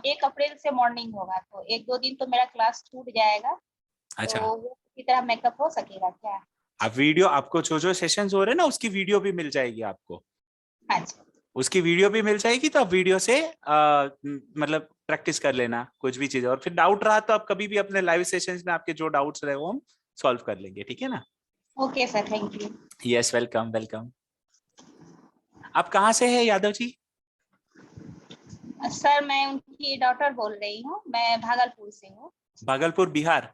1 अप्रैल से मॉर्निंग होगा, तो 1-2 दिन तो मेरा क्लास छूट जाएगा, अच्छा, तो वो किसी तरह मेकअप हो सकेगा क्या? आप वीडियो, आपको जो जो सेशंस हो रहे हैं ना उसकी वीडियो भी मिल जाएगी आपको। अच्छा उसकी वीडियो भी मिल जाएगी, तो आप वीडियो से मतलब प्रैक्टिस कर लेना कुछ भी चीज, और फिर डाउट रहा तो आप कभी भी अपने लाइव सेशंस में आपके जो डाउट्स रहे वो हम सॉल्व कर लेंगे, ठीक है ना। Okay sir, thank you. Yes welcome welcome. आप कहाँ से है यादव जी? सर मैं उनकी डॉटर बोल रही हूँ, मैं भागलपुर से हूँ। भागलपुर बिहार?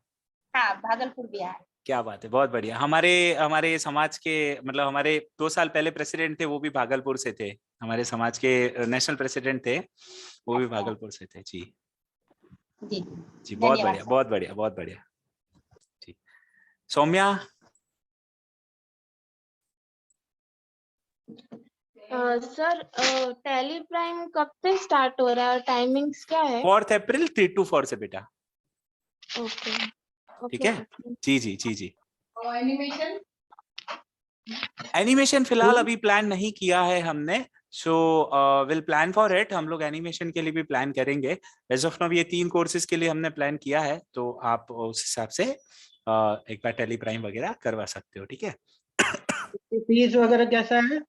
हाँ, भागलपुर बिहार। क्या बात है, बहुत बढ़िया। हमारे हमारे समाज के मतलब हमारे 2 साल पहले प्रेसिडेंट थे वो भी भागलपुर से थे, हमारे समाज के नेशनल प्रेसिडेंट थे वो भी अच्छा भागलपुर से थे जी। जी, जी बहुत धन्यवाद बढ़िया सर। बहुत बढ़िया बहुत बढ़िया। ठीक, सौम्या। सर टैली प्राइम कब से स्टार्ट हो रहा है और टाइमिंग्स क्या है? 4 अप्रैल 3 to 4 से बेटा, ओके ठीक ओके है। सर। जी जी जी जी। एनिमेशन? एनिमेशन फिलहाल अभी प्लान नहीं किया है हमने, so will plan for it. हम लोग एनिमेशन के लिए भी प्लान करेंगे। एज ऑफ नाउ ये 3 कोर्सेज के लिए हमने प्लान किया है, तो आप उस हिसाब से एक बार टेली प्राइम वगैरह करवा सकते हो, ठीक है। फीस वगैरह कैसा है?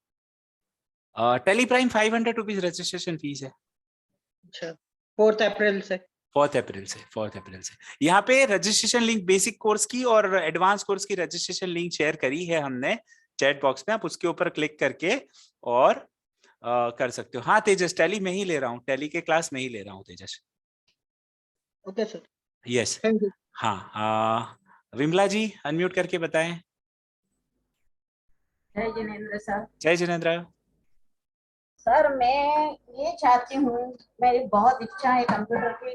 Tally Prime 500 rupees registration fees है। अच्छा, 4 अप्रैल से? 4 अप्रैल से, 4 अप्रैल से। यहाँ पे रजिस्ट्रेशन लिंक बेसिक कोर्स की और एडवांस कोर्स की रजिस्ट्रेशन लिंक शेयर करी है हमने चैट बॉक्स में, आप उसके ऊपर क्लिक करके और कर सकते हो। हाँ तेजस, टैली में ही ले रहा हूँ, टैली के क्लास में ही ले रहा हूँ Tejas. Okay sir, yes thank you. हाँ विमला जी अनम्यूट करके बताएं। जय जिनेन्द्र सर। जय जिनेन्द्र। सर मैं ये चाहती हूँ, मेरी बहुत इच्छा है कंप्यूटर की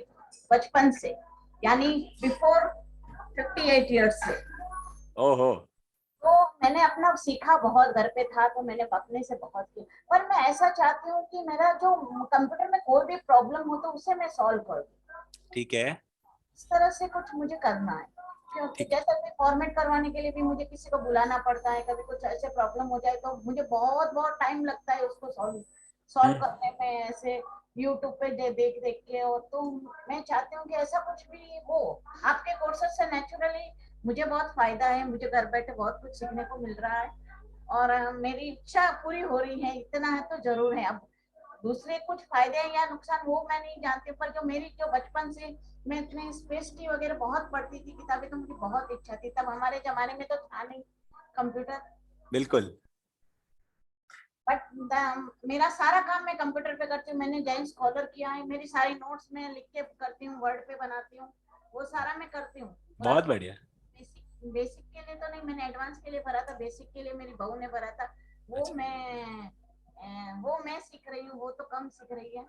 बचपन से, यानी बिफोर 58 ईयर्स से। ओहो। तो मैंने अपना सीखा, बहुत घर पे था तो मैंने अपने से बहुत किया, पर मैं ऐसा चाहती हूँ कि मेरा जो कंप्यूटर में कोई भी प्रॉब्लम हो तो उसे मैं सॉल्व कर दूँ। ठीक है, इस तरह से कुछ मुझे करना है। क्योंकि जैसे कि फॉर्मेट करवाने के लिए भी मुझे किसी को बुलाना पड़ता है, कभी कुछ ऐसे प्रॉब्लम हो जाए तो मुझे बहुत बहुत टाइम लगता है उसको सॉल्व करने में, ऐसे यूट्यूब पे देख देख के। और तो मैं चाहती हूँ कि ऐसा कुछ भी हो। आपके कोर्सेज से नेचुरली मुझे बहुत फायदा है, मुझे घर बैठे बहुत कुछ सीखने को मिल रहा है और मेरी इच्छा पूरी हो रही है, इतना है तो जरूर है। अब दूसरे कुछ फायदे या नुकसान वो मैं नहीं जानती, पर जो मेरी जो बचपन से मैं इतने स्पेस की वगैरह बहुत पढ़ती थी किताबें, तो मुझे बहुत इच्छा थी। तब हमारे जमाने में तो था नहीं कंप्यूटर, बिल्कुल। बट मेरा सारा काम मैं कंप्यूटर पे करती हूँ। मैंने जैन स्कॉलर किया है, मेरी सारी नोट्स मैं लिख के करती हूँ, वर्ड पे बनाती हूँ, वो सारा मैं करती हूँ। बहुत बढ़िया। बेसिक के लिए तो नहीं, मैंने एडवांस के लिए भरा था, बेसिक के लिए मेरी बहू ने भरा था। वो मैं सीख रही हूँ, वो तो कम सीख रही है।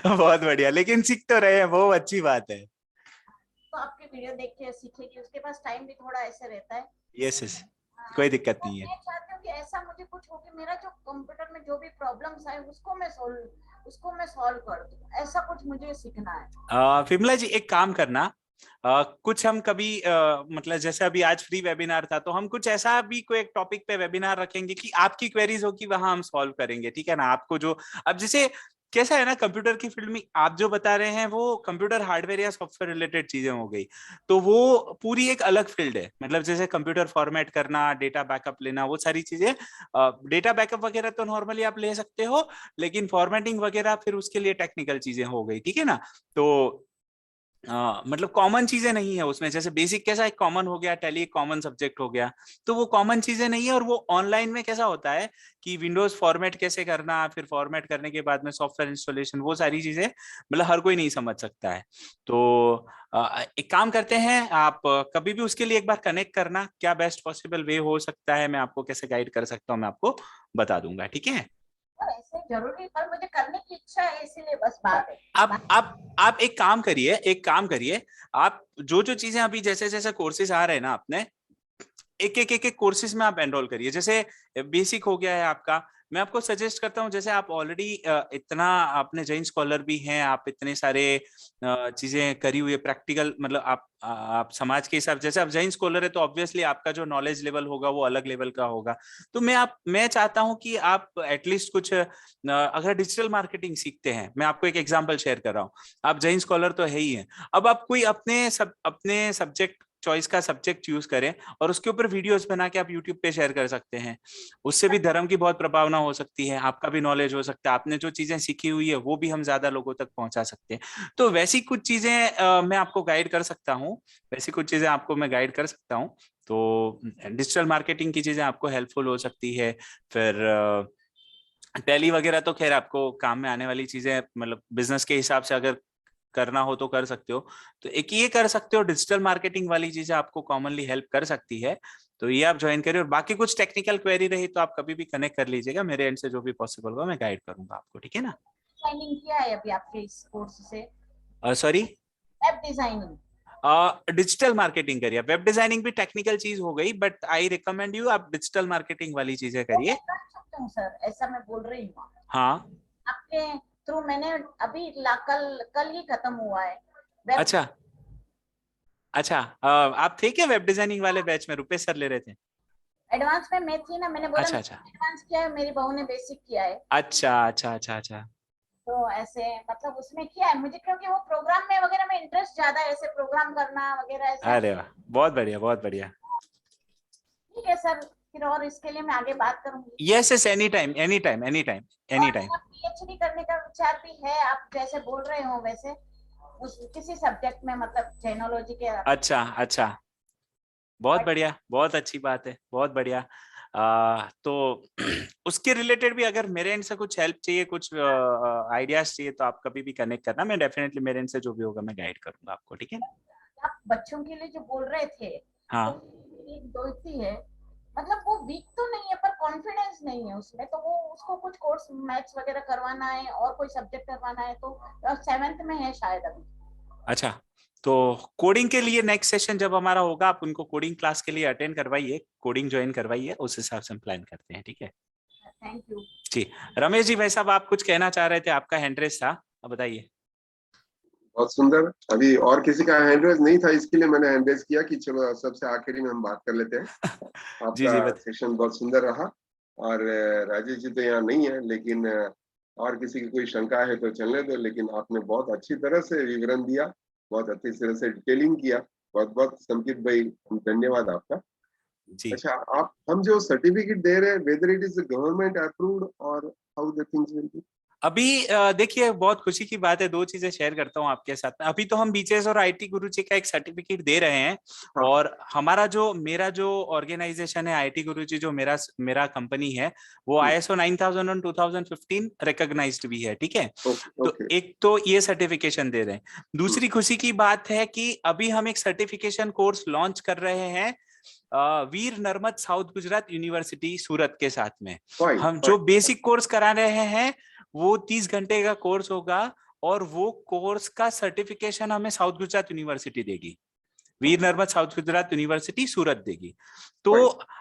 बहुत बढ़िया, लेकिन सीख तो रहे हैं, वो अच्छी बात है। तो आपके वीडियो देख के सीखेगी, उसके पास टाइम भी थोड़ा ऐसे रहता है। यस, कोई दिक्कत नहीं है। मैं चाहती हूँ कि ऐसा मुझे कुछ हो कि मेरा जो कंप्यूटर में जो भी प्रॉब्लम्स आए उसको मैं सॉल्व कर दूं, ऐसा कुछ मुझे सीखना है। विमला जी एक काम करना, कुछ हम कभी मतलब जैसे अभी आज फ्री वेबिनार था, तो हम कुछ ऐसा भी कोई एक टॉपिक पे वेबिनार रखेंगे कि आपकी क्वेरीज हो कि वहां हम सॉल्व करेंगे, ठीक है ना। आपको जो अब जैसे कैसा है ना, कंप्यूटर की फील्ड में आप जो बता रहे हैं वो कंप्यूटर हार्डवेयर या सॉफ्टवेयर रिलेटेड चीजें हो गई, तो वो पूरी एक अलग फील्ड है। मतलब जैसे कंप्यूटर फॉर्मेट करना, डेटा बैकअप लेना, वो सारी चीजें, डेटा बैकअप वगैरह तो नॉर्मली आप ले सकते हो, लेकिन फॉर्मेटिंग वगैरह फिर उसके लिए टेक्निकल चीजें हो गई, ठीक है ना। तो मतलब कॉमन चीजें नहीं है उसमें। जैसे बेसिक कैसा एक कॉमन हो गया, टैली एक कॉमन सब्जेक्ट हो गया, तो वो कॉमन चीजें नहीं है। और वो ऑनलाइन में कैसा होता है कि विंडोज फॉर्मेट कैसे करना, फिर फॉर्मेट करने के बाद में सॉफ्टवेयर इंस्टॉलेशन, वो सारी चीजें मतलब हर कोई नहीं समझ सकता है। तो एक काम करते हैं, आप कभी भी उसके लिए एक बार कनेक्ट करना, क्या बेस्ट पॉसिबल वे हो सकता है, मैं आपको कैसे गाइड कर सकता हूँ मैं आपको बता दूंगा, ठीक है। ऐसे जरूरी, पर मुझे करने की इच्छा है, इसीलिए बस बात है। आप एक काम करिए, आप जो चीजें अभी जैसे जैसे कोर्सेज आ रहे हैं ना अपने, एक कोर्सेज में आप एनरोल करिए। जैसे बेसिक हो गया है आपका, मैं आपको सजेस्ट करता हूँ, जैसे आप ऑलरेडी इतना आपने जैन स्कॉलर भी हैं, आप इतने सारे चीजें करी हुई है प्रैक्टिकल, मतलब आप समाज के हिसाब, जैसे आप जैन स्कॉलर है तो ऑब्वियसली आपका जो नॉलेज लेवल होगा वो अलग लेवल का होगा। तो मैं चाहता हूं कि आप एटलीस्ट कुछ अगर डिजिटल मार्केटिंग सीखते हैं, मैं आपको एक एग्जांपल शेयर कर रहा हूँ। आप जैन स्कॉलर तो है ही है, अब आप कोई अपने सब्जेक्ट चॉइस का सब्जेक्ट चूज करें और उसके ऊपर वीडियोस बना के आप यूट्यूब पे शेयर कर सकते हैं। उससे भी धर्म की बहुत प्रभावना हो सकती है, आपका भी नॉलेज हो सकता है, आपने जो चीजें सीखी हुई है वो भी हम ज्यादा लोगों तक पहुंचा सकते हैं। तो वैसी कुछ चीजें मैं आपको गाइड कर सकता हूँ, वैसी कुछ चीजें आपको मैं गाइड कर सकता हूँ। तो डिजिटल मार्केटिंग की चीजें आपको हेल्पफुल हो सकती है। फिर टैली वगैरह तो खैर आपको काम में आने वाली चीजें, मतलब बिजनेस के हिसाब से अगर करना हो तो कर सकते हो। तो एक ये कर सकते हो, डिजिटल मार्केटिंग वाली चीजें आपको कॉमनली हेल्प कर सकती है, तो ये आप ज्वाइन करिए। और बाकी कुछ टेक्निकल क्वेरी रही तो आप कभी भी कनेक्ट कर लीजिएगा, मेरे एंड से जो भी पॉसिबल होगा मैं गाइड करूंगा आपको, ठीक है ना। डिजाइनिंग किया है अभी आपके इस कोर्स से? Sorry, web designing? Digital marketing करिए। वेब डिजाइनिंग भी टेक्निकल चीज हो गई, बट आई रिकमेंड यू आप डिजिटल मार्केटिंग वाली चीजें करिए। सर ऐसा मैं बोल रही हूँ, हाँ, आपके थ्रू मैंने अभी कल ही खत्म हुआ है। अच्छा, आप थे क्या वेब डिजाइनिंग वाले बैच में? रुपेश सर ले रहे थे। एडवांस में मैं थी ना, मैंने बोला अच्छा, एडवांस किया है, मेरी बहू ने बेसिक किया है। अच्छा। तो ऐसे मतलब उसमें किया है मुझे, क्योंकि वो प्रोग्राम में वगैरह में इंटरेस्ट ज्यादा है, ऐसे प्रोग्राम करना वगैरह ऐसा। अरे वाह, बहुत बढ़िया। ठीक है सर, फिर और इसके लिए मैं आगे बात करूंगी। Yes, any time. पीएचडी करने का विचार भी है, आप जैसे बोल रहे हो वैसे किसी सब्जेक्ट में, मतलब जेनोलॉजी के। अच्छा, बहुत बढ़िया, बहुत अच्छी बात है, बहुत बढ़िया। तो उसके रिलेटेड भी अगर मेरे एंड से कुछ हेल्प चाहिए, कुछ आइडियाज चाहिए, तो आप कभी भी कनेक्ट करना, मैं डेफिनेटली मेरे एंड से जो भी होगा मैं गाइड करूंगा आपको, ठीक है। आप बच्चों के लिए जो बोल रहे थे, हाँ, तो एक दोस्ती है, मतलब वो वीक तो नहीं है पर कॉन्फिडेंस नहीं है उसमें, तो वो उसको कुछ कोर्स मैथ्स वगैरह करवाना है और कोई सब्जेक्ट करवाना है, तो 7th में है शायद अभी। अच्छा, तो कोडिंग के लिए नेक्स्ट सेशन जब हमारा होगा, आप उनको कोडिंग क्लास के लिए अटेंड करवाइए, कोडिंग ज्वाइन करवाइए, उस हिसाब से हम प्लान करते हैं, ठीक है। थैंक यू जी, रमेश जी भाई साहब, आप कुछ कहना चाह रहे थे, आपका हैंड रेस था, अब बताइए। बहुत सुंदर। अभी और किसी का हैंड रेज नहीं था, इसके लिए मैंने हैंड रेज किया कि चलो सबसे आखिरी में हम बात कर लेते हैं। आपका सेशन बहुत सुंदर रहा। और राजेश जी तो यहाँ नहीं है, लेकिन और किसी की कोई शंका है तो चलने दो, लेकिन आपने बहुत अच्छी तरह से विवरण दिया, बहुत अच्छी तरह से डिटेलिंग किया। बहुत बहुत संकित भाई धन्यवाद आपका जी। अच्छा, आप हम जो सर्टिफिकेट दे रहे हैं, whether it is government approved और how the things will be? अभी देखिए बहुत खुशी की बात है, दो चीजें शेयर करता हूँ आपके साथ में। अभी तो हम बीचेस और आईटी गुरुजी का एक सर्टिफिकेट दे रहे हैं। हाँ। और मेरा जो ऑर्गेनाइजेशन है आईटी गुरुजी, जो मेरा कंपनी है, वो ISO 9000 और 2015 रिकॉग्नाइज्ड भी है। ठीक है, तो एक तो ये सर्टिफिकेशन दे रहे हैं। दूसरी खुशी की बात है कि अभी हम एक सर्टिफिकेशन कोर्स लॉन्च कर रहे हैं वीर नर्मद साउथ गुजरात यूनिवर्सिटी सूरत के साथ में। हम जो बेसिक कोर्स करा रहे हैं वो 30 घंटे का कोर्स होगा, और वो कोर्स का सर्टिफिकेशन हमें साउथ गुजरात यूनिवर्सिटी देगी, वीर नर्मद साउथ गुजरात यूनिवर्सिटी सूरत देगी। तो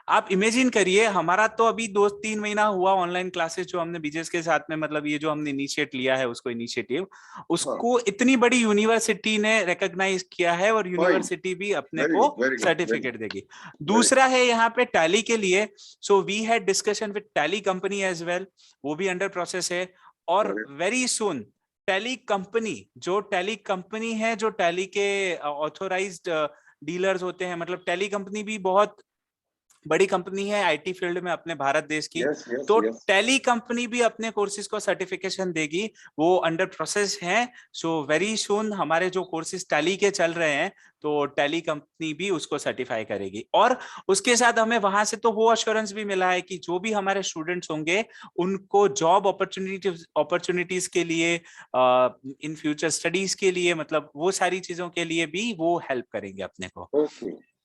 आप इमेजिन करिए, हमारा तो अभी 2-3 महीना हुआ ऑनलाइन क्लासेस जो हमने बीजेस के साथ में, मतलब ये जो हमने इनिशिएट लिया है उसको इनिशिएटिव, उसको इतनी बड़ी यूनिवर्सिटी ने रिकॉग्नाइज किया है, और यूनिवर्सिटी भी अपने को सर्टिफिकेट देगी। दूसरा है यहाँ पे टैली के लिए, so we had discussion with Tally company as well, वो भी अंडर प्रोसेस है। और वेरी सुन टैली कंपनी, जो टैली कंपनी है, जो टैली के ऑथोराइज्ड डीलर्स होते हैं, मतलब टैली कंपनी भी बहुत बड़ी कंपनी है आईटी फील्ड में अपने भारत देश की। तो टैली कंपनी भी अपने कोर्सेज को सर्टिफिकेशन देगी, वो अंडर प्रोसेस है। सो वेरी सून हमारे जो कोर्सेज टैली के चल रहे हैं, तो टैली कंपनी भी उसको सर्टिफाई करेगी। और उसके साथ हमें वहां से तो वो अश्योरेंस भी मिला है कि जो भी हमारे स्टूडेंट्स होंगे उनको जॉब अपॉर्चुनिटीज के लिए, इन फ्यूचर स्टडीज के लिए, मतलब वो सारी चीजों के लिए भी वो हेल्प करेंगे अपने को।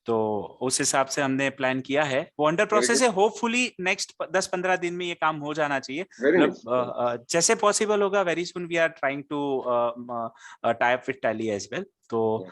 तो उस हिसाब से हमने प्लान किया है, वो अंडर प्रोसेस है। होपफुली नेक्स्ट 10-15 दिन में ये काम हो जाना चाहिए, मतलब जैसे पॉसिबल होगा। Very soon we are trying to tie up with Tally as well. तो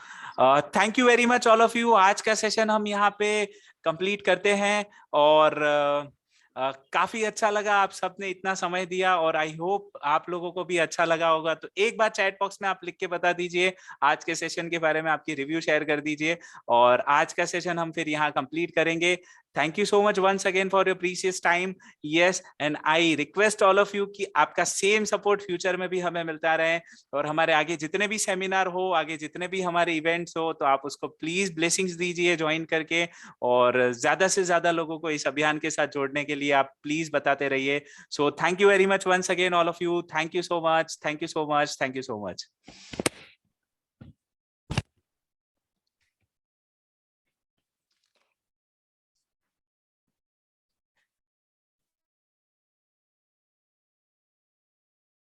thank you very much all of you. आज का सेशन हम यहाँ पे कंप्लीट करते हैं, और काफी अच्छा लगा, आप सबने इतना समय दिया, और आई होप आप लोगों को भी अच्छा लगा होगा। तो एक बार चैट बॉक्स में आप लिख के बता दीजिए आज के सेशन के बारे में, आपकी रिव्यू शेयर कर दीजिए, और आज का सेशन हम फिर यहाँ कंप्लीट करेंगे। Thank you so much once again for your precious time. Yes, and I request all of you कि आपका सेम सपोर्ट फ्यूचर में भी हमें मिलता रहे, और हमारे आगे जितने भी सेमिनार हो, आगे जितने भी हमारे इवेंट्स हो, तो आप उसको प्लीज ब्लेसिंग्स दीजिए ज्वाइन करके, और ज्यादा से ज्यादा लोगों को इस अभियान के साथ जोड़ने के लिए आप प्लीज बताते रहिए। So thank you very much once again all of you. Thank you so much, thank you so much, thank you so much.